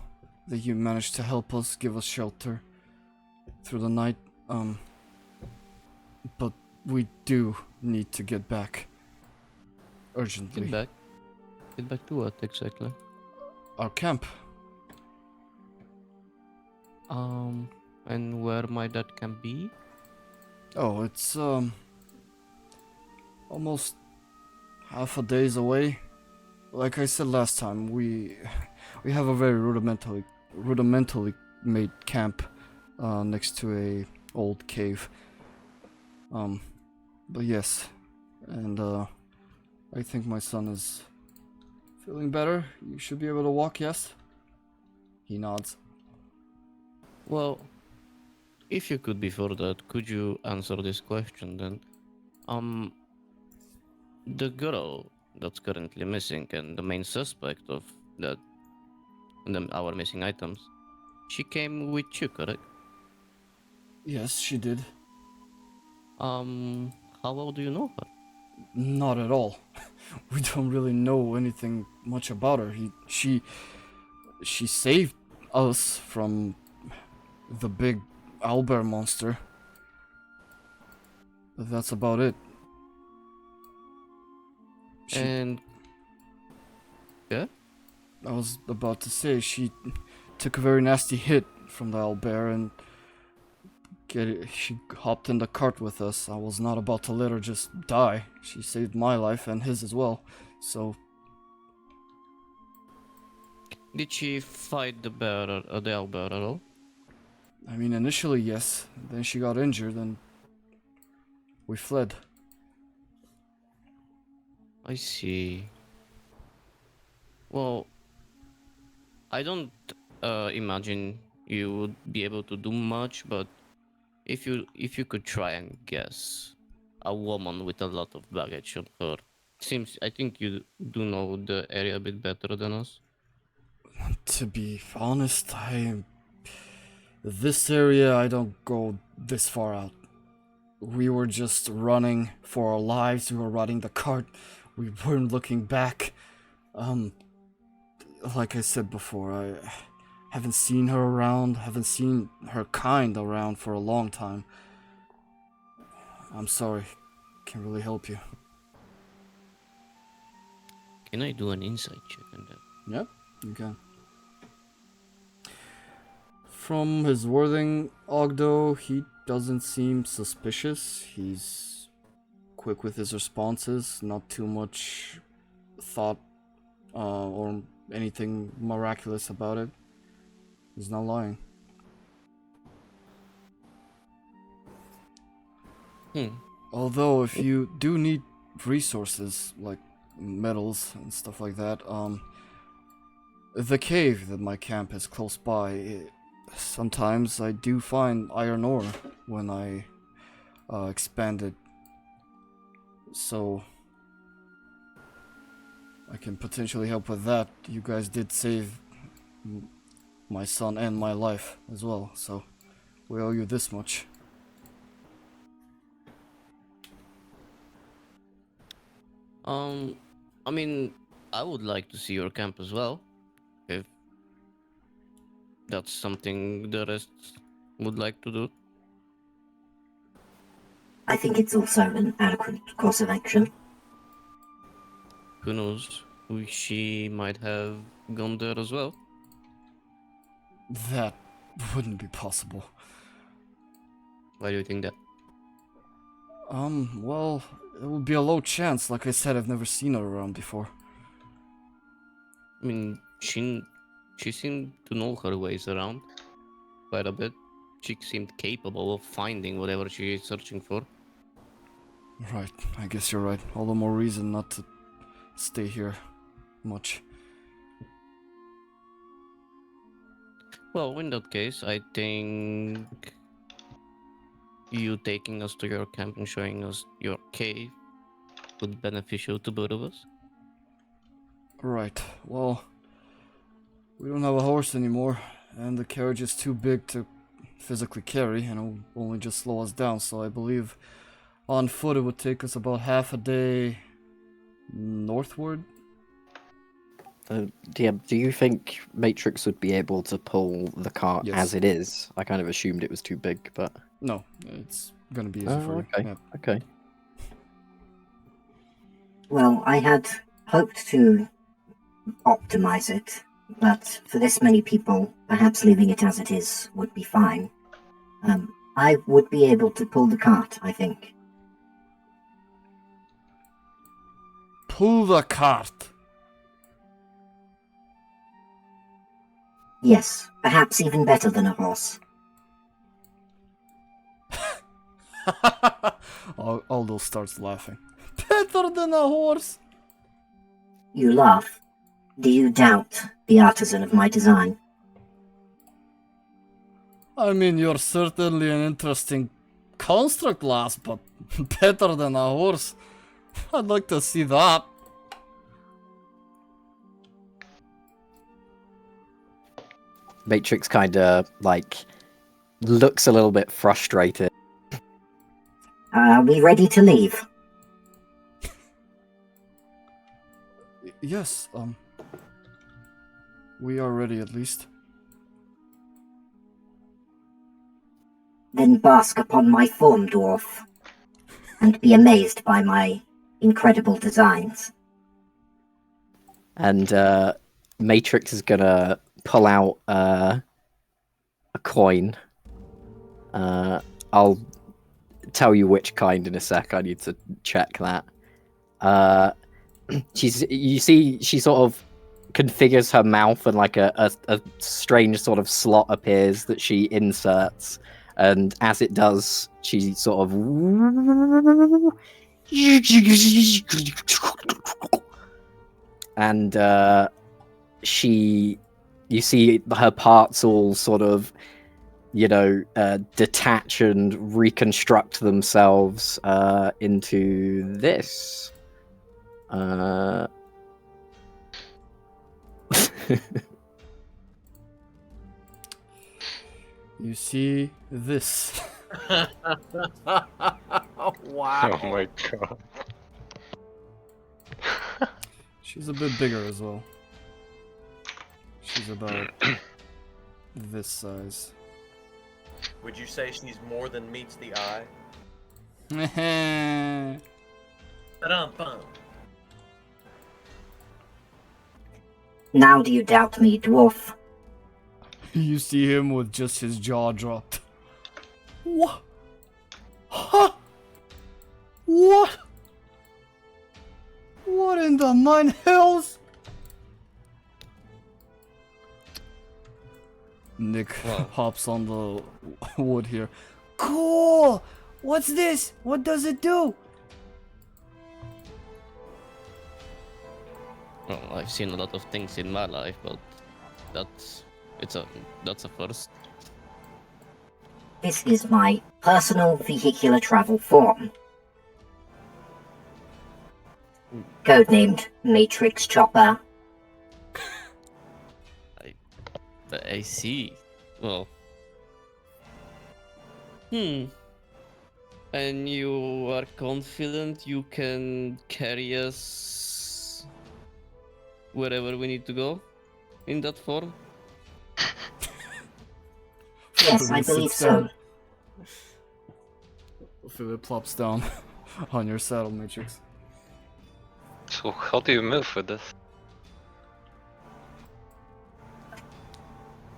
that you managed to help us, give us shelter through the night. But we do need to get back. Urgently. Get back? Get back to what exactly? Our camp. And where might that camp be? Oh, it's almost half a day's away. Like I said last time, we have a very rudimentally made camp next to a old cave. But yes, and I think my son is feeling better. You should be able to walk, yes? He nods. Well, if you could before that, could you answer this question then? The girl that's currently missing and the main suspect of that, our missing items, she came with you, correct? Yes, she did. How well do you know her? Not at all. We don't really know anything much about her. She saved us from the big owlbear monster. But that's about it. And yeah, I was about to say she took a very nasty hit from the owlbear and she hopped in the cart with us. I was not about to let her just die. She saved my life and his as well. So did she fight the owlbear at all? I mean, initially yes. Then she got injured and we fled. I see. Well, I don't imagine you would be able to do much, but if you could try and guess, a woman with a lot of baggage on her. I think you do know the area a bit better than us. To be honest, this area I don't go this far out. We were just running for our lives. We were riding the cart. We weren't looking back. Like I said before, I haven't seen her around, haven't seen her kind around for a long time. I'm sorry. Can't really help you. Can I do an insight check on that? Yep, you can. From his wording, Ogddo, he doesn't seem suspicious. He's quick with his responses, not too much thought or anything miraculous about it. He's not lying. Although, if you do need resources like metals and stuff like that, the cave that my camp is close by, sometimes I do find iron ore when I expand it. So I can potentially help with that. You guys did save my son and my life as well, so we owe you this much. I mean, I would like to see your camp as well, if that's something the rest would like to do. I think it's also an adequate course of action. Who knows? She might have gone there as well. That wouldn't be possible. Why do you think that? Well, it would be a low chance. Like I said, I've never seen her around before. I mean, she seemed to know her ways around quite a bit. She seemed capable of finding whatever she is searching for. Right, I guess you're right. All the more reason not to stay here much. Well, in that case, I think you taking us to your camp and showing us your cave would be beneficial to both of us. Right, well, we don't have a horse anymore, and the carriage is too big to physically carry, and it will only just slow us down, so I believe on foot it would take us about half a day northward. DM, do you think Matrix would be able to pull the cart Yes. as it is? I kind of assumed it was too big, but... No, it's gonna be easy for you. okay, Yeah. okay. Well, I had hoped to optimize it, but for this many people, perhaps leaving it as it is would be fine. I would be able to pull the cart, I think. Pull the cart! Yes, perhaps even better than a horse. Aldo starts laughing. Better than a horse! You laugh. Do you doubt the artisan of my design? I mean, you're certainly an interesting construct, lass, but better than a horse. I'd like to see that. Matrix kind of, like, looks a little bit frustrated. Are we ready to leave? Yes, we are ready at least. Then bask upon my form, dwarf, and be amazed by my incredible designs. And Matrix is gonna pull out a coin. I'll tell you which kind in a sec. I need to check that. You see, she sort of configures her mouth, and like a strange sort of slot appears that she inserts. And as it does, she sort of and you see her parts all sort of, detach and reconstruct themselves into this. You see this. Wow. Oh my god. She's a bit bigger as well. She's about this size. Would you say she's more than meets the eye? Ba-dum-bum. Now do you doubt me, dwarf? You see him with just his jaw dropped. What? Huh? What? What in the nine hells? Nick hops on the wood here. Cool! What's this? What does it do? Well, I've seen a lot of things in my life, but that's a first. This is my personal vehicular travel form. Codenamed Matrix Chopper. I see. Well. And you are confident you can carry us wherever we need to go in that form? Yes, I believe so. Ophelia plops down on your saddle, Matrix. So how do you move with this?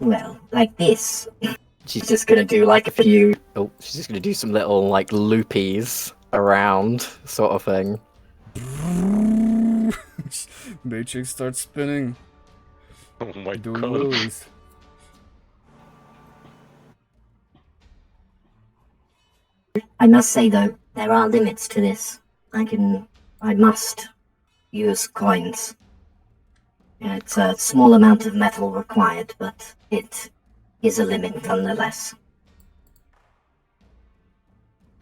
Well, like this. She's Just gonna do like a few. oh, she's just gonna do some little like loopies around, sort of thing. Matrix starts spinning, Oh my doing god. willies. I must say though, there are limits to this. I must use coins. Yeah, it's a small amount of metal required, but it is a limit nonetheless.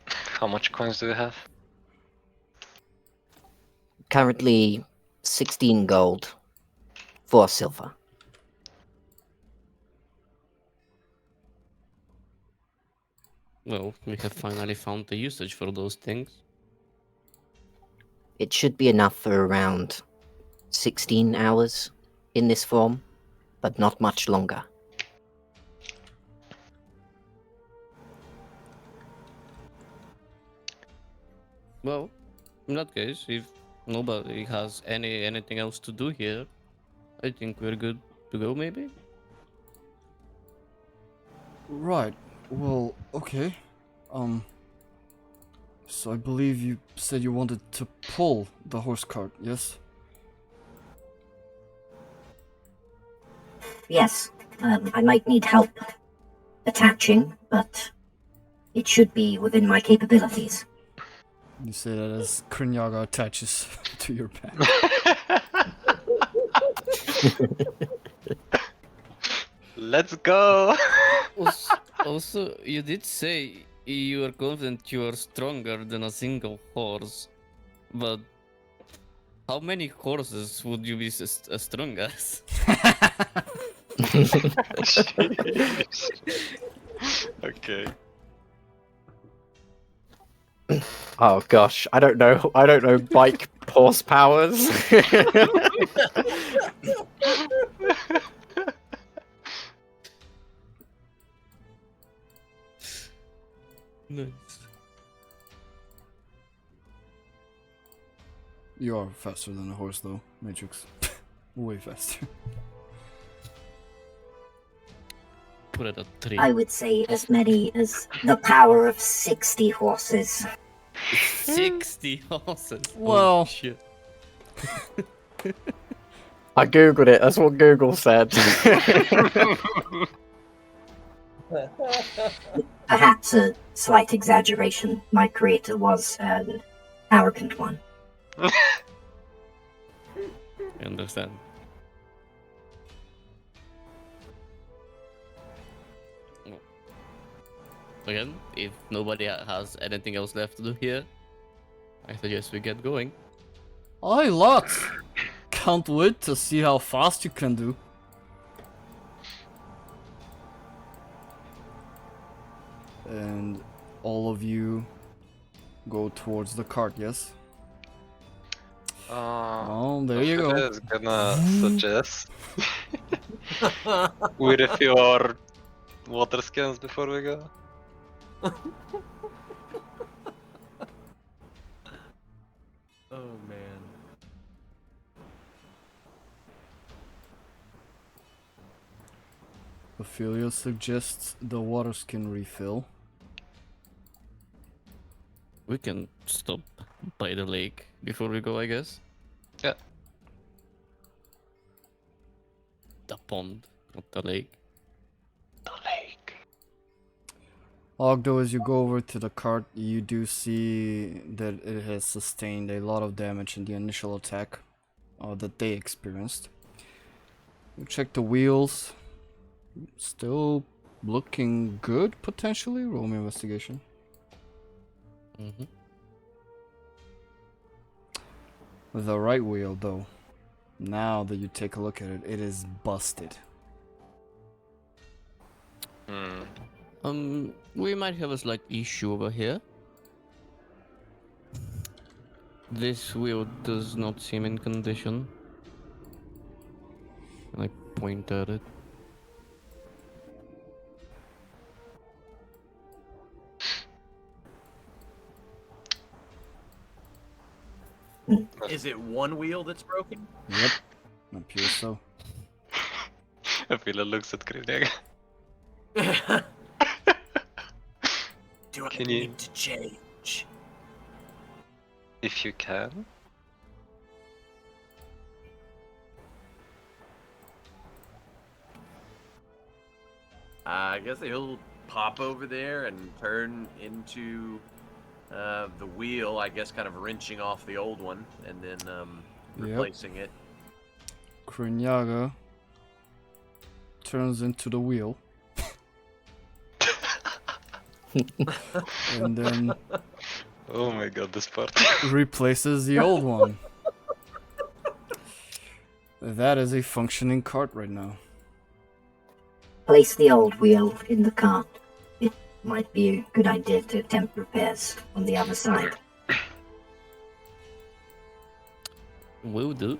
How much coins do you have? Currently 16 gold, 4 silver. Well, we have finally found the usage for those things. It should be enough for around 16 hours in this form, but not much longer. Well, in that case, if nobody has anything else to do here, I think we're good to go, maybe? Right. Well, okay. So I believe you said you wanted to pull the horse cart, yes? Yes, I might need help attaching, but it should be within my capabilities. You say that as Kreenyaga attaches to your back. Let's go! Also, you did say you are confident you are stronger than a single horse, but how many horses would you be as strong as? Jeez. Okay. Oh gosh, I don't know bike horsepowers. Nice. You are faster than a horse, though, Matrix. Way faster. Put it at 3. I would say as many as the power of 60 horses. 60 horses. Well- Oh, shit. I googled it, that's what Google said. Perhaps a slight exaggeration. My creator was an arrogant one. I understand. Well, again, if nobody has anything else left to do here, I suggest we get going. Aye, lots! Can't wait to see how fast you can do. And all of you go towards the cart, yes? Oh, there you Ophelia go. is gonna suggest we refill our water skins before we go. Oh man. Ophelia suggests the water skin refill. We can stop by the lake before we go, I guess. Yeah. The pond, not the lake. The lake. Ogddo, as you go over to the cart, you do see that it has sustained a lot of damage in the initial attack that they experienced. You check the wheels. Still looking good, potentially. Roll me investigation. Mm-hmm. The right wheel, though. Now that you take a look at it, it is busted. We might have a slight issue over here. This wheel does not seem in condition. I point at it. Is it one wheel that's broken? Yep. Appears so. Aphelia looks at Kreenyaga. Do I Can you- need to change? If you can. I guess he'll pop over there and turn into the wheel, I guess kind of wrenching off the old one and then replacing it. Kreenyaga turns into the wheel. And then Oh my god, this part. replaces the old one. That is a functioning cart right now. Place the old wheel in the cart. It might be a good idea to attempt repairs on the other side. Will do.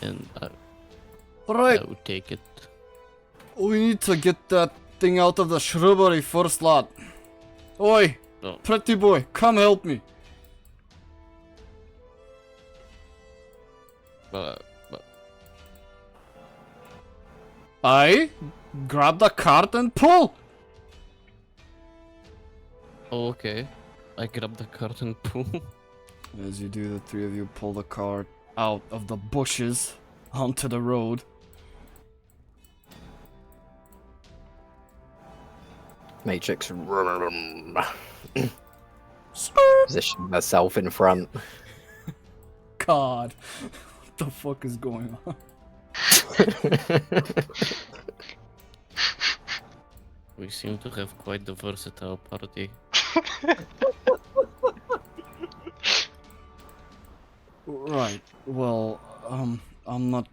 And Alright, I will take it. we need to get that thing out of the shrubbery first, lad. Oi, Oh. pretty boy, come help me. But Aye, grab the cart and pull. okay. I grab the cart and pull. As you do, the three of you pull the cart out of the bushes onto the road. Matrix position herself in front. God, what the fuck is going on? We seem to have quite the versatile party. Right, well, I'm not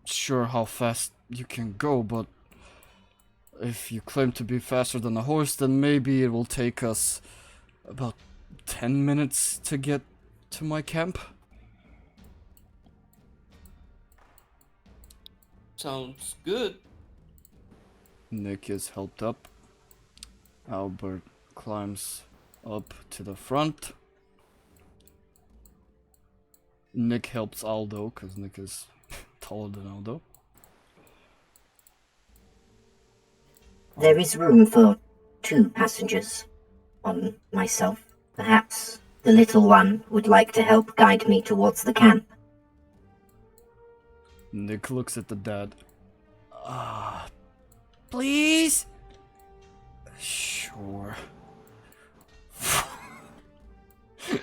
sure how fast you can go, but if you claim to be faster than a horse, then maybe it will take us about 10 minutes to get to my camp. Sounds good. Nick is helped up. Albert climbs up to the front. Nick helps Aldo, because Nick is taller than Aldo. There is room for 2 passengers on myself. Perhaps the little one would like to help guide me towards the camp. Nick looks at the dad. Please? Sure.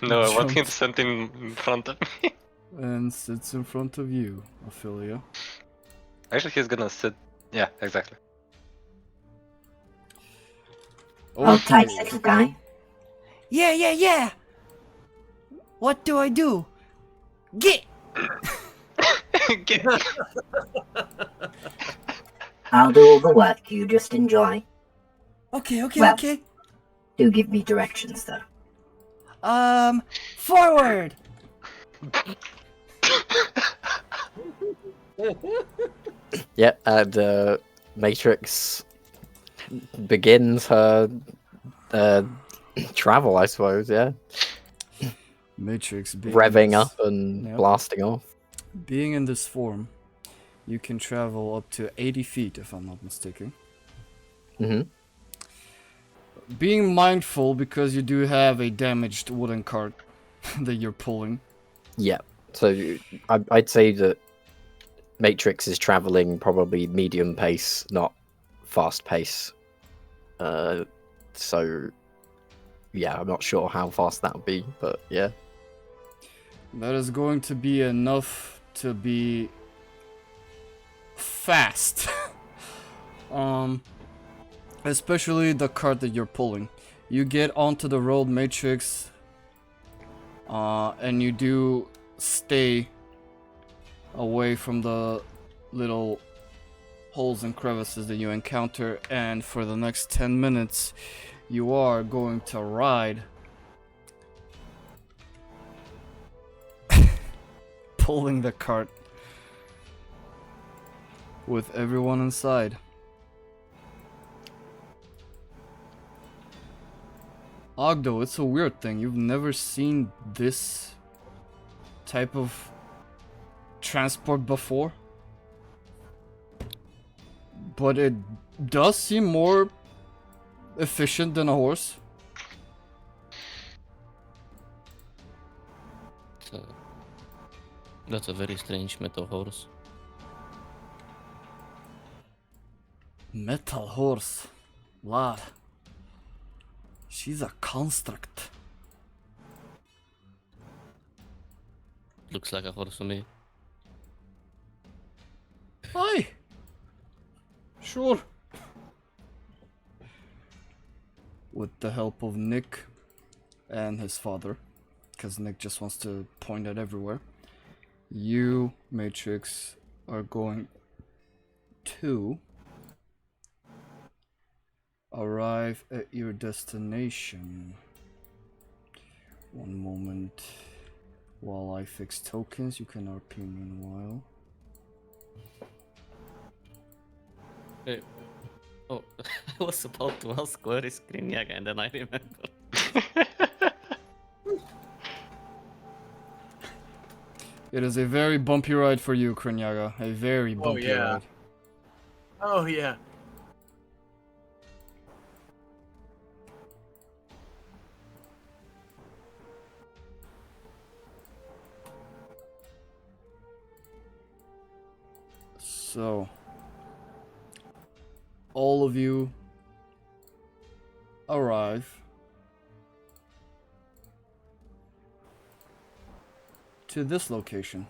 No, I want him Jumped. sitting in front of me. And sits in front of you, Aphelia. Actually, he's gonna sit. Yeah, exactly. Hold tight, little guy. Yeah. What do I do? Get! Get- I'll do all the work, you just enjoy. Okay, Well- okay. Do give me directions, though. Forward! Yeah, and Matrix begins her travel, I suppose, yeah. Matrix being Revving this- up and Yep. blasting off. Being in this form, you can travel up to 80 feet, if I'm not mistaken. hmm Being mindful, because you do have a damaged wooden cart that you're pulling. Yeah, so I'd say that Matrix is traveling probably medium pace, not fast pace. So, yeah, I'm not sure how fast that would be, but yeah. That is going to be enough to be fast. Especially the cart that you're pulling. You get onto the road, Matrix, and you do stay away from the little holes and crevices that you encounter, and for the next 10 minutes you are going to ride pulling the cart with everyone inside. Ogddo, it's a weird thing. You've never seen this type of transport before, but it does seem more efficient than a horse. So, that's a very strange metal horse. Metal horse, lad. She's a construct. Looks like a horse to me. Aye. Sure. With the help of Nick and his father, because Nick just wants to point at everywhere, you, Matrix, are going to arrive at your destination. One moment. While I fix tokens, you can RP meanwhile. Hey. Oh, I was about to ask where is Kreenyaga, and then I remembered. It is a very bumpy ride for you, Kreenyaga. A very bumpy ride. Oh yeah. So, all of you arrive to this location.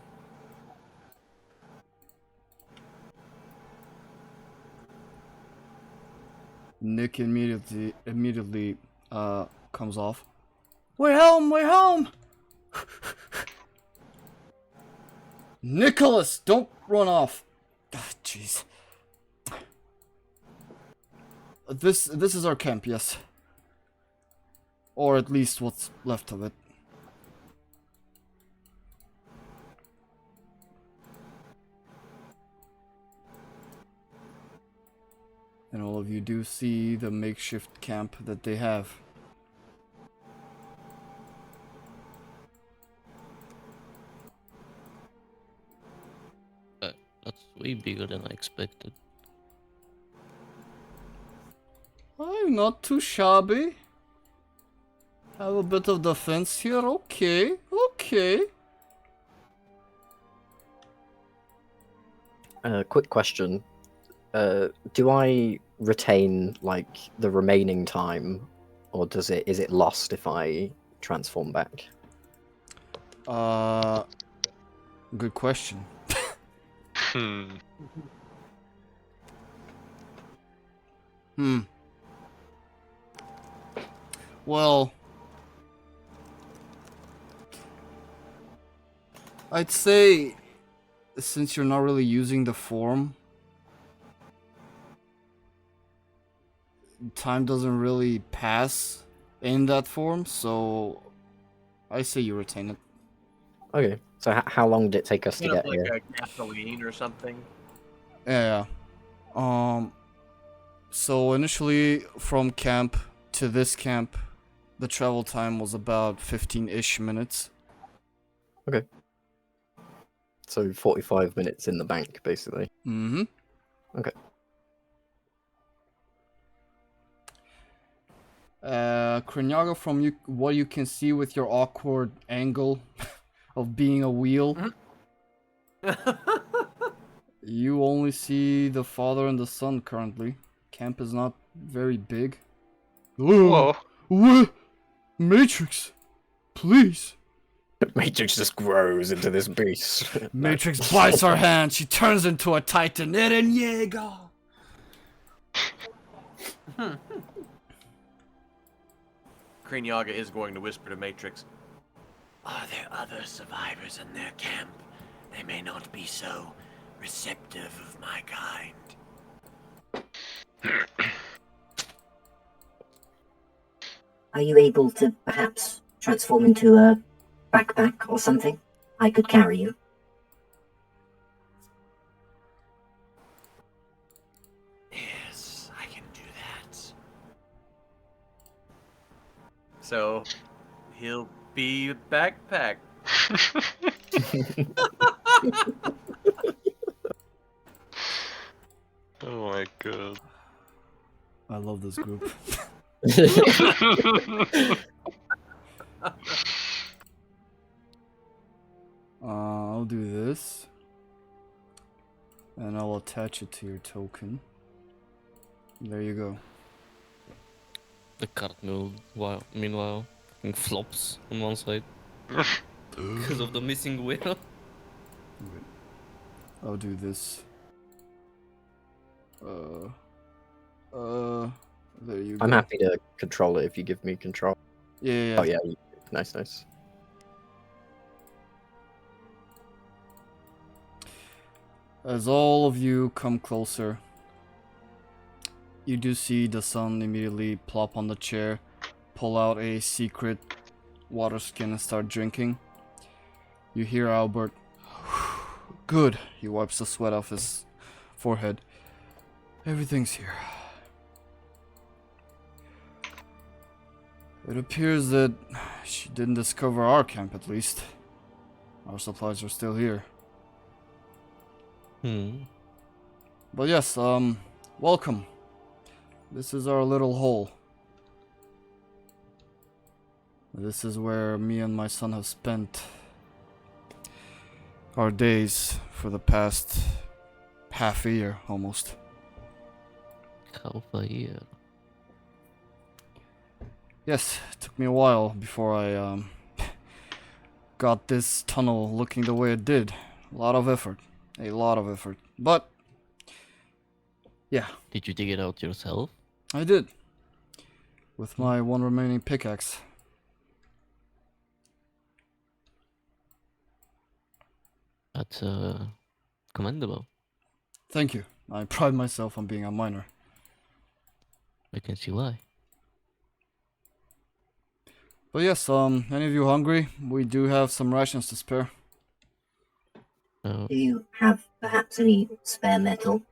Nick immediately comes off. We're home, we're home! Nicholas, don't run off. Jeez. This is our camp, yes. Or at least what's left of it. And all of you do see the makeshift camp that they have. That's way bigger than I expected. I'm not too shabby. Have a bit of defense here, okay, okay. Quick question. Do I retain like the remaining time, or is it lost if I transform back? Good question. Well, I'd say since you're not really using the form, time doesn't really pass in that form, so I say you retain it. Okay. So how long did it take us to Kind of get like here? a gasoline or something. Yeah. So initially from camp to this camp, the travel time was about 15-ish minutes. Okay. So 45 minutes in the bank, basically. Mm-hmm. Okay. Kreenyaga, from what you can see with your awkward angle of being a wheel, you only see the father and the son currently. Camp is not very big. Whoa. What? Matrix, please. Matrix just grows into this beast. Matrix bites her hand. She turns into a titan. Kreenyaga. Kreenyaga is going to whisper to Matrix. Are there other survivors in their camp? They may not be so receptive of my kind. Are you able to perhaps transform into a backpack or something? I could carry you. Yes, I can do that. So, he'll be a backpack. Oh my god. I love this group. I'll do this. And I'll attach it to your token. There you go. The card meanwhile fucking flops on one side because of the missing wheel. I'll do this. There you go. I'm happy to control it if you give me control. Yeah. Oh yeah, nice. As all of you come closer, you do see the sun immediately plop on the chair, pull out a secret water skin and start drinking. You hear Albert. Good. He wipes the sweat off his forehead. Everything's here. It appears that she didn't discover our camp, at least. Our supplies are still here. But yes, welcome. This is our little hole. This is where me and my son have spent our days for the past half a year, almost. Half a year. Yes, it took me a while before I got this tunnel looking the way it did. A lot of effort. But yeah, Did you dig it out yourself? I did. With my one remaining pickaxe. That's commendable. Thank you. I pride myself on being a miner. I can see why. But yes, any of you hungry? We do have some rations to spare. Oh, Do you have perhaps any spare metal?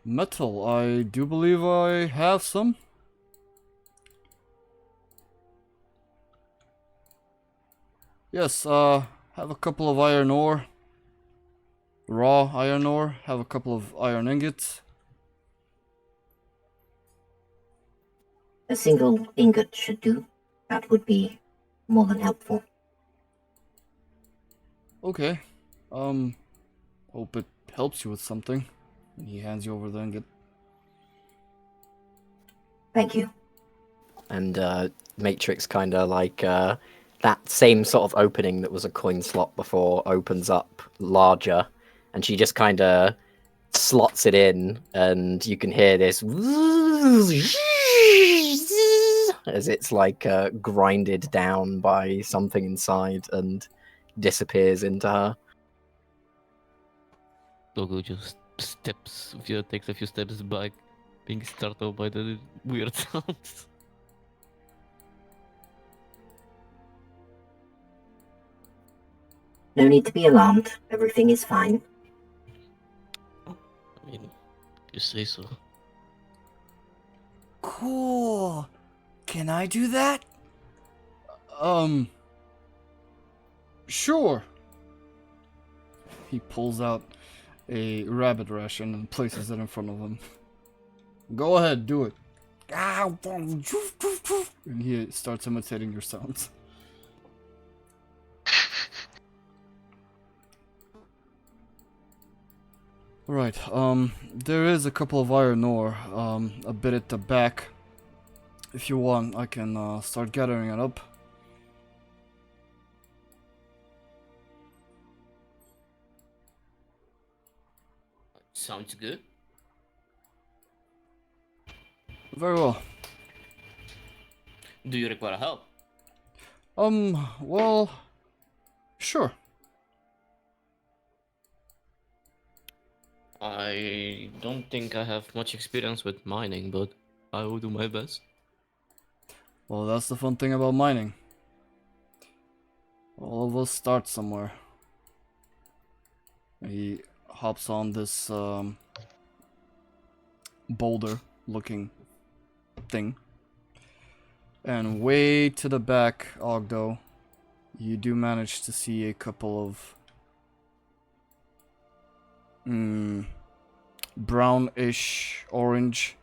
Metal. I do believe I have some. Yes, have a couple of iron ore. Raw iron ore. Have a couple of iron ingots. A single ingot should do. That would be more than helpful. Okay. Hope it helps you with something. And he hands you over the ingot. Thank you. And Matrix kind of like that same sort of opening that was a coin slot before opens up larger, and she just kind of slots it in, and you can hear this as it's like grinded down by something inside and disappears into her. Ogddo just takes a few steps back, being startled by the weird sounds. No need to be alarmed. Everything is fine. I mean, you say so. Cool. Can I do that? Sure. He pulls out a rabbit ration and places it in front of him. Go ahead, do it. And he starts imitating your sounds. Right, there is a couple of iron ore, a bit at the back. If you want, I can start gathering it up. Sounds good. Very well. Do you require help? Well, sure. I don't think I have much experience with mining, but I will do my best. Well, that's the fun thing about mining. All of us start somewhere. He hops on this boulder-looking thing. And way to the back, Ogddo, you do manage to see a couple of brownish orange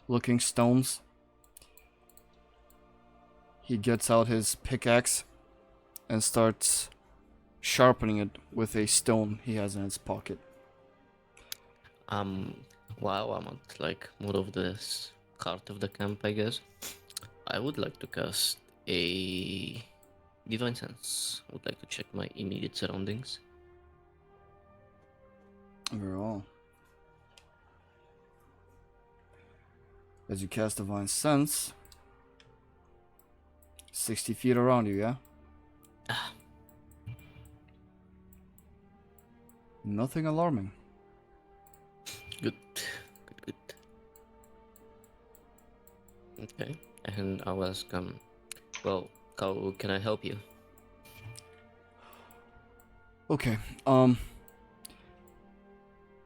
looking stones. He gets out his pickaxe and starts sharpening it with a stone he has in his pocket. While I'm at like more of this heart of the camp, I guess, I would like to cast a Divine Sense. I would like to check my immediate surroundings. Very well. As you cast Divine Sense, 60 feet around you, yeah? Nothing alarming. Good. Okay, and I'll ask, well, how can I help you? Okay,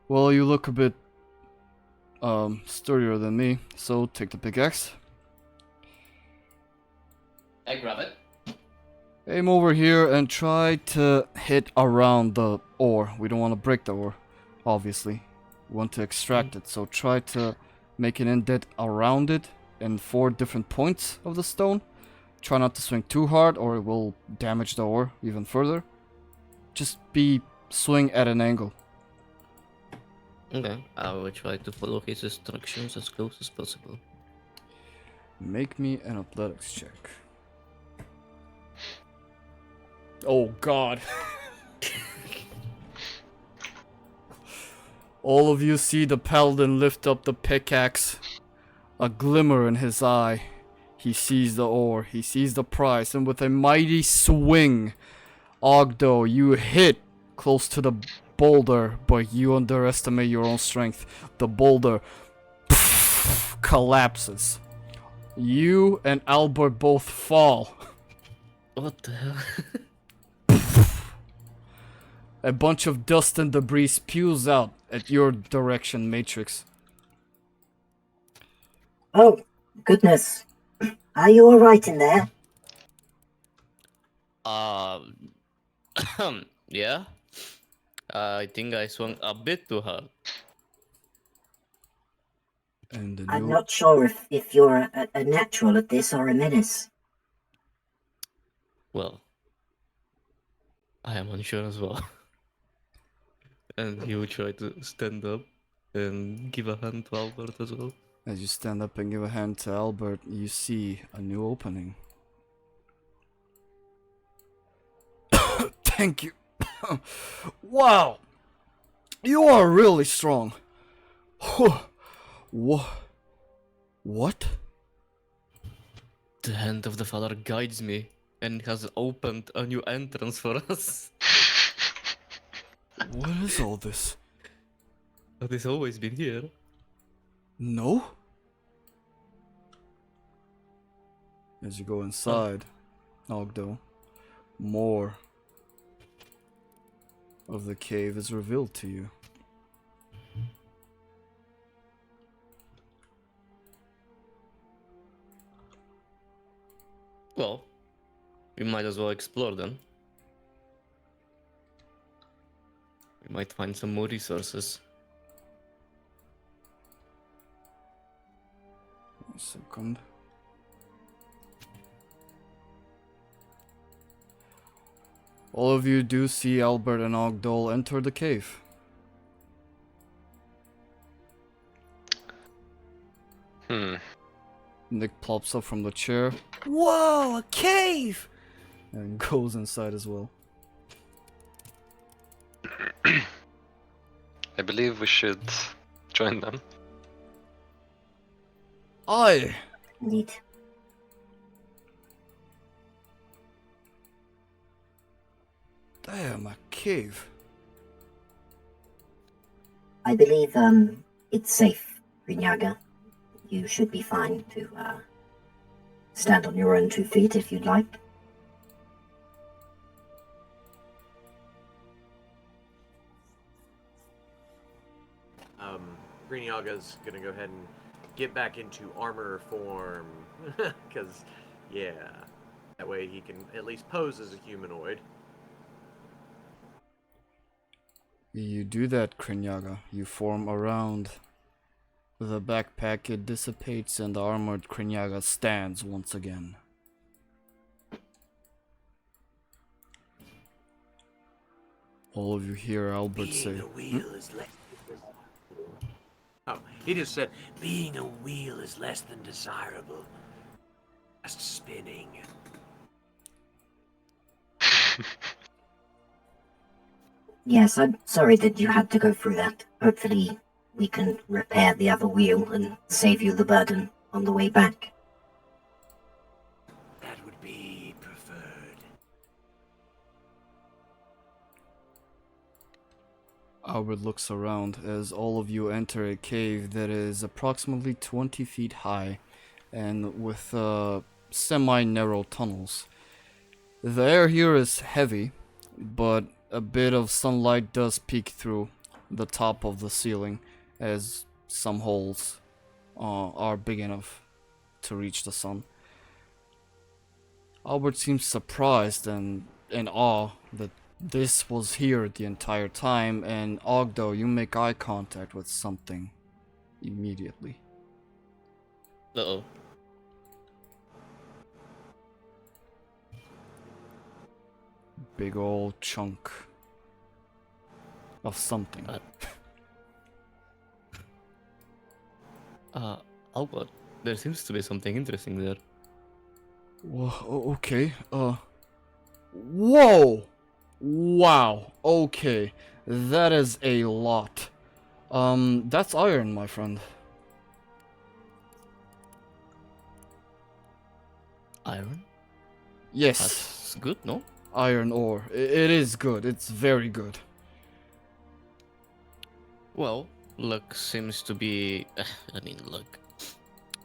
well, you look a bit, sturdier than me, so take the pickaxe. I grab it. Aim over here and try to hit around the ore. We don't want to break the ore, obviously. We want to extract it, so try to make an indent around it in 4 different points of the stone. Try not to swing too hard or it will damage the ore even further. Just swing at an angle. Okay, I will try to follow his instructions as close as possible. Make me an athletics check. Oh god. All of you see the paladin lift up the pickaxe. A glimmer in his eye. He sees the ore, he sees the prize, and with a mighty swing, Ogddo, you hit close to the boulder, but you underestimate your own strength. The boulder collapses. You and Albert both fall. What the hell? A bunch of dust and debris spews out at your direction, Matrix. Oh, goodness. Are you alright in there? Yeah. I think I swung a bit too hard. And the I'm new not sure if you're a natural at this or a menace. Well, I am unsure as well. And he will try to stand up and give a hand to Albert as well. As you stand up and give a hand to Albert, you see a new opening. Thank you. Wow! You are really strong. What? The hand of the Father guides me and has opened a new entrance for us. What is all this? But it's always been here. No? As you go inside, Ogddo, more of the cave is revealed to you. Well, we might as well explore them. We might find some more resources. 1 second. All of you do see Albert and Ogddo enter the cave. Nick plops up from the chair. Whoa, a cave! And goes inside as well. I believe we should join them. Aye! Indeed. Damn, a cave. I believe it's safe, Kreenyaga. You should be fine to stand on your own 2 feet if you'd like. Kreenyaga's gonna go ahead and get back into armor form, because, yeah. That way he can at least pose as a humanoid. You do that, Kreenyaga. You form around the backpack, it dissipates, and the armored Kreenyaga stands once again. All of you hear Albert say, Being a wheel is less. Oh, he just said, Being a wheel is less than desirable. Just spinning. Yes, I'm sorry that you had to go through that. Hopefully, we can repair the other wheel and save you the burden on the way back. That would be preferred. Albert looks around as all of you enter a cave that is approximately 20 feet high and with semi-narrow tunnels. The air here is heavy, but a bit of sunlight does peek through the top of the ceiling as some holes are big enough to reach the sun. Albert seems surprised and in awe that this was here the entire time, and Ogddo, you make eye contact with something immediately. Uh-oh. Big old chunk of something. Albert, there seems to be something interesting there. Okay, whoa! Wow, okay. That is a lot. That's iron, my friend. Iron? Yes, That's good, no? iron ore. It is good, it's very good. Well, luck seems to be... luck.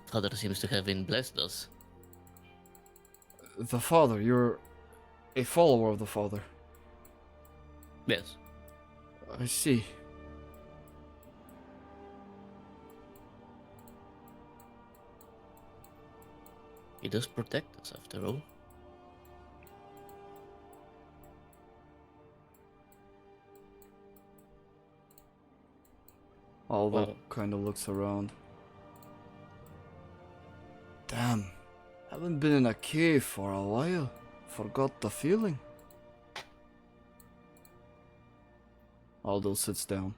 Father seems to have been blessed us. The father, you're a follower of the father. Yes. I see. He does protect us, after all. Alva Well- kind of looks around. Damn, haven't been in a cave for a while. Forgot the feeling. Aldo sits down.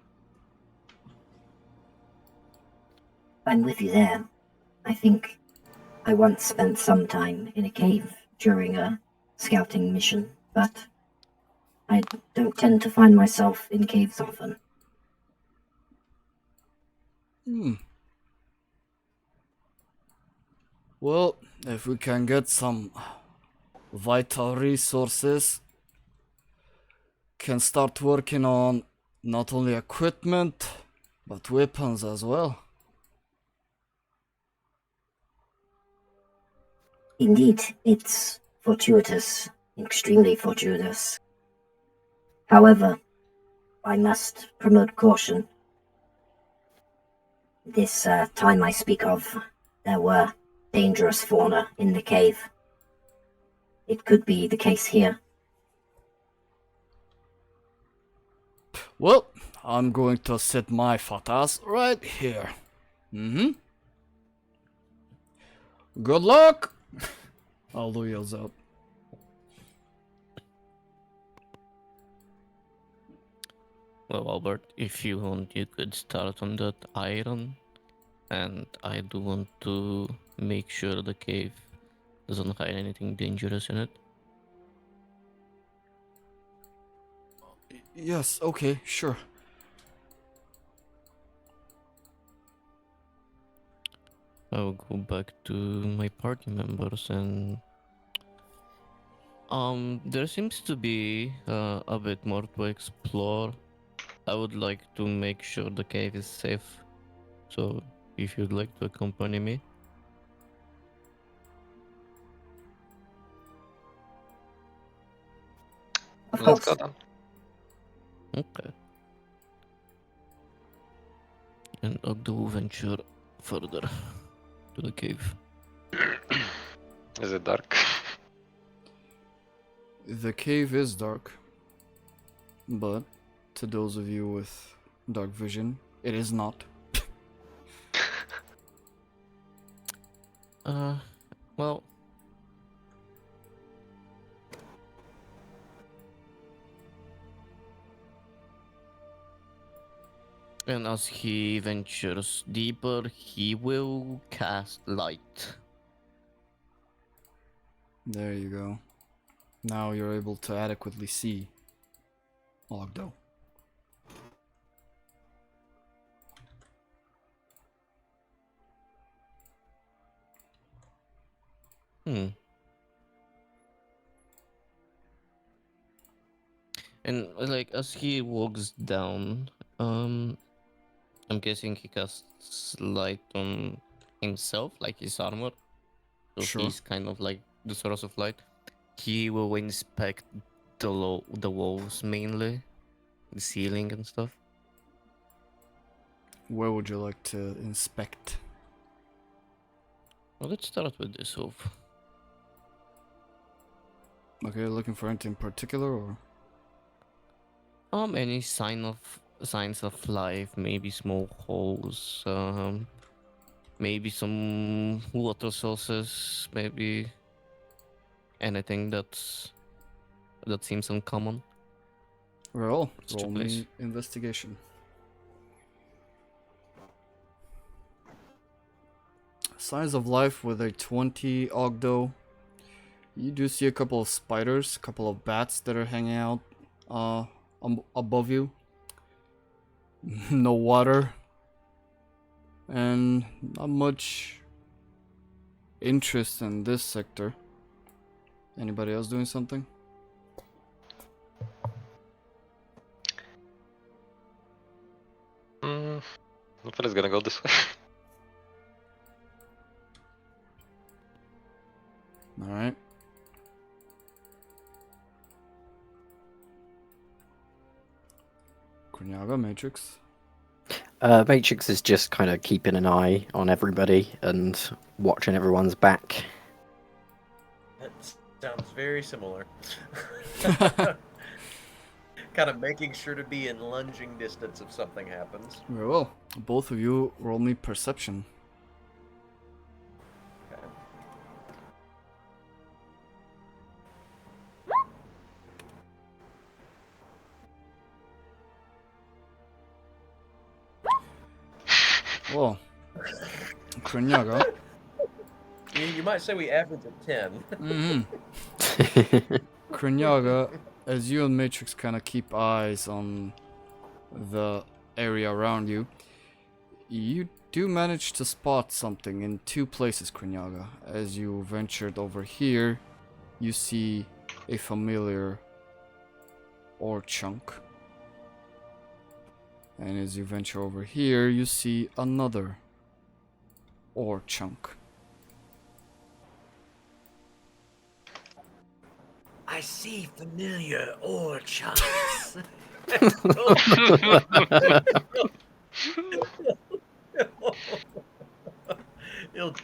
I'm with you there. I think I once spent some time in a cave during a scouting mission, but I don't tend to find myself in caves often. Well, if we can get some vital resources, can start working on not only equipment, but weapons as well. Indeed, it's fortuitous, extremely fortuitous. However, I must promote caution. This time I speak of, there were dangerous fauna in the cave. It could be the case here. Well, I'm going to sit my fat ass right here. Good luck! Aldo yells out. Well, Albert, if you want, you could start on that iron. And I do want to make sure the cave doesn't hide anything dangerous in it. Yes, okay, sure. I'll go back to my party members and there seems to be a bit more to explore. I would like to make sure the cave is safe. So if you'd like to accompany me. Of Let's course. go then. Okay. And Ogddo will venture further to the cave. Is it dark? The cave is dark, but to those of you with dark vision, it is not. Well, and as he ventures deeper, he will cast light. There you go. Now you're able to adequately see Ogddo. And like as he walks down, I'm guessing he casts light on himself, like his armor. So Sure. he's kind of like the source of light. He will inspect the walls mainly, the ceiling and stuff. Where would you like to inspect? Well, let's start with this roof. Okay, looking for anything in particular, or? Any signs of life, maybe small holes, maybe some water sources, maybe anything that seems uncommon. Well, Such a roll place. me investigation. Signs of life with a 20 Ogddo. You do see a couple of spiders, a couple of bats that are hanging out above you. No water. And not much interest in this sector. Anybody else doing something? Nobody's gonna go this way. Alright. Kreenyaga, Matrix. Matrix is just kind of keeping an eye on everybody and watching everyone's back. That sounds very similar. Kind of making sure to be in lunging distance if something happens. Very well. Both of you roll me perception. Okay. Well, Kreenyaga. You might say we average a 10. Mm-hmm. Kreenyaga, as you and Matrix kind of keep eyes on the area around you, you do manage to spot something in two places, Kreenyaga. As you ventured over here, you see a familiar ore chunk. And as you venture over here, you see another ore chunk. I see familiar ore chunks.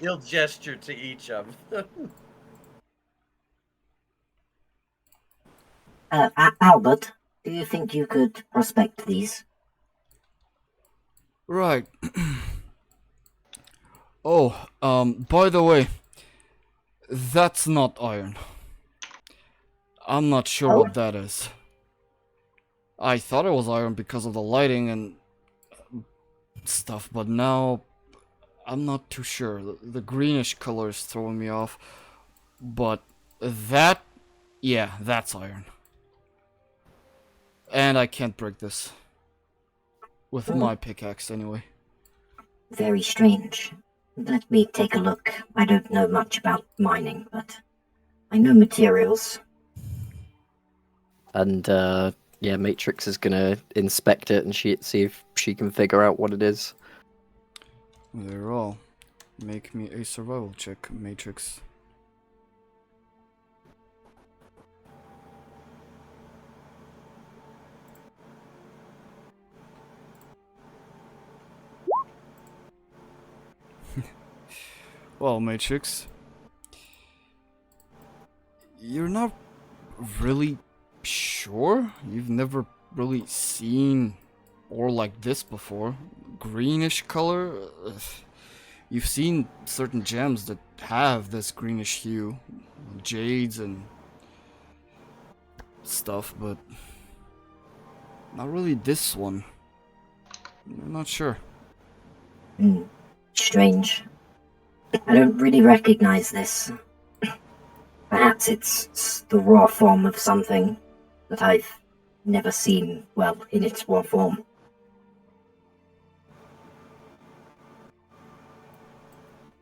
He'll gesture to each of them. Albert, do you think you could prospect these? Right. Oh, by the way, that's not iron. I'm not sure what that is. I thought it was iron because of the lighting and stuff, but now I'm not too sure. The greenish color is throwing me off. But that, yeah, that's iron. And I can't break this. With my pickaxe, anyway. Very strange. Let me take a look. I don't know much about mining, but I know materials. And yeah, Matrix is gonna inspect it and see if she can figure out what it is. They're all. Make me a survival check, Matrix. Well, Matrix, you're not really sure? You've never really seen ore like this before? Greenish color? You've seen certain gems that have this greenish hue, jades and stuff, but not really this one. I'm not sure. Strange. I don't really recognize this. Perhaps it's the raw form of something that I've never seen, well, in its raw form.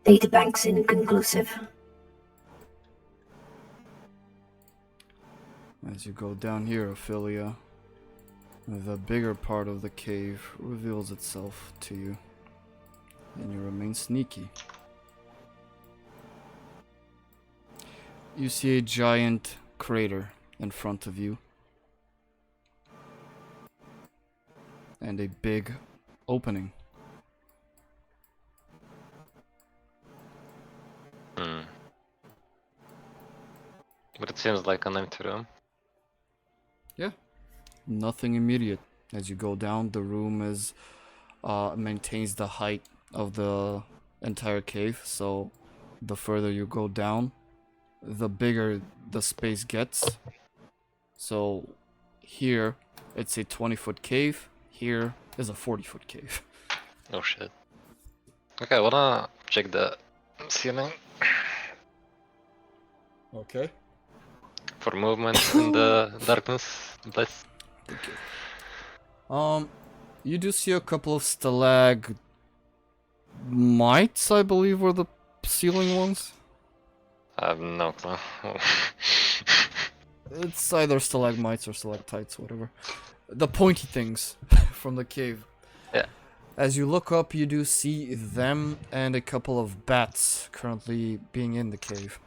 Databank's inconclusive. As you go down here, Aphelia, the bigger part of the cave reveals itself to you, and you remain sneaky. You see a giant crater in front of you, and a big opening. But it seems like an empty room. Yeah, nothing immediate. As you go down, the room is maintains the height of the entire cave, so the further you go down, the bigger the space gets. So here it's a 20-foot cave, here is a 40-foot cave. Oh shit. Okay, I wanna check the ceiling Okay. for movement in the darkness. Bless. You do see a couple of stalagmites, I believe, were the ceiling ones. I have no clue. It's either stalagmites or stalactites, whatever. The pointy things from the cave. Yeah. As you look up, you do see them and a couple of bats currently being in the cave.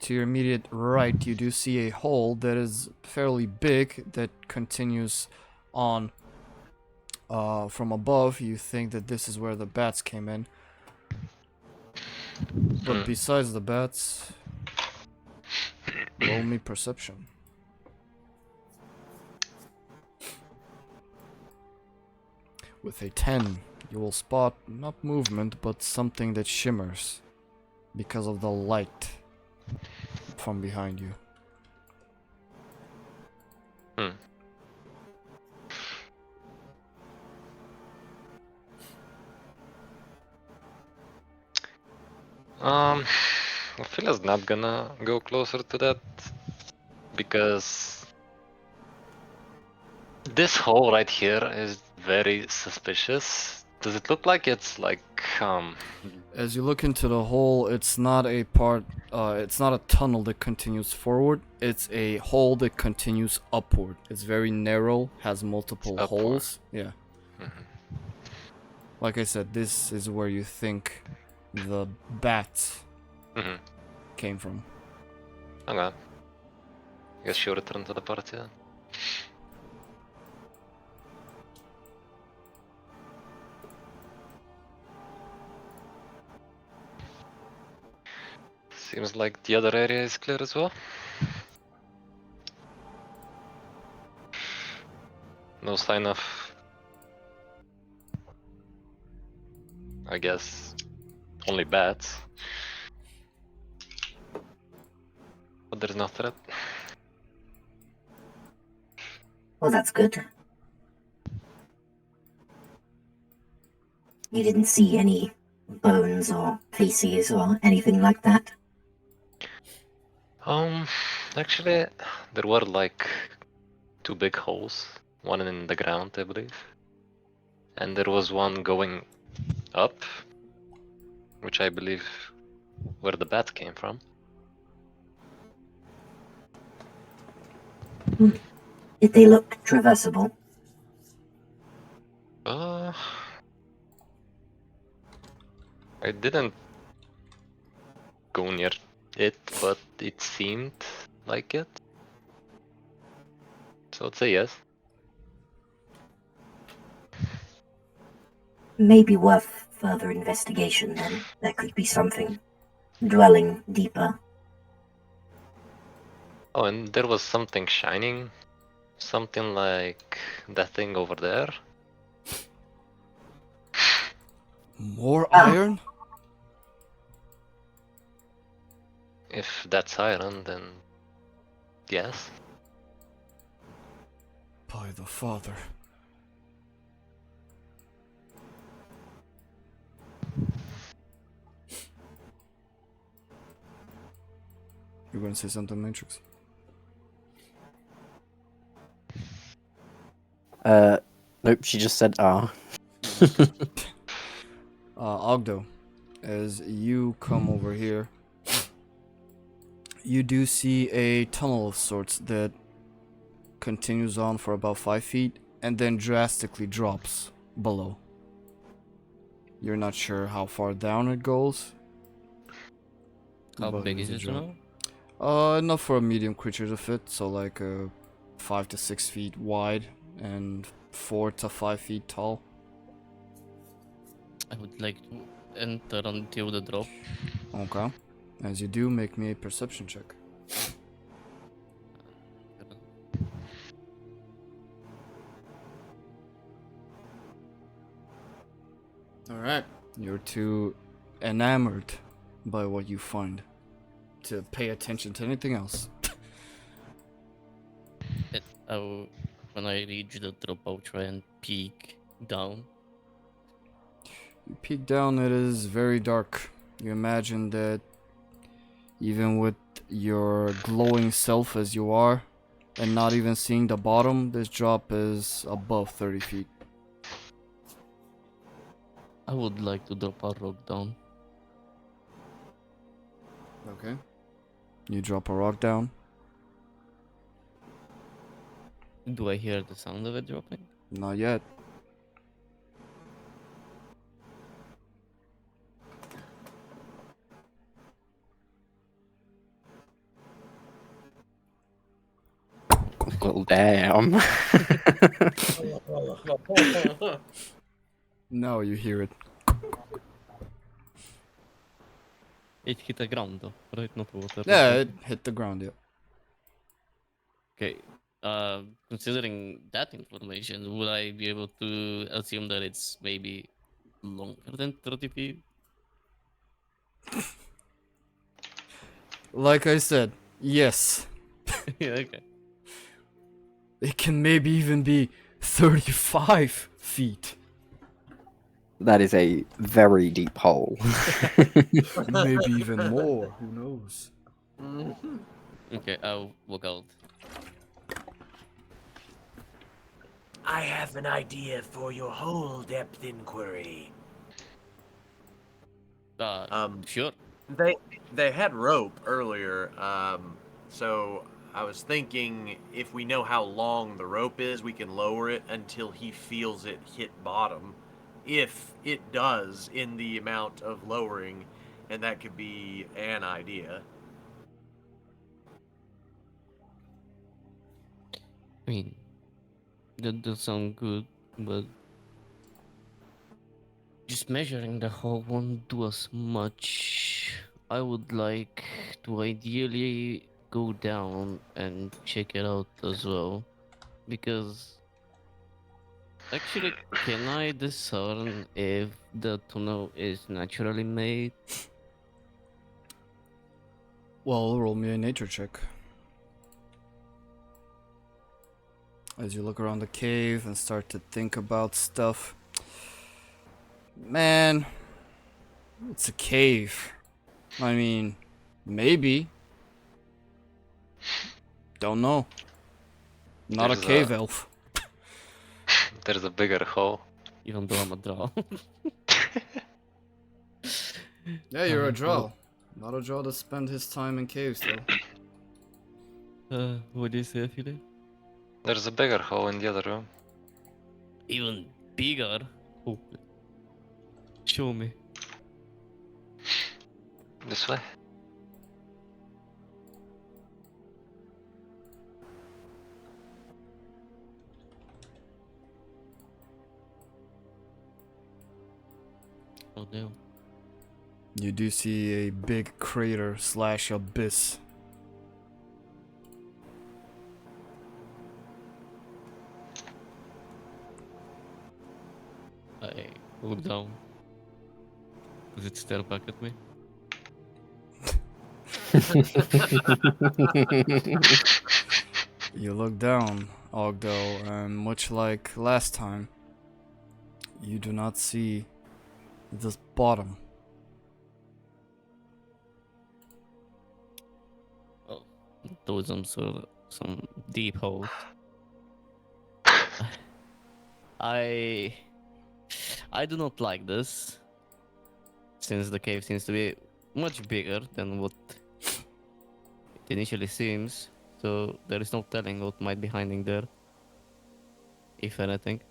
To your immediate right, you do see a hole that is fairly big that continues on from above. You think that this is where the bats came in. But besides the bats, roll me perception. With a 10, you will spot not movement, but something that shimmers because of the light from behind you. Ophelia's not gonna go closer to that because this hole right here is very suspicious. Does it look like it's like As you look into the hole, it's not a part, it's not a tunnel that continues forward, it's a hole that continues upward. It's very narrow, has multiple Upward. holes. Yeah. Like I said, this is where you think the bats came from. Okay. Guess she'll return to the party then. Seems like the other area is clear as well. No sign of, I guess, only bats. But there's no threat. Well, that's good. You didn't see any bones or feces or anything like that? Actually, there were like 2 big holes. One in the ground, I believe. And there was one going up, which I believe where the bat came from. Did they look traversable? I didn't go near it, but it seemed like it. So I'd say yes. Maybe worth further investigation then. There could be something dwelling deeper. Oh, and there was something shining. Something like that thing over there. More Ah. iron? If that's iron, then yes. By the father. You're gonna say something, Matrix? Nope, she just said ah. Ogddo, as you come over here, you do see a tunnel of sorts that continues on for about 5 feet and then drastically drops below. You're not sure how far down it goes. How but big there's is a it drop. now? Enough for a medium creature to fit, so like 5 to 6 feet wide and 4 to 5 feet tall. I would like to enter until the drop. Okay. As you do, make me a perception check. Alright. You're too enamored by what you find to pay attention to anything else. When I reach the drop, I'll try and peek down. You peek down, it is very dark. You imagine that even with your glowing self as you are, and not even seeing the bottom, this drop is above 30 feet. I would like to drop a rock down. Okay. You drop a rock down. Do I hear the sound of it dropping? Not yet. Well, damn. Now you hear it. It hit the ground though, right? Not water. Yeah, it hit the ground, yeah. Okay. Considering that information, would I be able to assume that it's maybe longer than 30 feet? Like I said, yes. Yeah, okay. It can maybe even be 35 feet. That is a very deep hole. Maybe even more, who knows? Okay, I'll walk out. I have an idea for your whole depth inquiry. Sure. They had rope earlier, so I was thinking if we know how long the rope is, we can lower it until he feels it hit bottom. If it does in the amount of lowering, and that could be an idea. I mean, that does sound good, but just measuring the hole won't do us much. I would like to ideally go down and check it out as well. Because actually, can I discern if the tunnel is naturally made? Well, roll me a nature check. As you look around the cave and start to think about stuff. Man, it's a cave. I mean, maybe. Don't know. Not There's a cave elf. There's a bigger hole. Even though I'm a draw. Yeah, you're a Uh, drow. Not a drow to spend his time in caves, though. What do you say, Aphelia? There's a bigger hole in the other room. Even bigger? Oh. Show me. This way. Oh damn. You do see a big crater slash abyss Look down. Does it stare back at me? You look down, Ogddo, and much like last time, you do not see the bottom. Oh, those some deep holes. I do not like this, since the cave seems to be much bigger than what it initially seems. So there is no telling what might be hiding there, if anything.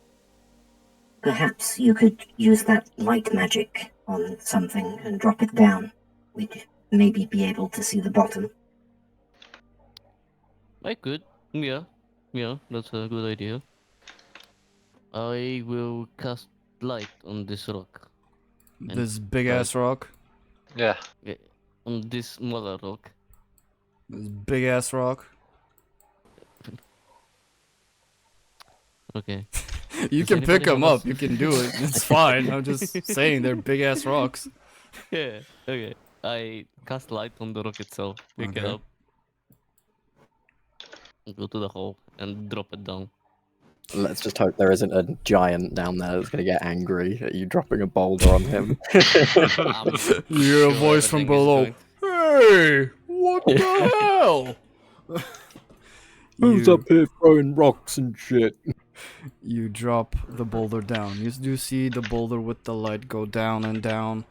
Perhaps you could use that light magic on something and drop it down. We'd maybe be able to see the bottom. I could, yeah, that's a good idea. I will cast light on this rock. And This big try- ass rock. Yeah. Yeah, on this smaller rock. This big ass rock. Okay. You Does can anybody pick them have a up. You can do it. It's fine. I'm just saying they're big ass rocks. Yeah. Okay. I cast light on the rock itself. Pick it Okay. up. Go to the hole and drop it down. Let's just hope there isn't a giant down there that's going to get angry at you dropping a boulder on him. I'm You hear a sure voice from everything is below. going- Hey, what the hell? Who's You- up here throwing rocks and shit? You drop the boulder down. You do see the boulder with the light go down and down.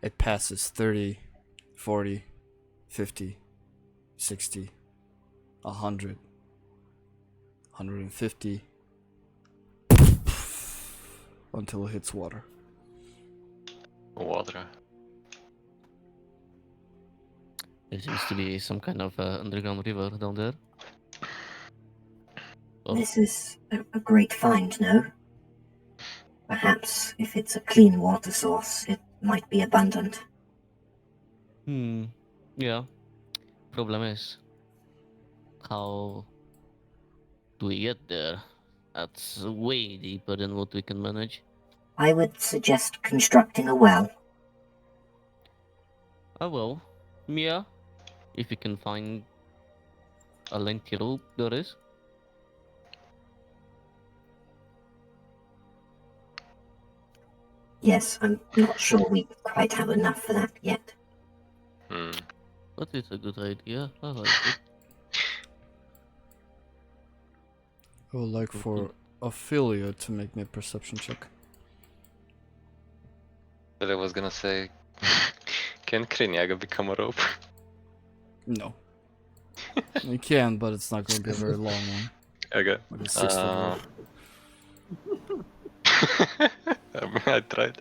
It passes 30, 40, 50, 60, 100, 150, until it hits water. Water. There seems to be some kind of underground river down there. Oh, This is a great find, no? Perhaps if it's a clean water source, it might be abundant. yeah. Problem is, how do we get there? That's way deeper than what we can manage. I would suggest constructing a well. Oh well. Yeah. If we can find a lengthy rope, there is. Yes, I'm not sure we quite have enough for that yet. Hmm. But it's a good idea. I like it. I would like for Aphelia to make me a perception check. But I was gonna say, can Kreenyaga become a rope? No. You can, but it's not going to be a very long one. Okay. Like a 6-foot rope. I tried.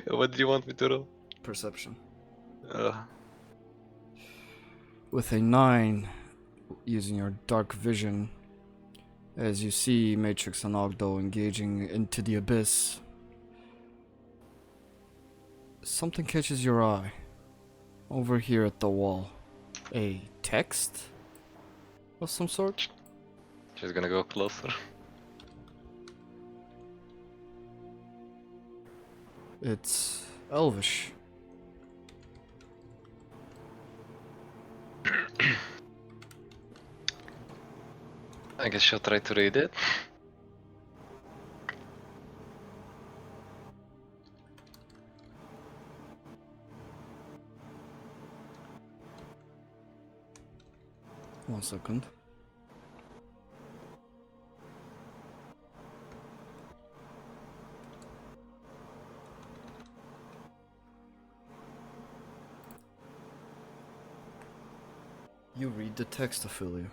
What do you want me to roll? Perception. Uh, With a 9, using your dark vision, as you see Matrix and Ogddo engaging into the abyss, something catches your eye. Over here at the wall. A text of some sort? she's gonna go closer. It's Elvish. I guess she'll try to read it. One second. You read the text, Aphelia.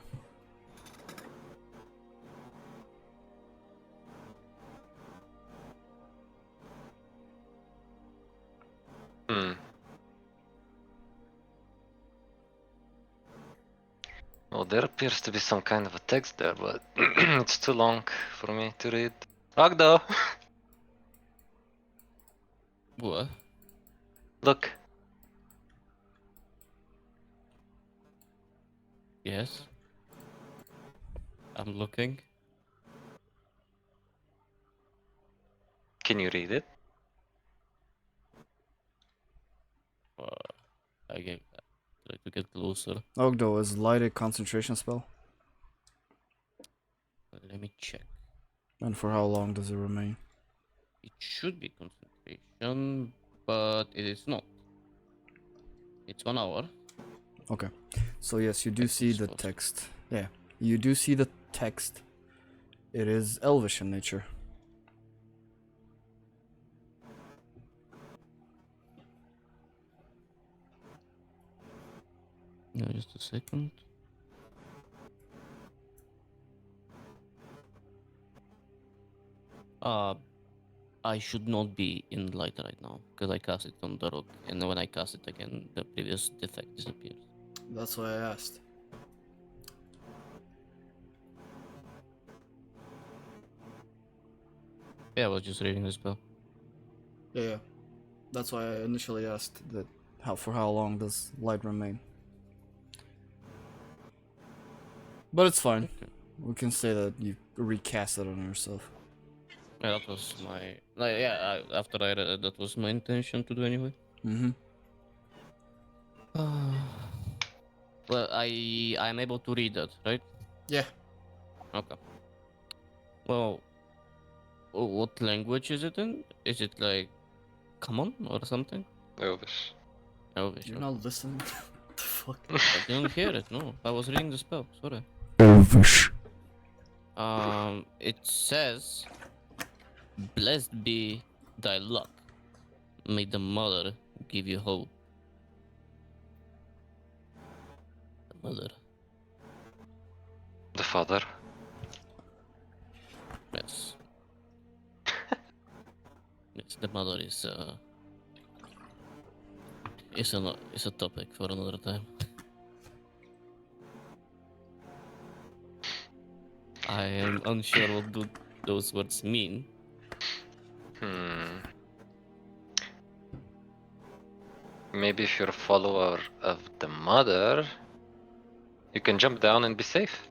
Hmm. Well, there appears to be some kind of a text there, but it's too long for me to read. Ogddo! What? Look. Yes. I'm looking. Can you read it? I get try to get closer. Ogddo, is light a concentration spell? Let me check. And for how long does it remain? It should be concentration, but it is not. It's 1 hour. Okay. So yes, you do Text see is the close. text. Yeah. You do see the text. It is elvish in nature. Yeah, just a second. I should not be in light right now because I cast it on the rock, and then when I cast it again, the previous defect disappears. That's why I asked. Yeah, I was just reading the spell. Yeah. That's why I initially asked that for how long does light remain. But it's fine. We can say that you recast it on yourself. Yeah, that was my after I read it, that was my intention to do anyway. Mm-hmm. Well, I'm able to read that, right? Yeah. Okay. Well, what language is it in? Is it like common or something? Elvish. Elvish. You're Okay. not listening. What the fuck? I didn't hear it. No, I was reading the spell. Sorry. Elvish. It says, "Blessed be thy luck. May the mother give you hope." The mother. The father. Yes. Yes, the mother is a topic for another time. I am unsure what do those words mean. Maybe if you're a follower of the mother, you can jump down and be safe.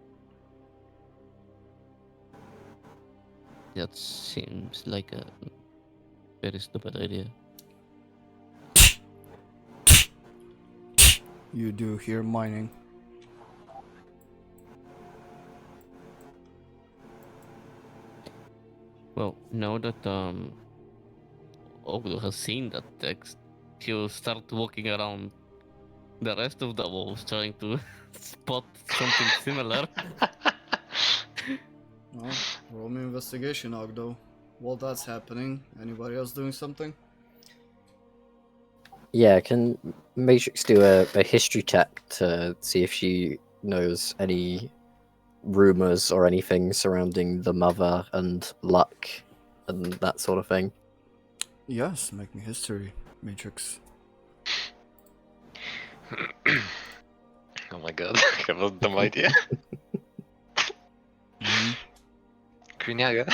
That seems like a very stupid idea. You do hear mining. Well, now that Ogddo has seen that text, he'll start walking around the rest of the wolves trying to spot something similar. Well, roll me investigation, Ogddo. While that's happening, anybody else doing something? Yeah, can Matrix do a history check to see if she knows any rumors or anything surrounding the mother and luck and that sort of thing? Yes, make me history, Matrix. Oh my god, I have a dumb idea. Kreenyaga.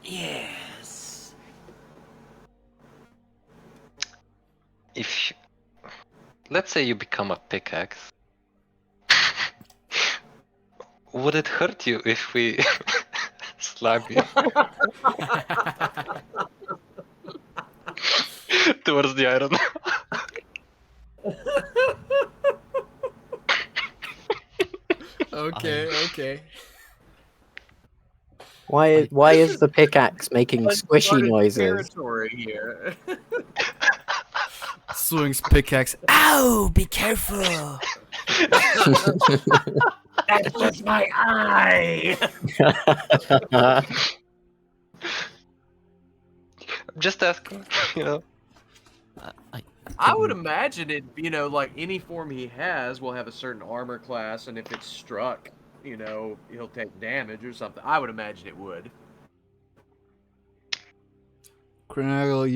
Yes. If let's say you become a pickaxe, would it hurt you if we slam you towards the iron? Okay. Why is the pickaxe making squishy Uncharted noises? territory here. Swings pickaxe. Ow! Be careful! That's just my eye. I'm just asking, you know. I would imagine it, like any form he has will have a certain armor class, and if it's struck, he'll take damage or something. I would imagine it would. Kreenyaga,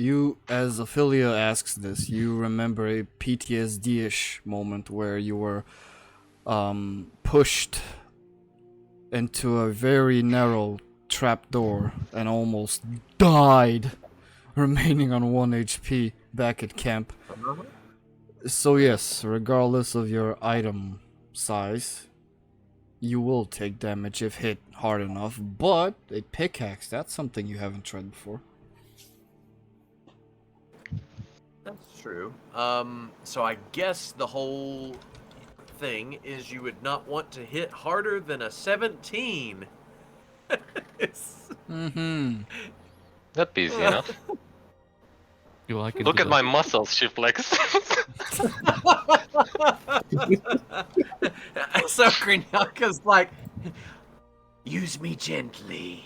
you as Aphelia asks this, you remember a PTSD-ish moment where you were pushed into a very narrow trapdoor and almost died, remaining on 1 HP back at camp. So yes, regardless of your item size, You will take damage if hit hard enough, but a pickaxe, that's something you haven't tried before. That's true. So I guess the whole thing is you would not want to hit harder than a 17. Mm-hmm. That'd be easy enough. I can Look do at that. my muscles, she flexes. So Kreenyaga's like, use me gently.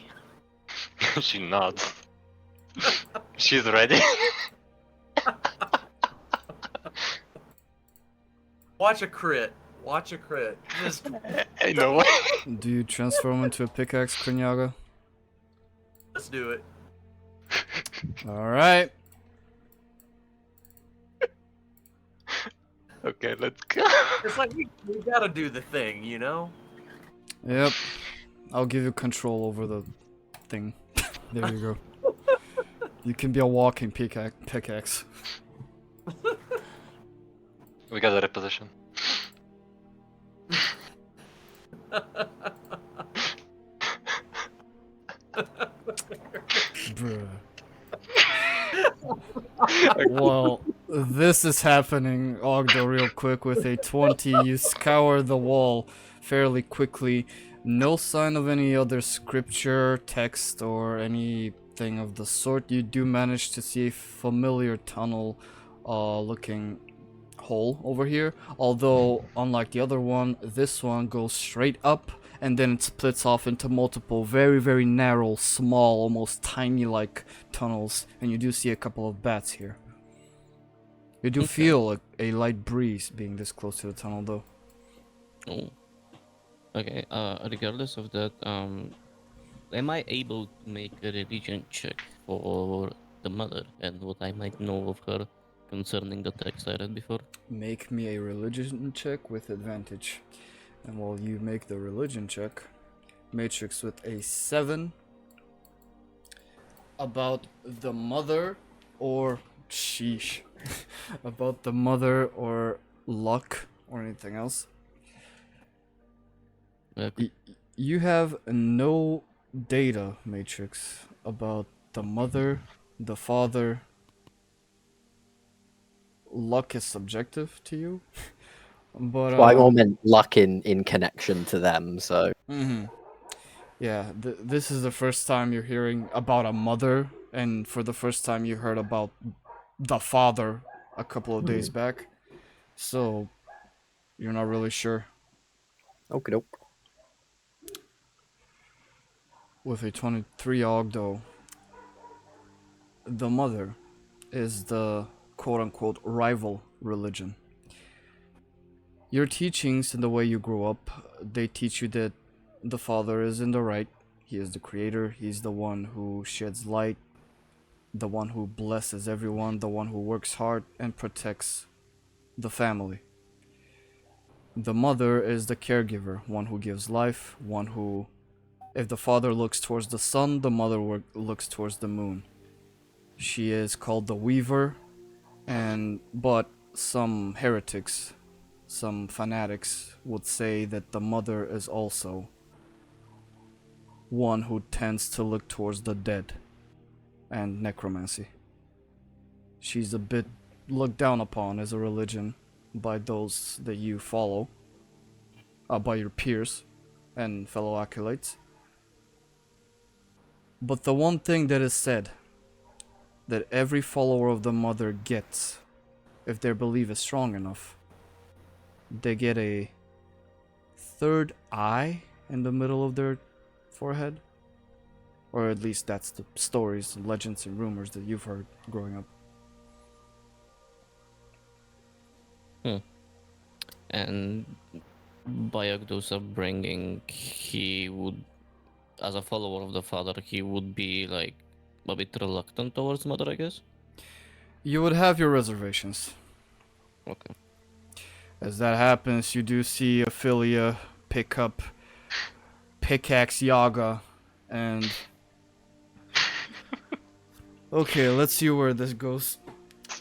She nods. She's ready. Watch a crit. Watch a crit. Just Hey, no way. Do you transform into a pickaxe, Kreenyaga? let's do it. Alright. Okay, let's go. It's like we gotta do the thing, you know? Yep. I'll give you control over the thing. There you go. You can be a walking pickaxe. We got a reposition. Bruh. Well, this is happening, Ogddo, real quick. With a 20, you scour the wall fairly quickly. No sign of any other scripture, text, or anything of the sort. You do manage to see a familiar tunnel looking hole over here. Although, unlike the other one, this one goes straight up and then it splits off into multiple very, very narrow, small, almost tiny-like tunnels. And you do see a couple of bats here. You do feel a light breeze being this close to the tunnel, though. Oh. Okay, regardless of that, am I able to make a religion check for the mother and what I might know of her concerning the text I read before? Make me a religion check with advantage. And while you make the religion check, Matrix with a 7, about the mother or sheesh, about the mother or luck or anything else. You have no data, Matrix, about the mother, the father. Luck is subjective to you, but Well, I all meant luck in connection to them, so... Yeah, this is the first time you're hearing about a mother, and for the first time you heard about the father a couple of days back, so you're not really sure. Okie doke. With a 23 Ogddo, the mother is the quote-unquote rival religion. Your teachings and the way you grew up, they teach you that the father is in the right. He is the creator. He's the one who sheds light, the one who blesses everyone, the one who works hard and protects the family. The mother is the caregiver, one who gives life, one who, if the father looks towards the sun, the mother looks towards the moon. She is called the weaver, but some heretics, some fanatics would say that the mother is also one who tends to look towards the dead and necromancy. She's a bit looked down upon as a religion by those that you follow, by your peers and fellow acolytes. But the one thing that is said that every follower of the mother gets, if their belief is strong enough, they get a third eye in the middle of their forehead. Or at least that's the stories, legends, and rumors that you've heard growing up. And by Ogddo's upbringing, he would, as a follower of the father, he would be like a bit reluctant towards mother, I guess. You would have your reservations. Okay. As that happens, you do see Aphelia pick up Pickaxe Yaga and... Okay, let's see where this goes.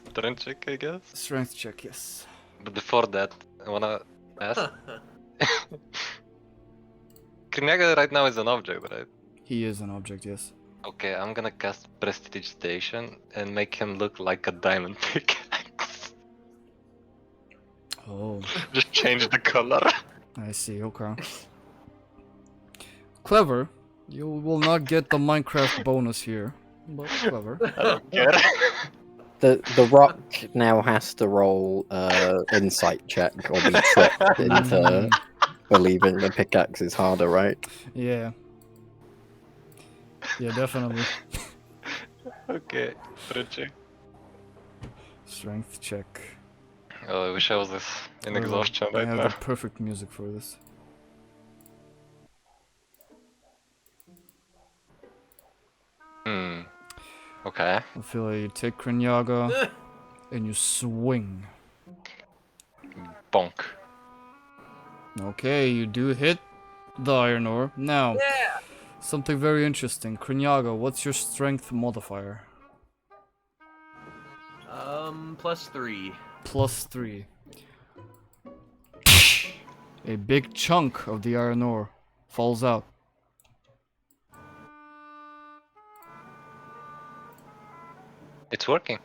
Strength check, I guess. Strength check, yes. But before that, I wanna ask. Kreenyaga right now is an object, right? He is an object, yes. Okay, I'm gonna cast Prestidigitation and make him look like a diamond pickaxe. Oh, Just change the color. I see, okay. Clever. You will not get the Minecraft bonus here, but clever. I don't care. The rock now has to roll insight check or be tricked into believing the pickaxe is harder, right? Yeah. Yeah, definitely. Okay, Richie. Strength check. Oh, I wish I was this in I exhaustion I right have now. the perfect music for this. Okay. I feel like you take Kreenyaga and you swing. Bonk. Okay, you do hit the iron ore. Now, something very interesting. Kreenyaga, what's your strength modifier? +3. +3. A big chunk of the iron ore falls out. It's working.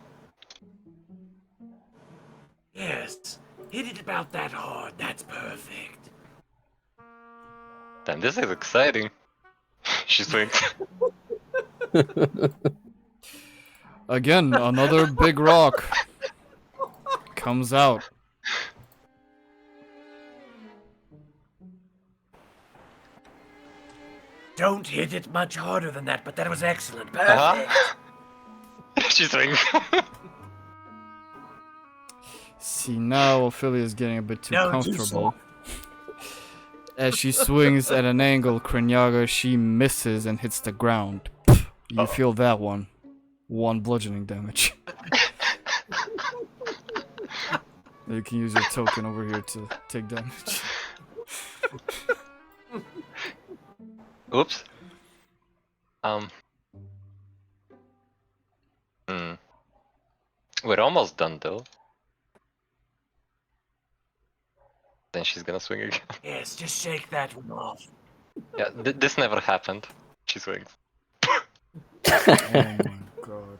Yes, hit it about that hard. That's perfect. Damn, this is exciting. She swings. Again, another big rock comes out. Don't hit it much harder than that, but that was excellent. Perfect. She swings. See, now Aphelia is getting a bit too No, too comfortable. As she swings at an angle, Kreenyaga, she misses and hits the ground. You feel that one. 1 bludgeoning damage. You can use your token over here to take damage. Oops. We're almost done though. Then she's gonna swing again. Yes, just shake that one off. Yeah, this never happened. She swings. Oh my god.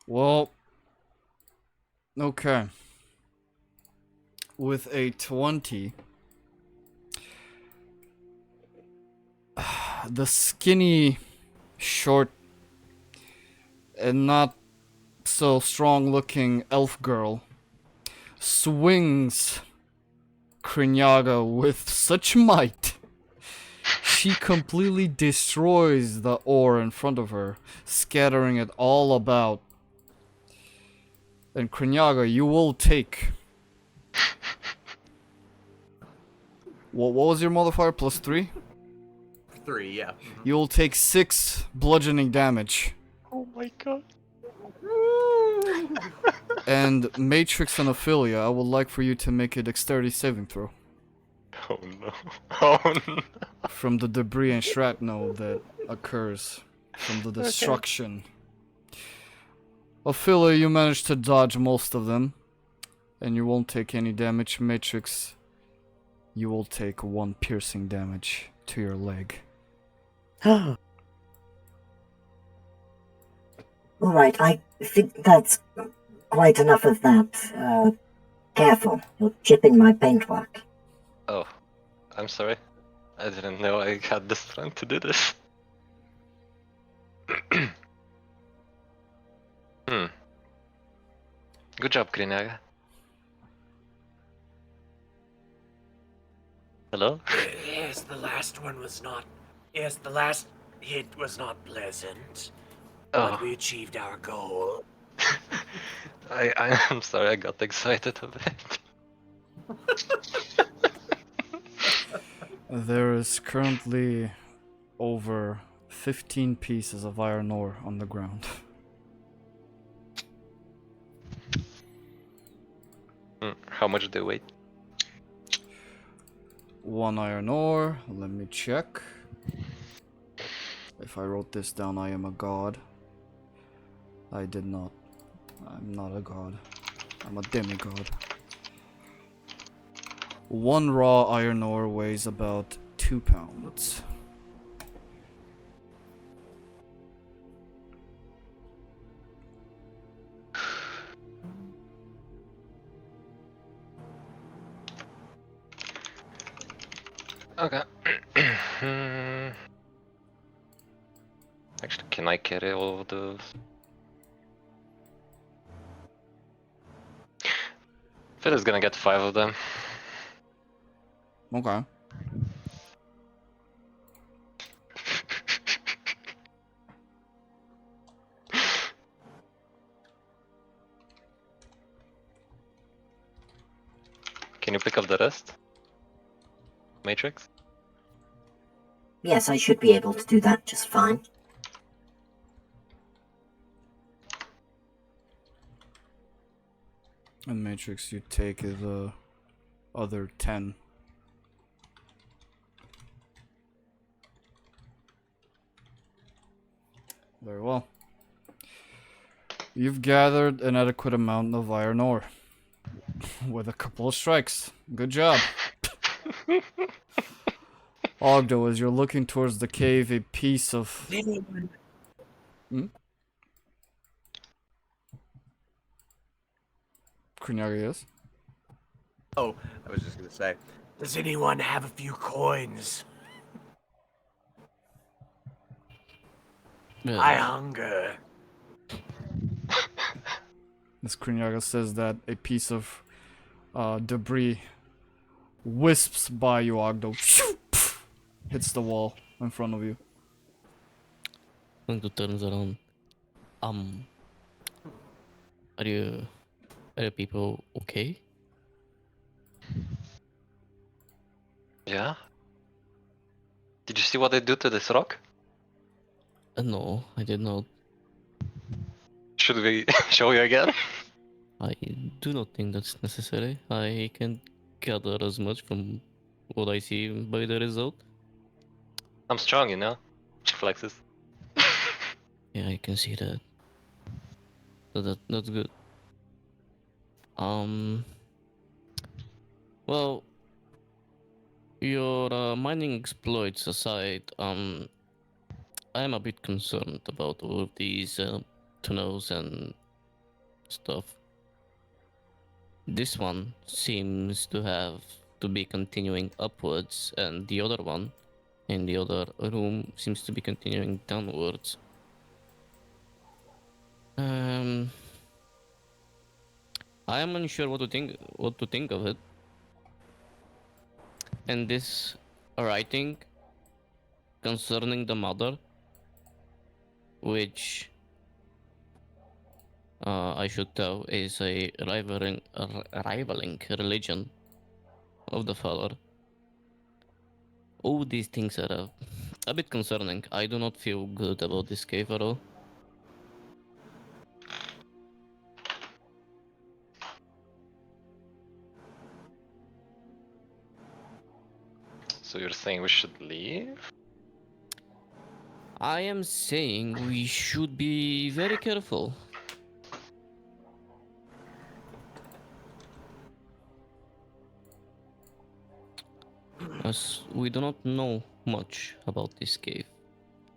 Well, okay. With a 20, the skinny, short, and not so strong looking elf girl swings Kreenyaga with such might. She completely destroys the ore in front of her, scattering it all about. And Kreenyaga, you will take. What was your modifier? +3? 3, yeah. You will take 6 bludgeoning damage. Oh my god. And Matrix and Aphelia, I would like for you to make a dexterity saving throw. Oh no. Oh no. From the debris and shrapnel that occurs from the destruction. Aphelia, you managed to dodge most of them. And you won't take any damage. Matrix, you will take 1 piercing damage to your leg. Alright, I think that's quite enough of that. Careful, you're chipping my paintwork. Oh, I'm sorry. I didn't know I had the strength to do this. Good job, Kreenyaga. Hello? Yes, the last one was not. Yes, the last hit was not pleasant. But Oh, we achieved our goal. I'm sorry, I got excited a bit. There is currently over 15 pieces of iron ore on the ground. How much do they weigh? 1 iron ore, let me check. If I wrote this down, I am a god. I did not. I'm not a god. I'm a demigod. One raw iron ore weighs about 2 pounds. Okay. Actually, can I carry all of those? Phil is gonna get 5 of them. Okay. Can you pick up the rest? Matrix? Yes, I should be able to do that just fine. And Matrix, you take the other 10. Very well. You've gathered an adequate amount of iron ore. With a couple of strikes. Good job. Ogddo, as you're looking towards the cave, a piece of... Kreenyaga, yes? Oh, I was just gonna say, Does anyone have a few coins? Yeah. I hunger. As Kreenyaga says that, a piece of debris wisps by you, Ogddo. Hits the wall in front of you. Ogddo turns around. Are you people okay? Yeah? Did you see what they do to this rock? No, I did not. Should we show you again? I do not think that's necessary. I can gather as much from what I see by the result. I'm strong, you know? She flexes. Yeah, I can see that. That's good. Well, your mining exploits aside, I am a bit concerned about all of these tunnels and stuff. This one seems to have to be continuing upwards, and the other one in the other room seems to be continuing downwards. I am unsure what to think of it. And this writing concerning the mother, which I should tell is a rivaling religion of the father. All these things are a bit concerning. I do not feel good about this cave at all. So you're saying we should leave? I am saying we should be very careful. As we do not know much about this cave.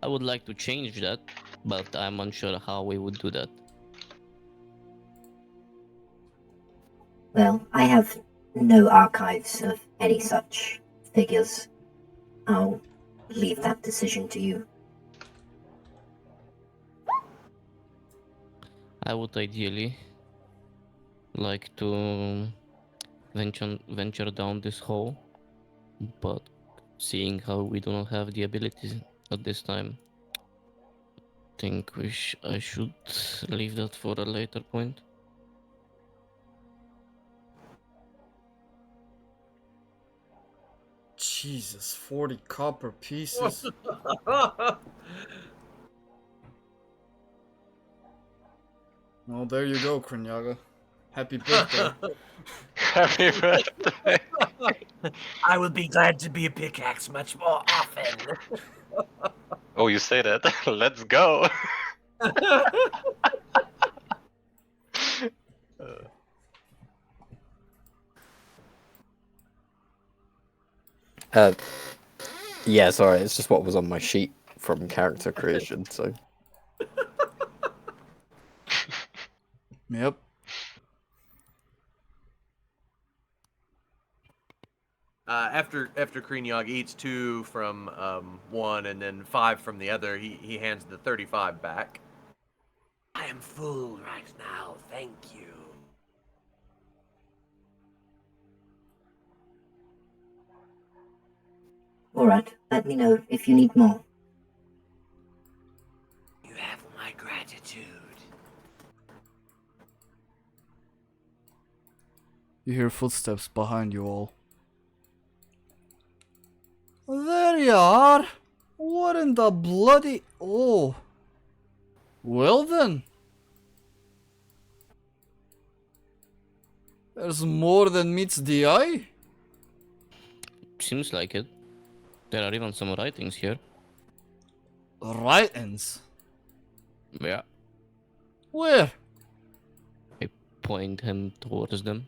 I would like to change that, but I'm unsure how we would do that. Well, I have no archives of any such figures. I'll leave that decision to you. I would ideally like to venture down this hole, but seeing how we do not have the abilities at this time, I think I should leave that for a later point. Jesus, 40 copper pieces. Well, there you go, Kreenyaga. Happy birthday. Happy birthday! I will be glad to be a pickaxe much more often. Oh, you say that? Let's go! Uh, yeah, sorry, it's just what was on my sheet from character creation, so... Yep. After Kreenyaga eats 2 from one and then 5 from the other, he hands the 35 back. I am full right now, thank you. Alright, let me know if you need more. You have my gratitude. You hear footsteps behind you all. There you are! What in the bloody... Oh. Well then. There's more than meets the eye. Seems like it. There are even some writings here. Writings? Yeah. Where? I point him towards them.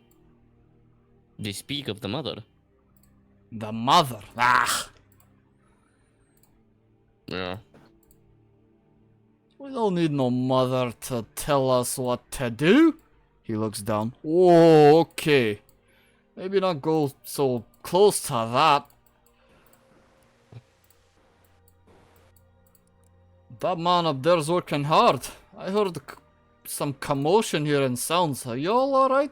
They speak of the mother. The mother. Ah! Yeah. We don't need no mother to tell us what to do. He looks down. Oh, okay. Maybe not go so close to that. That man up there's working hard. I heard some commotion here and sounds. Are y'all alright?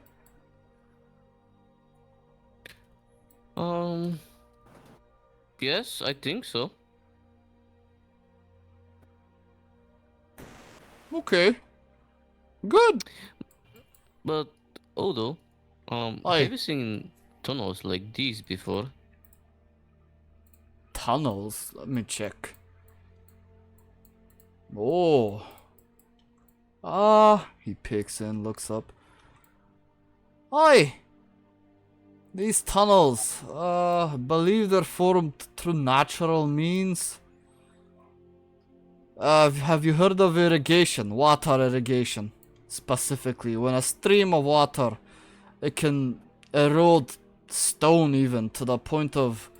Yes, I think so. Okay. Good. But, Ogddo, Aye. have you seen tunnels like these before? Tunnels? Let me check. Oh. Ah, he picks and looks up. Aye. These tunnels, I believe they're formed through natural means. Have you heard of irrigation? Water irrigation. Specifically, when a stream of water, it can erode stone even to the point of,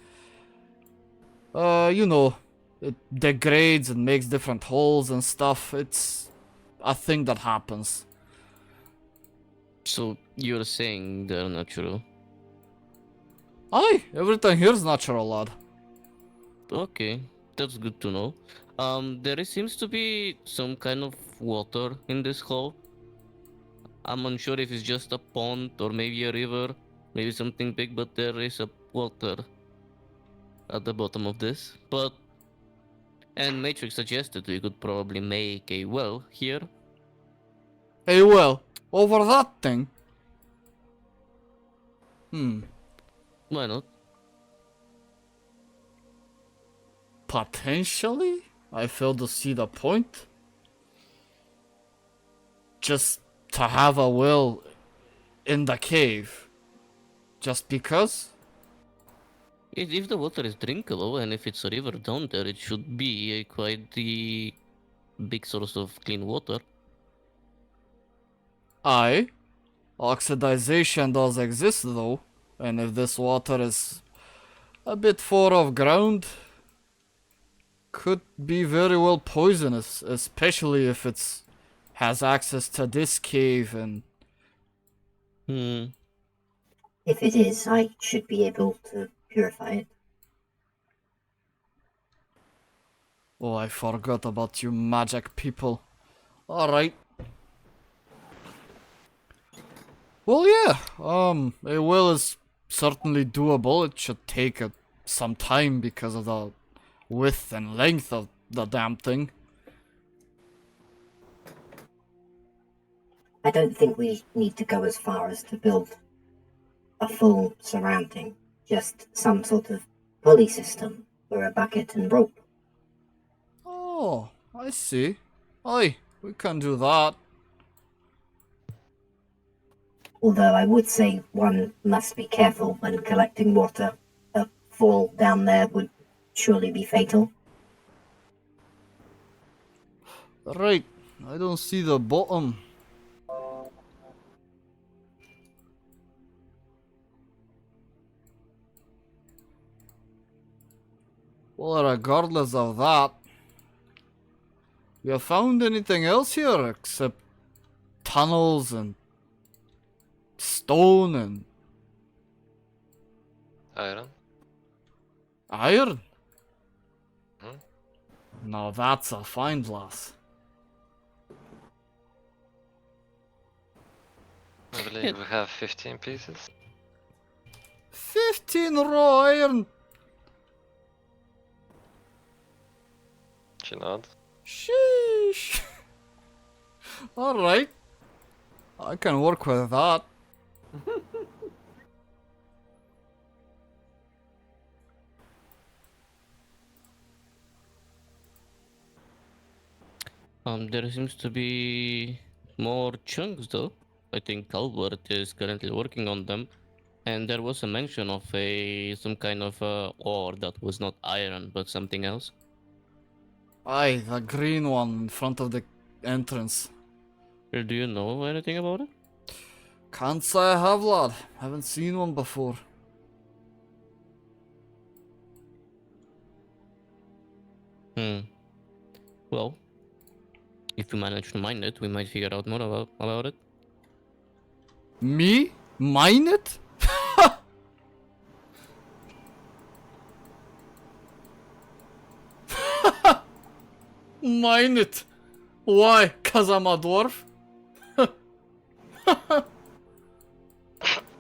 you know, it degrades and makes different holes and stuff. It's a thing that happens. So, you're saying they're natural? Aye, everything here's natural, lad. Okay, that's good to know. There seems to be some kind of water in this hole. I'm unsure if it's just a pond or maybe a river, maybe something big, but there is a water at the bottom of this. And Matrix suggested we could probably make a well here. Hey, well, over that thing. Why not? Potentially? I fail to see the point. Just to have a well in the cave. Just because? If the water is drinkable and if it's a river down there, it should be a quite the big source of clean water. Aye. Oxidization does exist though. And if this water is a bit far off ground, could be very well poisonous, especially if it's has access to this cave and If it is, I should be able to purify it. oh, I forgot about you magic people. Alright. Well, yeah, a well is certainly doable. It should take some time because of the width and length of the damn thing. I don't think we need to go as far as to build a full surrounding, just some sort of pulley system for a bucket and rope. Oh, I see. Aye, we can do that. Although I would say one must be careful when collecting water. A fall down there would surely be fatal. Right, I don't see the bottom. Well, regardless of that, you found anything else here except tunnels and stone and Iron. iron? Hmm? Now that's a find, lass. I believe we have 15 pieces. 15 raw iron! She nods. Sheesh! Alright. I can work with that. There seems to be more chunks though. I think Albert is currently working on them. And there was a mention of some kind of ore that was not iron but something else. Aye, the green one in front of the entrance. Do you know anything about it? Can't say I have, lad. Haven't seen one before. Well, if we manage to mine it, we might figure out more about it. Me? Mine it? Mine it? Why? 'Cause I'm a dwarf?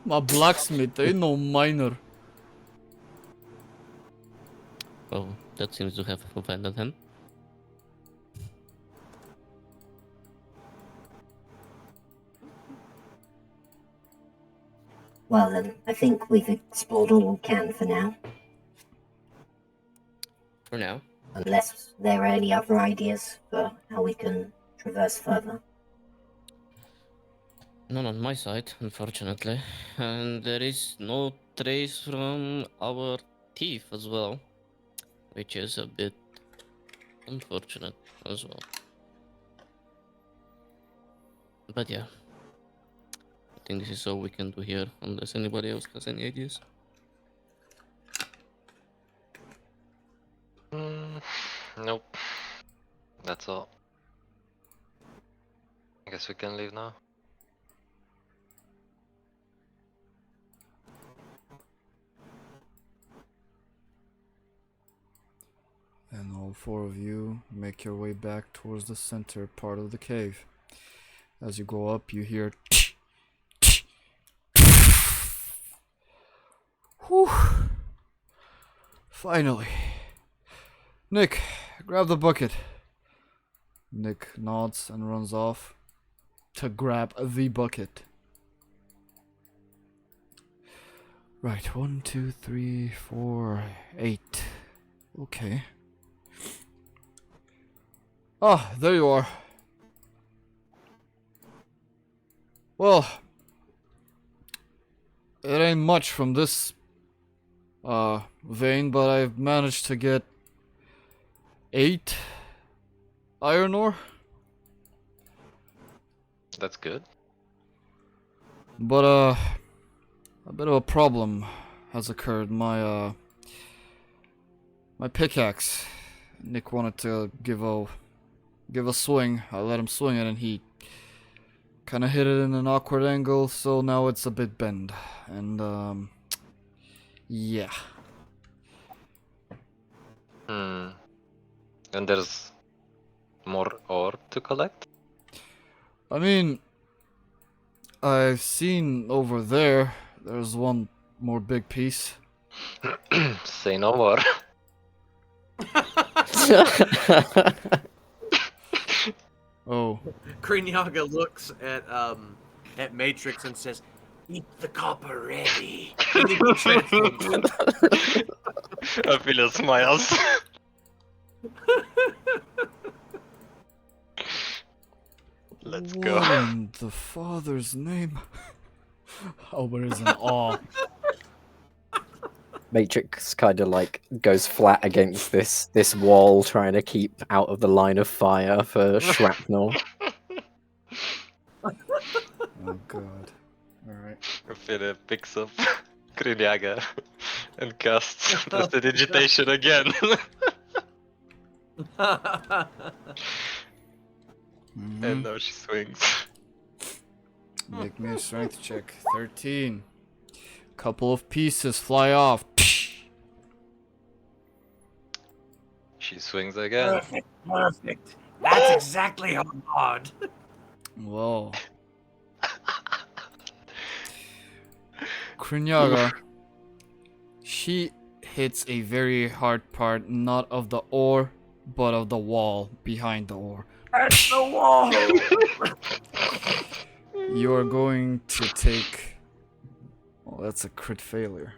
My blacksmith ain't no miner. Oh, that seems to have offended him. Well then, I think we've explored all we can for now. For now. Unless there are any other ideas for how we can traverse further. None on my side, unfortunately. And there is no trace from our thief as well. Which is a bit unfortunate as well. But yeah. I think this is all we can do here, unless anybody else has any ideas. Nope. That's all. I guess we can leave now. And all four of you make your way back towards the center part of the cave. As you go up, you hear whew. Finally. Nick, grab the bucket. Nick nods and runs off to grab the bucket. Right, 1, 2, 3, 4, 8. Okay. Ah, there you are. Well, it ain't much from this vein, but I've managed to get 8 iron ore. That's good. But a bit of a problem has occurred. My pickaxe, Nick wanted to give a swing. I let him swing it and he kind of hit it in an awkward angle, so now it's a bit bent. And yeah. And there's more ore to collect? I mean, I've seen over there, there's one more big piece. Say no more. Oh. Kreenyaga looks at Matrix and says, "Keep the copper ready." And he transforms. Aphelia smiles. Let's go. What in the father's name? Albert is in awe. Matrix kind of like goes flat against this wall, trying to keep out of the line of fire for shrapnel. Oh god. Alright. Aphelia picks up Kreenyaga And casts prestidigitation again. Mhm. And now she swings. Make me a strength check. 13. Couple of pieces fly off. She swings again. Perfect, perfect. That's exactly how hard. Whoa. Kreenyaga. She hits a very hard part, not of the ore, but of the wall behind the ore. That's the wall. You are going to take. Oh, that's a crit failure.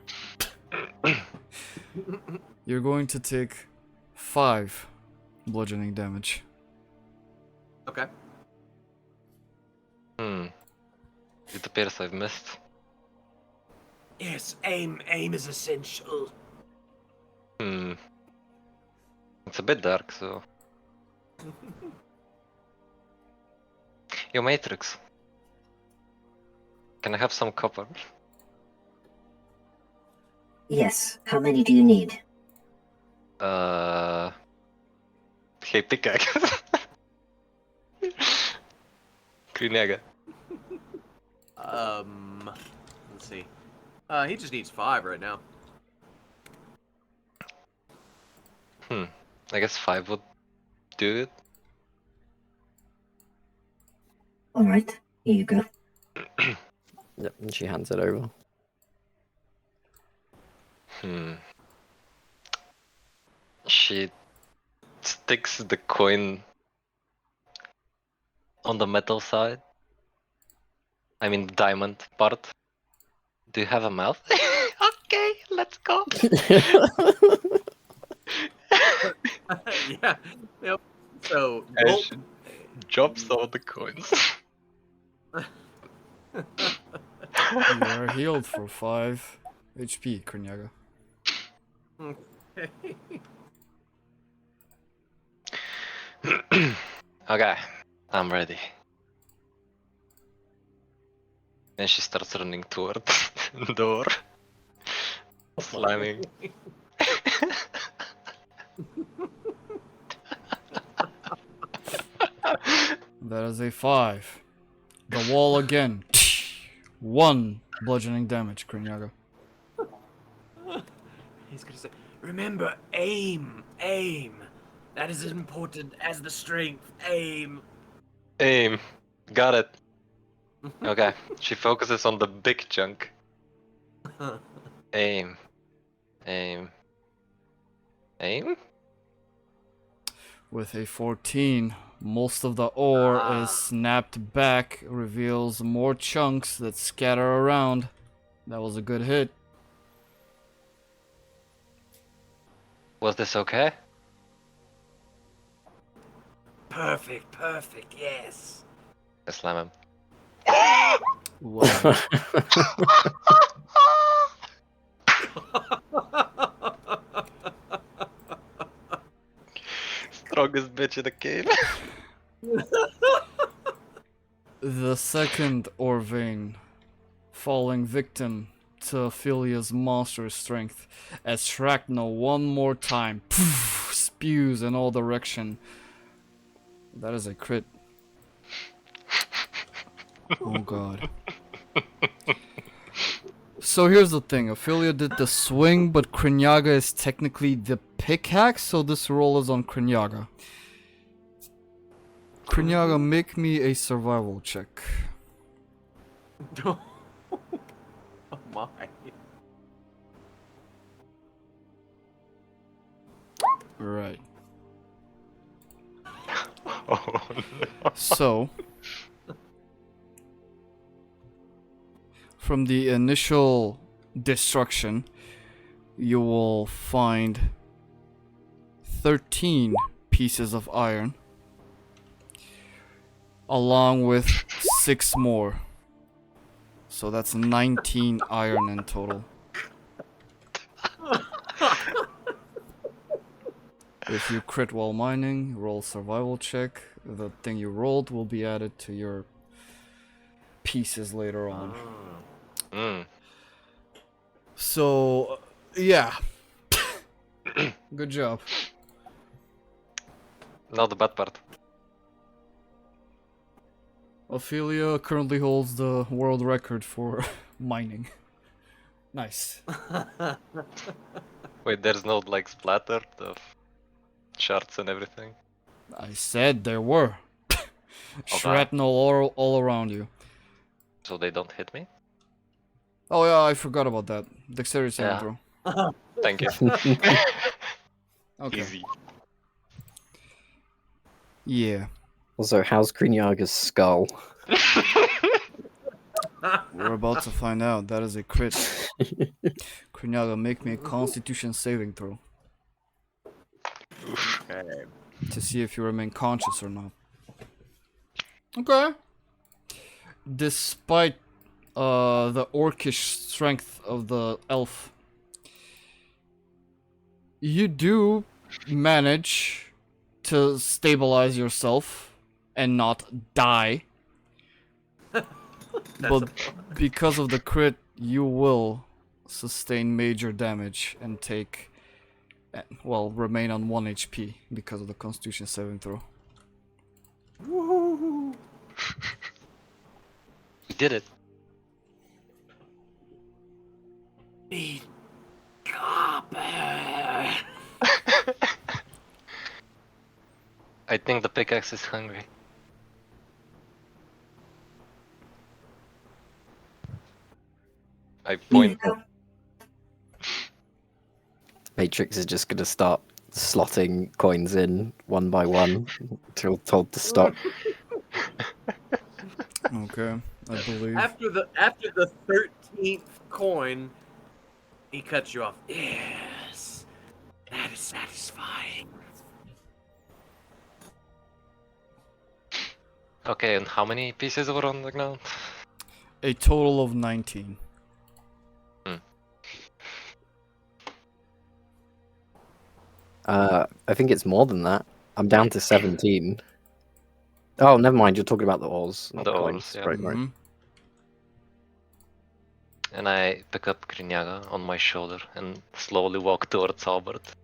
You're going to take 5 bludgeoning damage. Okay. It appears I've missed. Yes, aim is essential. It's a bit dark, so. Yo, Matrix. Can I have some copper? Yes, how many do you need? Hey, pickaxe. Kreenyaga. Let's see. He just needs 5 right now. I guess 5 would do it. Alright, here you go. Yep, and she hands it over. She sticks the coin on the metal side. I mean, the diamond part. Do you have a mouth? Okay, let's go. Yeah. Yep. So, And gulp. she drops all the coins. You are healed for 5 HP, Kreenyaga. Okay, I'm ready. And she starts running toward the door. Slamming. That is a 5. The wall again. 1 bludgeoning damage, Kreenyaga. He's gonna say, remember, aim. That is as important as the strength. Aim. Aim. Got it. Okay, she focuses on the big chunk. Aim. With a 14, most of the ore is snapped back, reveals more chunks that scatter around. That was a good hit. Was this okay? Perfect, yes. I slam him. Wow. Strongest bitch in the cave. The second ore vein, falling victim to Aphelia's monstrous strength, as shrapnel one more time spews in all direction. That is a crit. Oh god. So here's the thing, Aphelia did the swing, but Kreenyaga is technically the pickaxe, so this roll is on Kreenyaga. Kreenyaga, make me a survival check. Oh my. Right. Oh no. So, from the initial destruction, you will find 13 pieces of iron, along with 6 more. So that's 19 iron in total. If you crit while mining, roll survival check. The thing you rolled will be added to your pieces later on. So Yeah. Good job. Now the bad part. Aphelia currently holds the world record for mining. Nice. Wait, there's no like splatter of shards and everything. I said there were. Shrapnel all around you. So they don't hit me? Oh yeah, I forgot about that. Dexterity saving Yeah. throw. Thank you. Okay. Easy. Yeah. Also, how's Kreenyaga's skull? We're about to find out. That is a crit. Kreenyaga, make me a Constitution saving throw Okay. to see if you remain conscious or not. Okay. Despite the orcish strength of the elf, you do manage to stabilize yourself and not die. But because of the crit, you will sustain major damage and take, well, remain on 1 HP because of the Constitution saving throw. Woohoo! We did it. Need copper. I think the pickaxe is hungry. I point. Matrix is just gonna start slotting coins in one by one until told to stop. Okay, I believe. After the 13th coin, he cuts you off. Yes, that is satisfying. Okay, and how many pieces were on the ground? A total of 19. I think it's more than that. I'm down to 17. Oh, never mind. You're talking about the ores. Not The coins. ores, yeah. Right, right. Mhm. And I pick up Kreenyaga on my shoulder and slowly walk towards Albert.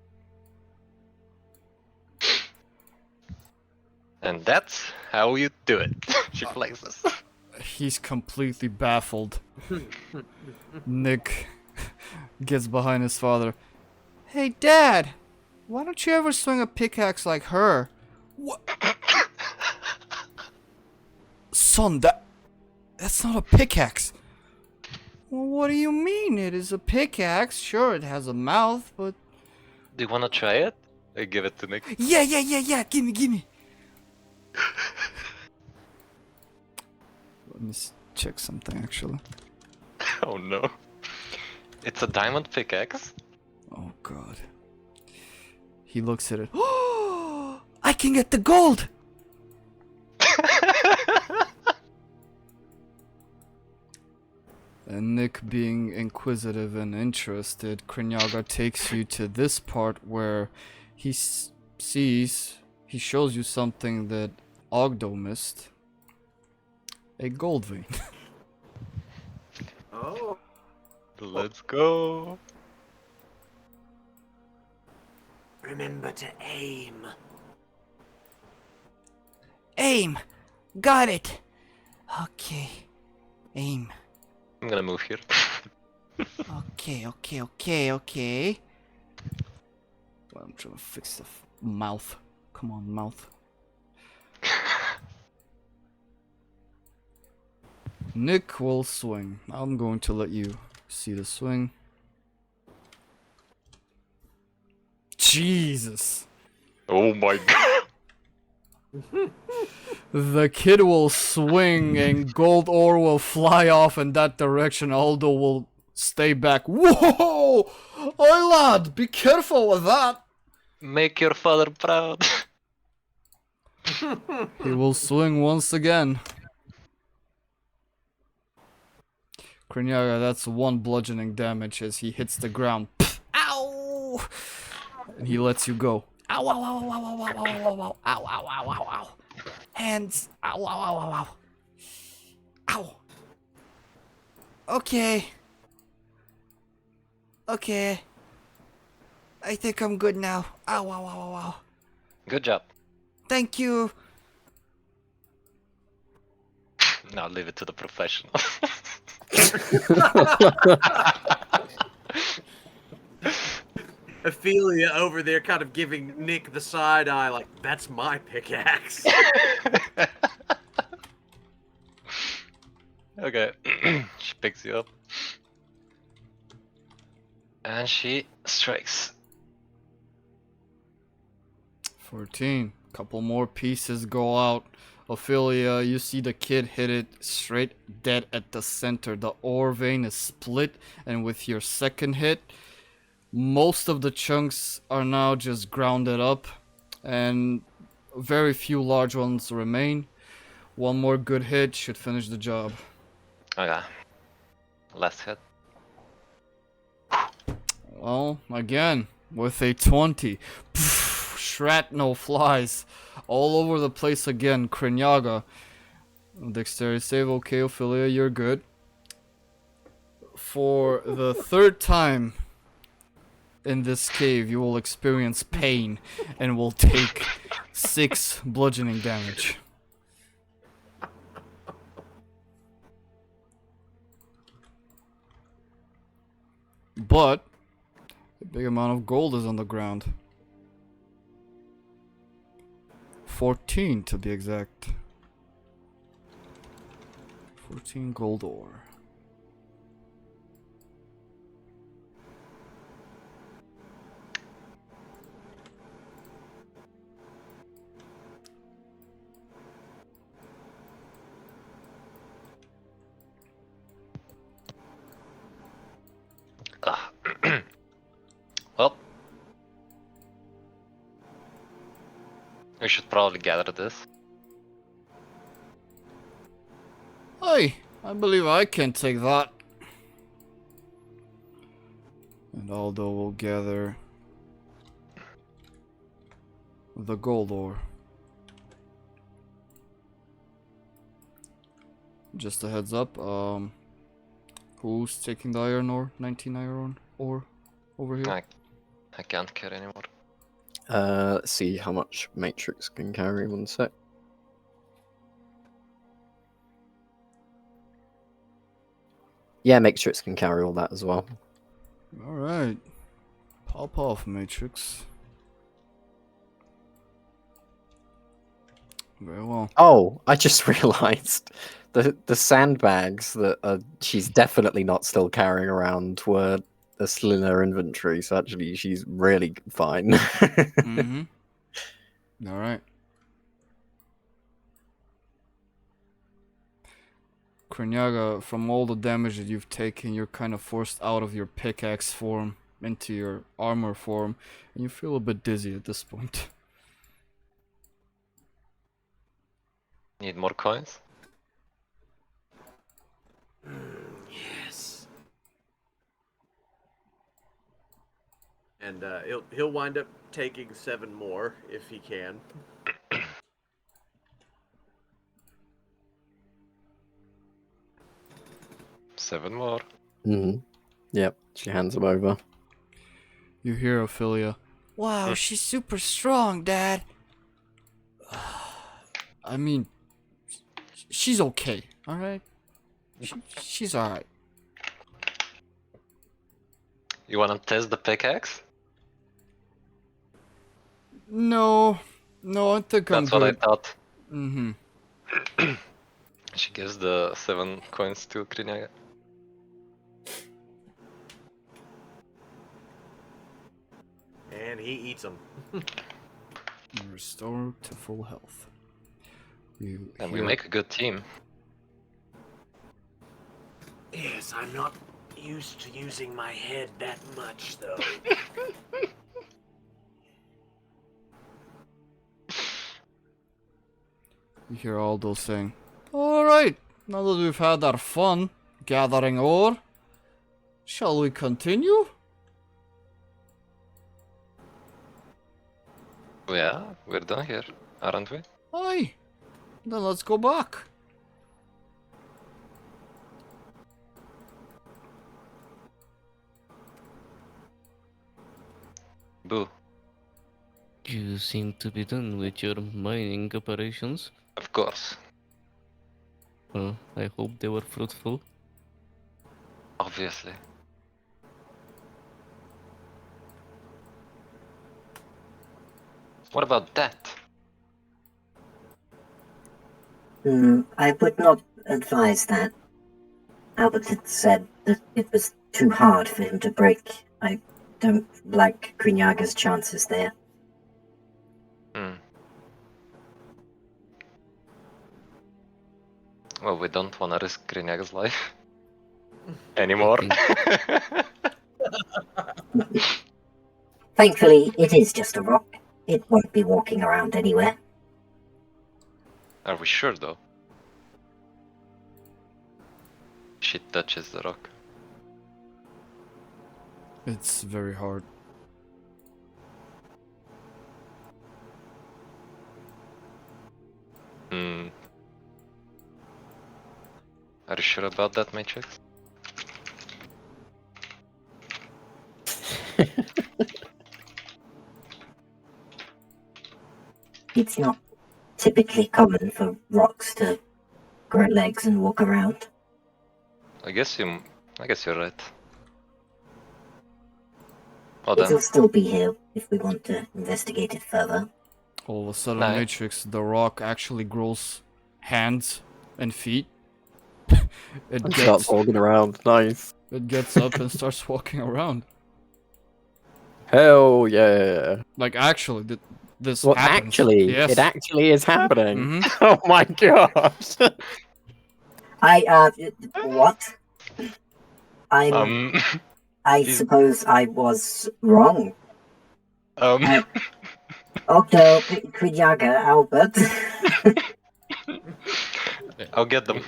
And that's how you do it. She flexes. He's completely baffled. Nick gets behind his father. Hey, Dad! Why don't you ever swing a pickaxe like her? What? Son, that's not a pickaxe. Well, what do you mean? It is a pickaxe. Sure, it has a mouth, but... Do you wanna try it? I give it to Nick. Yeah. Gimme. Let me check something, actually. Oh no. It's a diamond pickaxe. Oh, God. He looks at it. Oh! I can get the gold! And Nick, being inquisitive and interested, Kreenyaga takes you to this part where he he shows you something that Ogddo missed. A gold vein. Oh. Let's go. Remember to aim. Aim! Got it! Okay. Aim. I'm gonna move here. Okay. Well, I'm trying to fix the mouth. Come on, mouth. Nick will swing. I'm going to let you see the swing. Jesus. Oh my god. The kid will swing and gold ore will fly off in that direction. Aldo will stay back. Whoa! Oi, lad, be careful with that. Make your father proud. He will swing once again. Kreenyaga, that's 1 bludgeoning damage as he hits the ground. Ow! And he lets you go. Ow, ow, ow, ow, ow, ow, ow, ow, ow, ow, ow, ow, ow. Hands. Ow, ow, ow, ow, ow. Ow. Okay. I think I'm good now. Ow, ow, ow, ow, ow. Good job. Thank you. Now leave it to the professional. Aphelia over there kind of giving Nick the side eye, like, that's my pickaxe. Okay. She picks you up. And she strikes. 14. Couple more pieces go out. Ophelia, you see the kid hit it straight dead at the center. The ore vein is split, and with your second hit, most of the chunks are now just grounded up, and very few large ones remain. One more good hit should finish the job. Okay. Last hit. Well, again, with a 20. Pff, shrapnel flies all over the place again. Kreenyaga. Dexterity save. Okay, Ophelia, you're good. For the third time in this cave, you will experience pain and will take 6 bludgeoning damage. But a big amount of gold is on the ground. 14 to be exact. 14 gold ore. Ah. Well, we should probably gather this. Hey, I believe I can take that. And Ogddo will gather the gold ore. Just a heads up, who's taking the iron ore? 19 iron ore over here? I can't carry anymore. Let's see how much Matrix can carry. One sec. Yeah, Matrix can carry all that as well. Alright. Pop off, Matrix. Very well. Oh, I just realised the sandbags that she's definitely not still carrying around were still in her inventory. So actually, she's really fine. Mm-hmm. Alright. Kreenyaga, from all the damage that you've taken, you're kind of forced out of your pickaxe form into your armor form, and you feel a bit dizzy at this point. Need more coins? Yes. And he'll wind up taking 7 more if he can. Seven more. Mm-hmm. Yep, she hands them over. You hear Aphelia. Wow, she's super strong, Dad. I mean, she's okay, alright? She's alright. You wanna test the pickaxe? No, I think I'm That's what I good. thought. Mm-hmm. She gives the 7 coins to Kreenyaga. And he eats them. Restore to full health. You And we hear- make a good team. Yes, I'm not used to using my head that much, though. You hear Ogddo saying, alright, now that we've had our fun gathering ore, shall we continue? Yeah, we're done here, aren't we? Aye, then let's go back. Boo. You seem to be done with your mining operations. Of course. Well, I hope they were fruitful. Obviously. What about that? I would not advise that. Albert had said that it was too hard for him to break. I don't like Kreenyaga's chances there. Hmm. Well, we don't want to risk Kreenyaga's life anymore. Thankfully, it is just a rock. It won't be walking around anywhere. Are we sure though? Shit touches the rock. It's very hard. Hmm. Are you sure about that, Matrix? It's not typically common for rocks to grow legs and walk around. I guess you're right. Well It'll then, still be here if we want to investigate it further. All of a sudden, Nice. Matrix, the rock actually grows hands and feet. it And gets starts walking around. Nice. it gets up and starts walking around. Hell yeah. Like actually, this Well, happens. actually, Yes. it actually is happening. Mhm. Oh my gosh. What? I is- suppose I was wrong. um, Ogddo, Kreenyaga, Albert. I'll get them.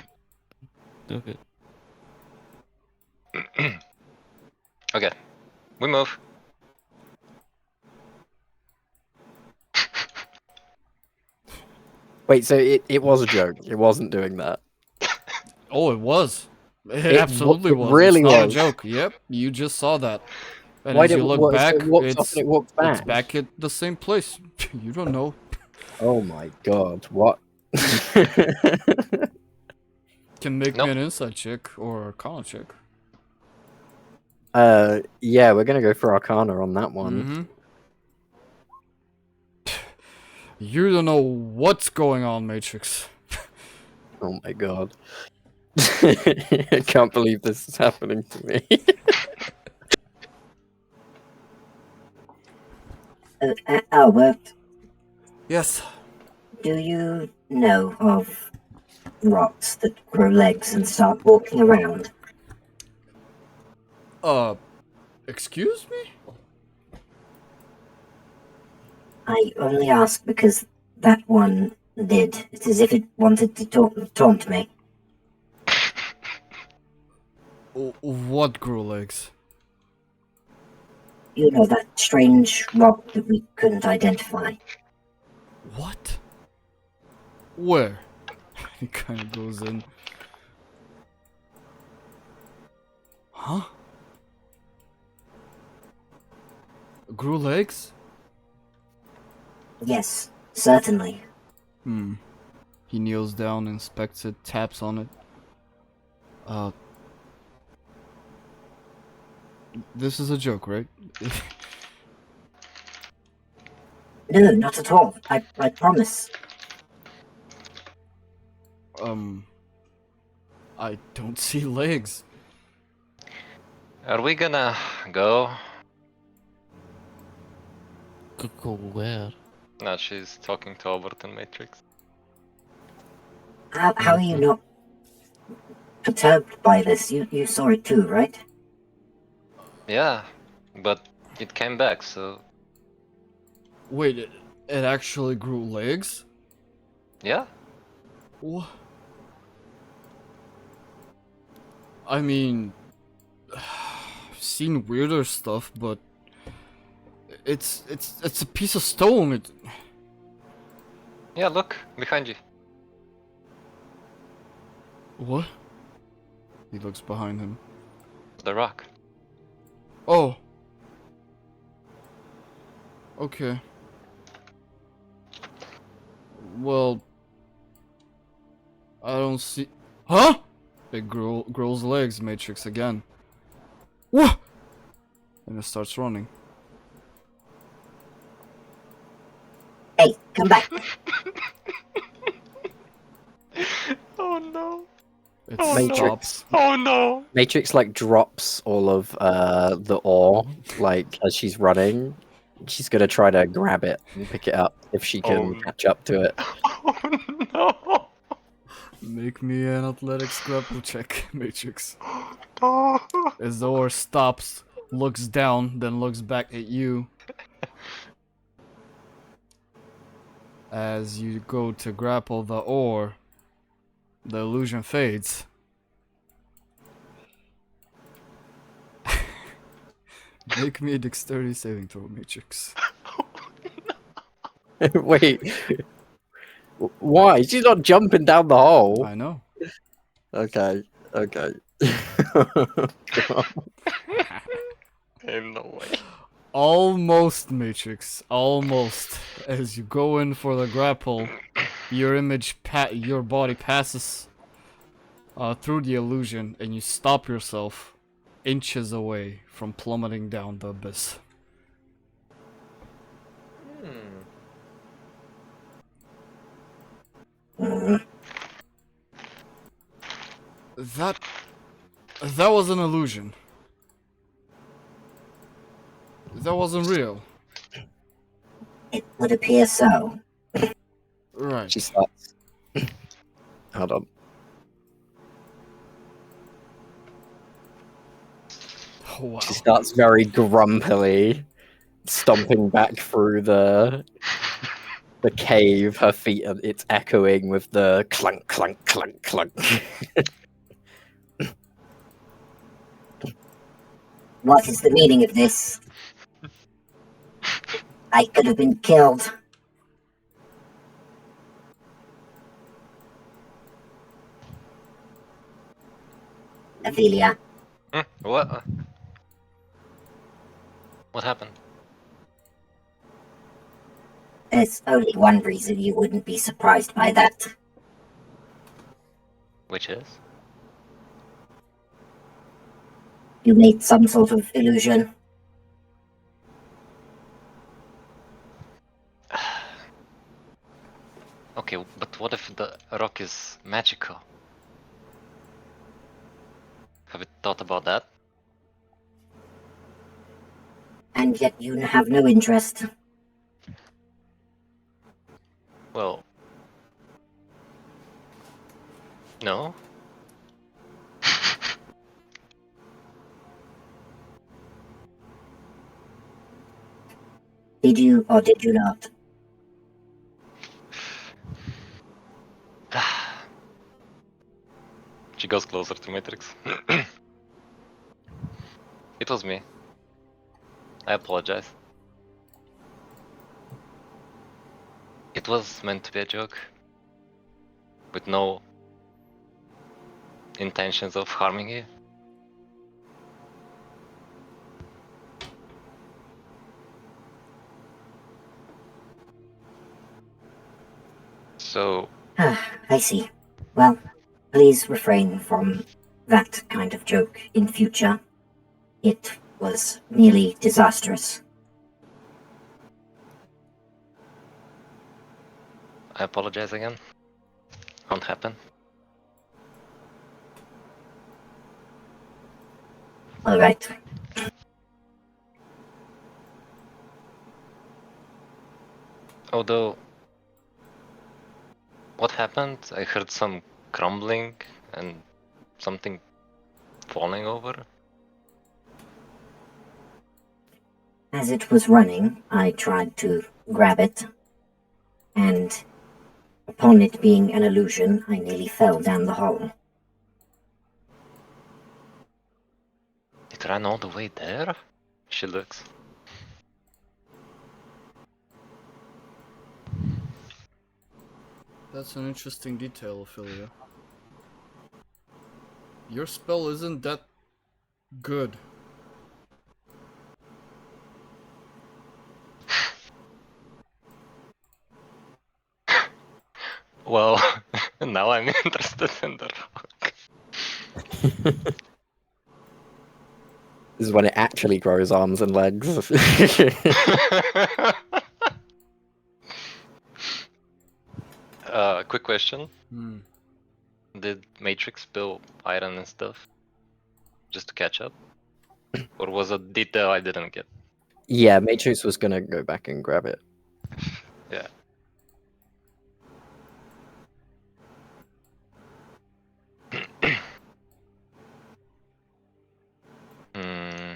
Okay. Okay, we move. Wait, so it was a joke. It wasn't doing that. Oh, it was. It It absolutely it was. really it's not was. a joke. Yep, you just saw that. And Why as did you look what, back, so it walks up it's and it walks back? it's back at the same place. You don't know. Oh my god, what? Can make Nope. me an insight check or a con check. Yeah, we're gonna go for Arcana on that one. Mm-hmm. You don't know what's going on, Matrix. Oh my god. I can't believe this is happening to me. Albert, Yes. do you know of rocks that grow legs and start walking around? Excuse me? I only ask because that one did. It's as if it wanted to taunt me. What grew legs? You know, that strange rock that we couldn't identify. What? Where? He kind of goes in. Huh? Grew legs? Yes, certainly. He kneels down, inspects it, taps on it. This is a joke, right? No, not at all. I promise. I don't see legs. Are we gonna go? Go where? No, she's talking to Albert and Matrix. How are you not perturbed by this? You saw it too, right? Yeah, but it came back, so Wait, it actually grew legs? yeah. What? I mean, I've seen weirder stuff, but it's a piece of stone. Yeah, look, behind you. What? He looks behind him. The rock. Oh. Okay. Well, I don't see. Huh? It grows legs, Matrix again. What? And it starts running. Hey, come back. Oh no. It Oh stops. no. Oh no. Matrix like drops all of the ore like as she's running. She's gonna try to grab it and pick it up if she can Oh. catch up to it. Oh no. Make me an athletics grapple check, Matrix. No. As the ore stops, looks down, then looks back at you. As you go to grapple the ore, the illusion fades. Make me a dexterity saving throw, Matrix. Wait. Why? She's not jumping down the hole. I know. Okay. Okay. Ain't no way. Almost, Matrix. Almost. As you go in for the grapple, your your body passes through the illusion, and you stop yourself inches away from plummeting down the abyss. That was an illusion. That wasn't real. It would appear so. Right. She starts. Hold on. Oh, wow. She starts very grumpily stomping back through the cave. Her feet are, it's echoing with the clunk clunk clunk clunk. What is the meaning of this? I could have been killed. Aphelia, What? What happened? there's only one reason you wouldn't be surprised by that. Which is? You made some sort of illusion. Okay, but what if the rock is magical? Have you thought about that? And yet you have no interest. Well, no. Did you or did you not? She goes closer to Matrix. It was me. I apologize. It was meant to be a joke. With no intentions of harming you. So, I see. Well, please refrain from that kind of joke in future. It was nearly disastrous. I apologize again. Won't happen. All right. Although, what happened? I heard some crumbling and something falling over. As it was running, I tried to grab it, and upon it being an illusion, I nearly fell down the hole. It ran all the way there? She looks. That's an interesting detail, Aphelia. Your spell isn't that good. Well, now I'm interested in the rock. This is when it actually grows arms and legs. Quick question. Hmm. Did Matrix build iron and stuff? Just to catch up? Or was it detail I didn't get? Yeah, Matrix was gonna go back and grab it. Yeah. Hmm.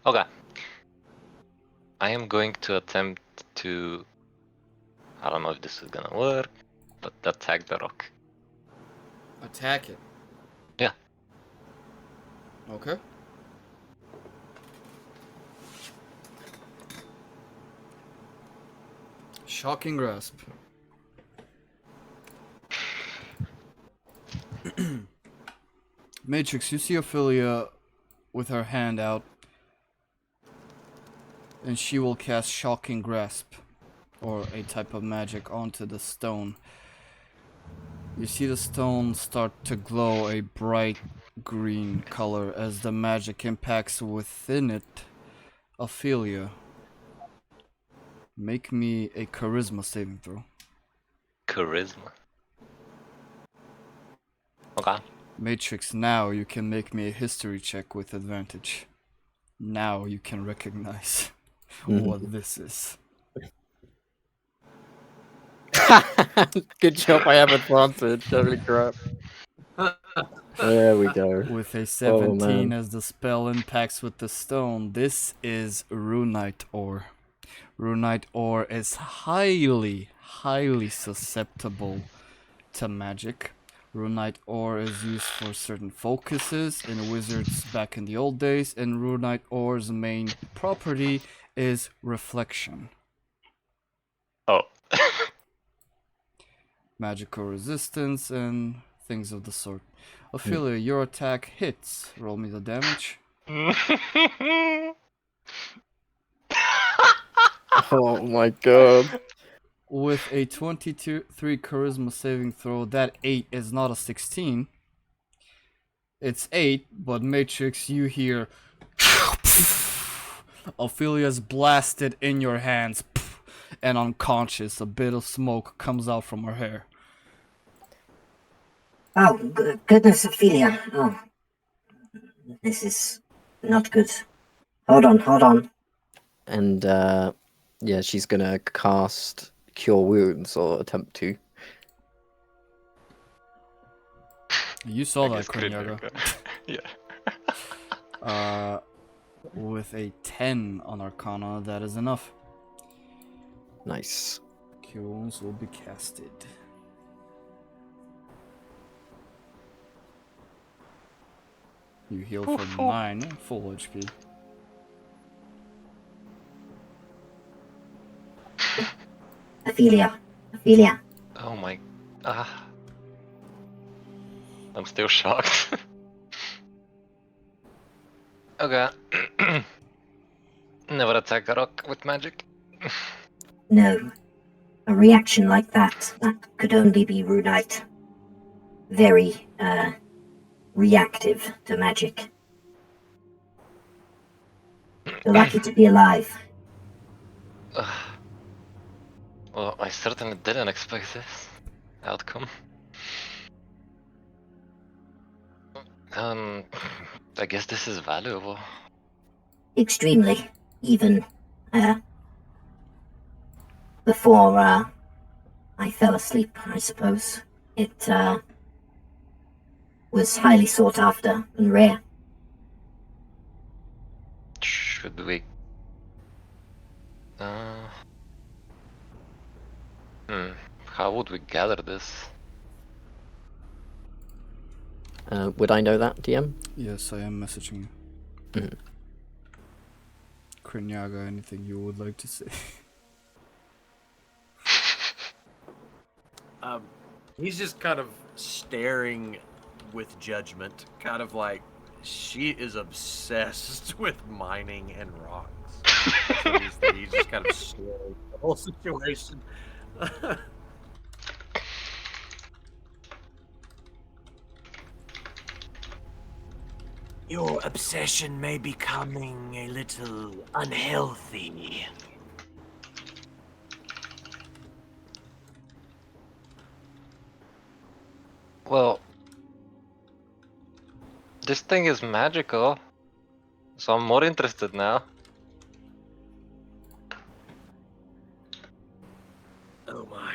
Okay. I am going to attempt to... I don't know if this is gonna work, but attack the rock. Attack it. Yeah. Okay. Shocking grasp. Matrix, you see Aphelia with her hand out, and she will cast Shocking Grasp, or a type of magic, onto the stone. You see the stone start to glow a bright green color as the magic impacts within it. Aphelia, make me a charisma saving throw. Charisma. Okay. Matrix, now you can make me a history check with advantage. Now you can recognize what this is. Good job, I have advantage. Holy crap. There we go. With a Oh, 17 man. as the spell impacts with the stone, this is runite ore. Runite ore is highly susceptible to magic. Runite ore is used for certain focuses in wizards back in the old days, and runite ore's main property is reflection. Oh. Magical resistance and things of the sort. Aphelia, your attack hits. Roll me the damage. Oh my god. With a 23 charisma saving throw, that 8 is not a 16. It's 8, but Matrix, you hear Ophelia's blasted in your hands, and unconscious, a bit of smoke comes out from her hair. Oh, goodness, Aphelia. Oh, this is not good. Hold on. And yeah, she's gonna cast Cure Wounds or attempt to. You saw I that, guess Kreenyaga. Yeah. With a 10 on Arcana, that is enough. Nice. Cure Wounds will be casted. You heal for 9 full HP. Aphelia. Oh my... I'm still shocked. Okay. Never attack a rock with magic. No. A reaction like that could only be runite. Very, reactive to magic. You're lucky to be alive. Well, I certainly didn't expect this outcome. I guess this is valuable. Extremely. Even, before, I fell asleep, I suppose. It, was highly sought after and rare. Should we... How would we gather this? Would I know that, DM? Yes, I am messaging you. Kreenyaga, anything you would like to say? He's just kind of staring with judgment, kind of like she is obsessed with mining and rocks. He's just kind of staring at the whole situation. Your obsession may be becoming a little unhealthy. Well, this thing is magical, so I'm more interested now. Oh my.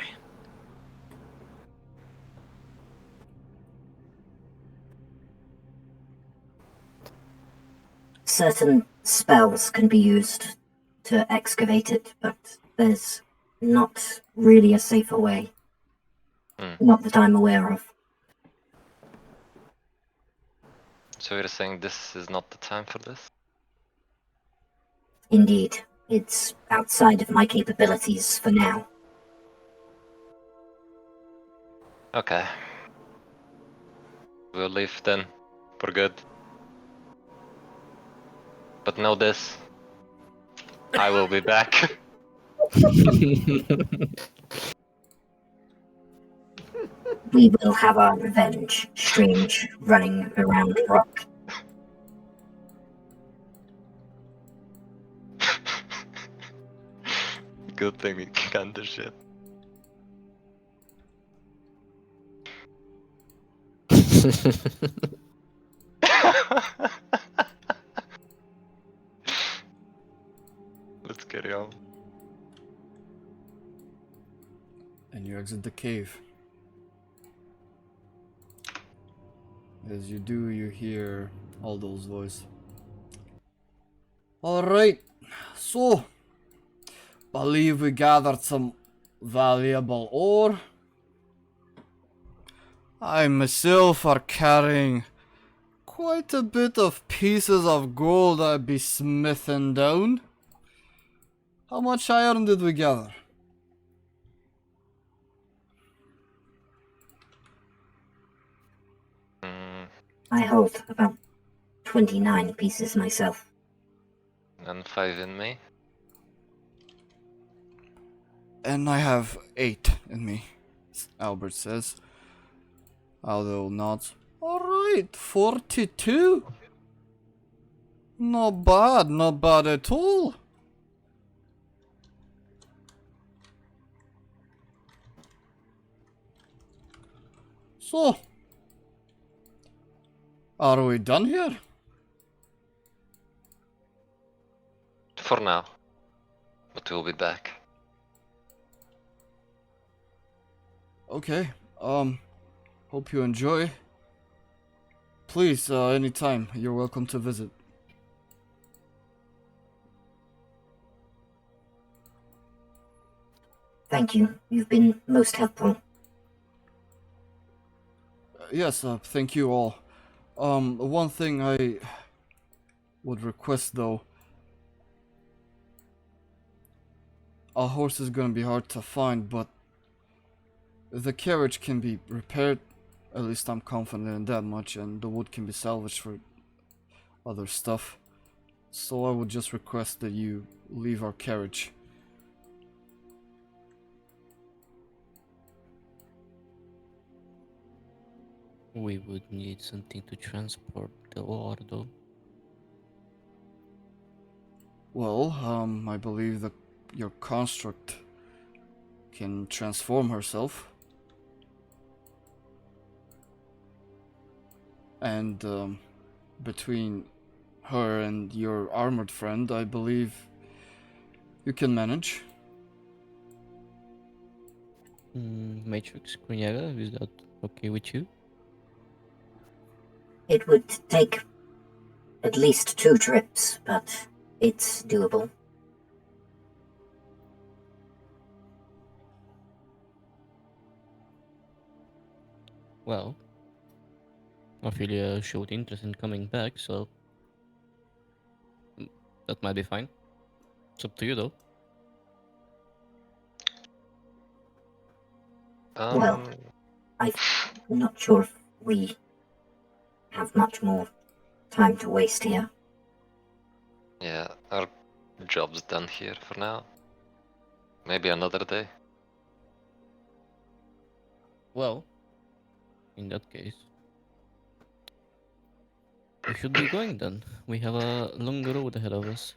Certain spells can be used to excavate it, but there's not really a safer way. Not that I'm aware of. So you're saying this is not the time for this? Indeed, it's outside of my capabilities for now. Okay. We'll leave then, for good. But know this. I will be back. We will have our revenge, strange running around rock. Good thing we can do shit. Let's carry on. And you exit the cave. As you do, you hear Aldo's voice. Alright, so believe we gathered some valuable ore. I myself are carrying quite a bit of pieces of gold I'll be smithing down. How much iron did we gather? I hold about 29 pieces myself. And 5 in me. And I have 8 in me, Albert says. Aldo nods. Alright, 42. Not bad at all. So, are we done here? For now. But we'll be back. Okay, hope you enjoy. Please, anytime, you're welcome to visit. Thank you. You've been most helpful. Yes, thank you all. One thing I would request though. A horse is gonna be hard to find, but the carriage can be repaired. At least I'm confident in that much, and the wood can be salvaged for other stuff. So I would just request that you leave our carriage. We would need something to transport the ore, though. Well, I believe that your construct can transform herself. And between her and your armored friend, I believe you can manage. Matrix Kreenyaga, is that okay with you? It would take at least 2 trips, but it's doable. Well, Aphelia showed interest in coming back, so that might be fine. It's up to you, though. Well, I'm not sure if we have much more time to waste here. Yeah, our job's done here for now. Maybe another day. Well, in that case, we should be going then. We have a long road ahead of us.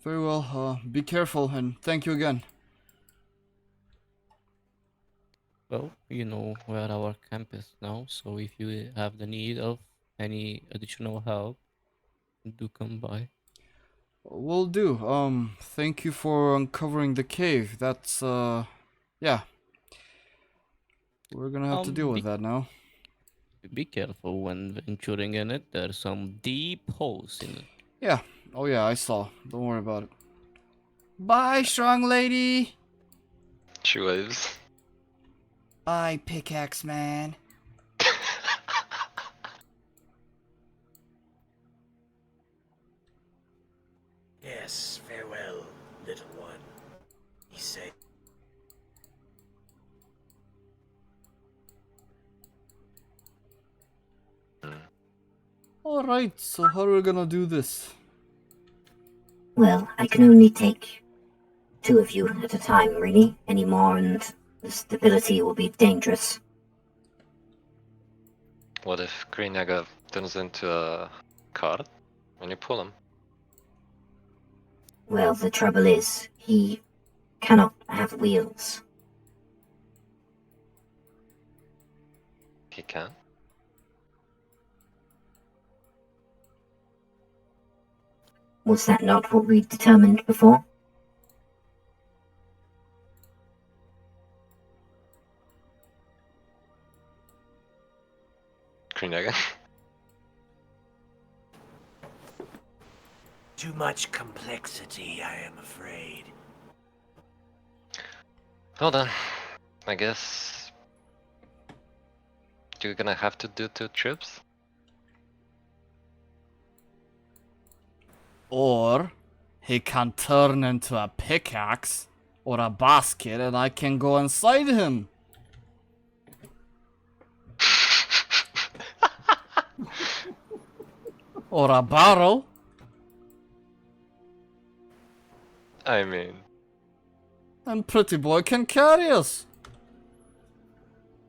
Very well, be careful and thank you again. Well, you know where our camp is now, so if you have the need of any additional help, do come by. Will do. Thank you for uncovering the cave. That's, yeah. We're gonna have to deal with that now. Be careful when venturing in it. There's some deep holes in it. Yeah. Oh yeah, I saw. Don't worry about it. Bye, strong lady! She waves. Bye, pickaxe man. Yes, farewell, little one, he said. Alright, so how are we gonna do this? Well, I can only take 2 of you at a time, really. Any more, and the stability will be dangerous. What if Kreenyaga turns into a cart when you pull him? Well, the trouble is, he cannot have wheels. He can. Was that not what we determined before? Kreenyaga. Too much complexity, I am afraid. Hold on. I guess you're gonna have to do 2 trips. Or he can turn into a pickaxe or a basket and I can go inside him. Or a barrel. I mean, And Pretty Boy can carry us.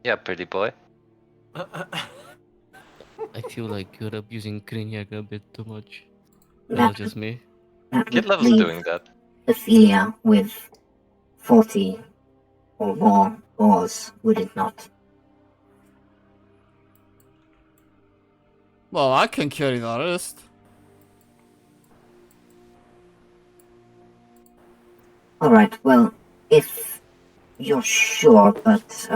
yeah, pretty boy. I feel like you're abusing Kreenyaga a bit too much. That, Not just me. that Kid would loves leave doing that. Aphelia with 40 or more oars, would it not? Well, I can carry the rest. Alright, well, if you're sure, but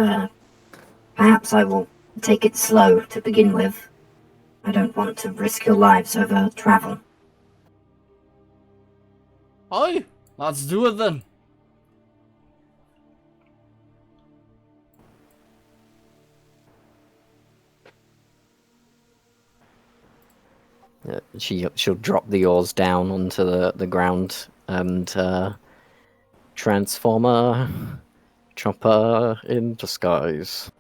perhaps I will take it slow to begin with. I don't want to risk your lives over travel. Aye, let's do it then. She'll drop the oars down onto the ground and transformer chopper in disguise.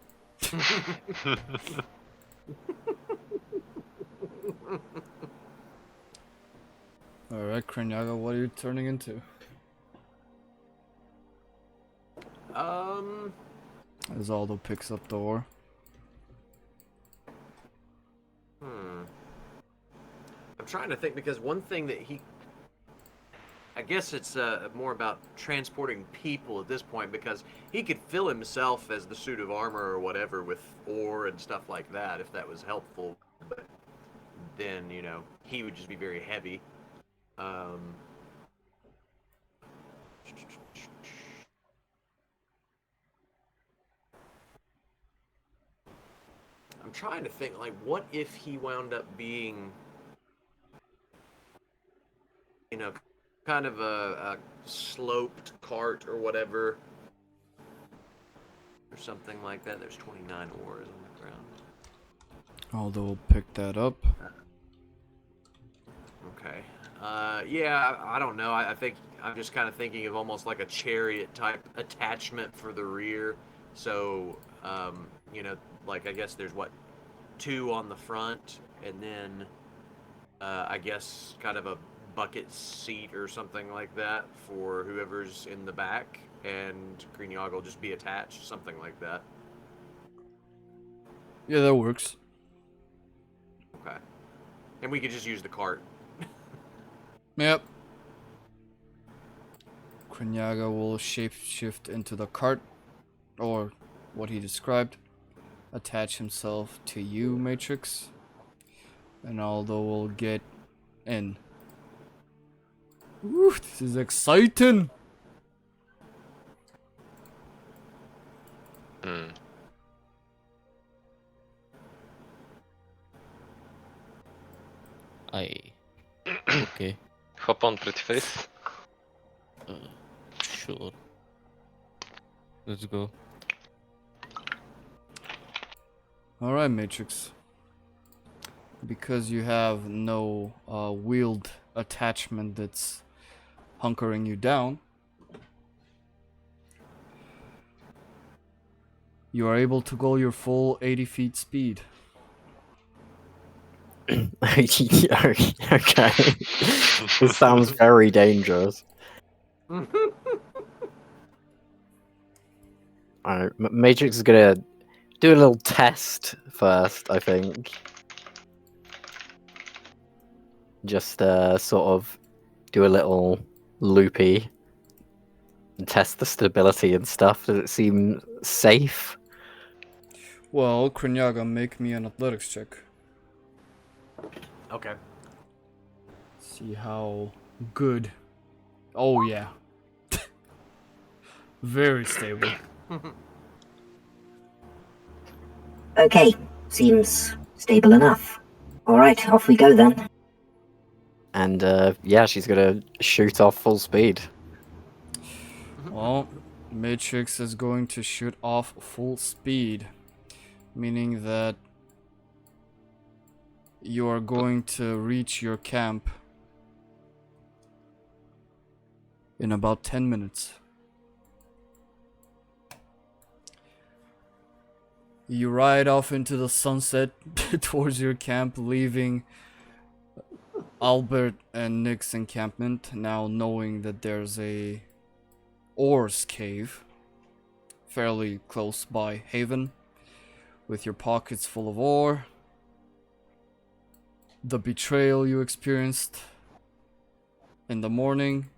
Alright, Kreenyaga, what are you turning into? As Aldo picks up the oar. I'm trying to think because one thing that I guess it's more about transporting people at this point because he could fill himself as the suit of armor or whatever with ore and stuff like that if that was helpful. But then, you know, he would just be very heavy. I'm trying to think, like, what if he wound up being, you know, kind of a sloped cart or whatever, or something like that. There's 29 oars on the ground. Aldo will pick that up. Okay. Yeah, I don't know. I think I'm just kind of thinking of almost like a chariot type attachment for the rear, So, you know, like I guess there's what, 2 on the front, and then I guess kind of a bucket seat or something like that for whoever's in the back, and Kreenyaga will just be attached, something like that. Yeah, that works. Okay. And we could just use the cart. Yep. Kreenyaga will shapeshift into the cart, or what he described, attach himself to you, Matrix, and Aldo will get in. Woo, this is exciting! Hmm. Okay. Hop on, pretty face. Sure. Let's go. Alright, Matrix. Because you have no wheeled attachment that's hunkering you down, you are able to go your full 80 feet speed. Okay. This sounds very dangerous. Alright, Matrix is gonna do a little test first, I think. Just sort of do a little loopy and test the stability and stuff. Does it seem safe? Well, Kreenyaga, make me an athletics check. Okay. See how good. Oh, yeah. Very stable. Okay, seems stable enough. Alright, off we go then. And yeah, she's gonna shoot off full speed. Well, Matrix is going to shoot off full speed, meaning that you are going to reach your camp in about 10 minutes. You ride off into the sunset towards your camp, leaving Albert and Nick's encampment, now knowing that there's a Oars cave fairly close by Haven, with your pockets full of ore, the betrayal you experienced in the morning,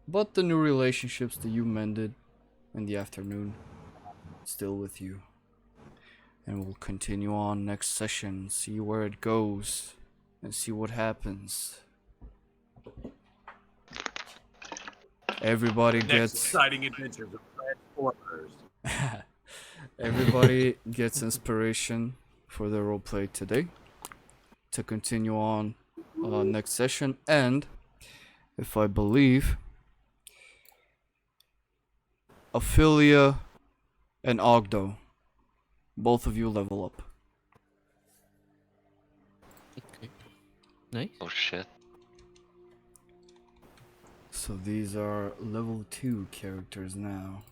but the new relationships that you mended in the afternoon still with you. And we'll continue on next session, see where it goes, and see what happens. Everybody Next gets exciting adventures of Transformers. everybody gets inspiration for the roleplay today to continue on next session, and if I believe Aphelia and Ogddo, both of you level up. Okay. Nice. Oh shit. So these are level 2 characters now.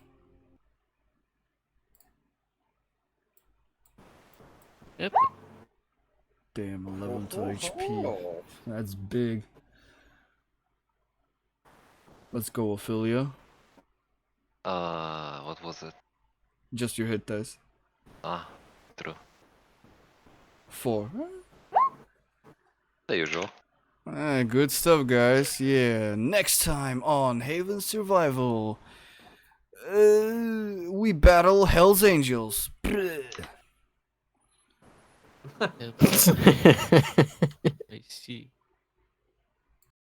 Yep. Damn, 11 to HP. That's big. Let's go, Aphelia. What was it? Just your hit dice. Ah, true. 4. The usual. Good stuff, guys. Yeah, next time on Haven Survival, we battle Hell's Angels. Yep. I see.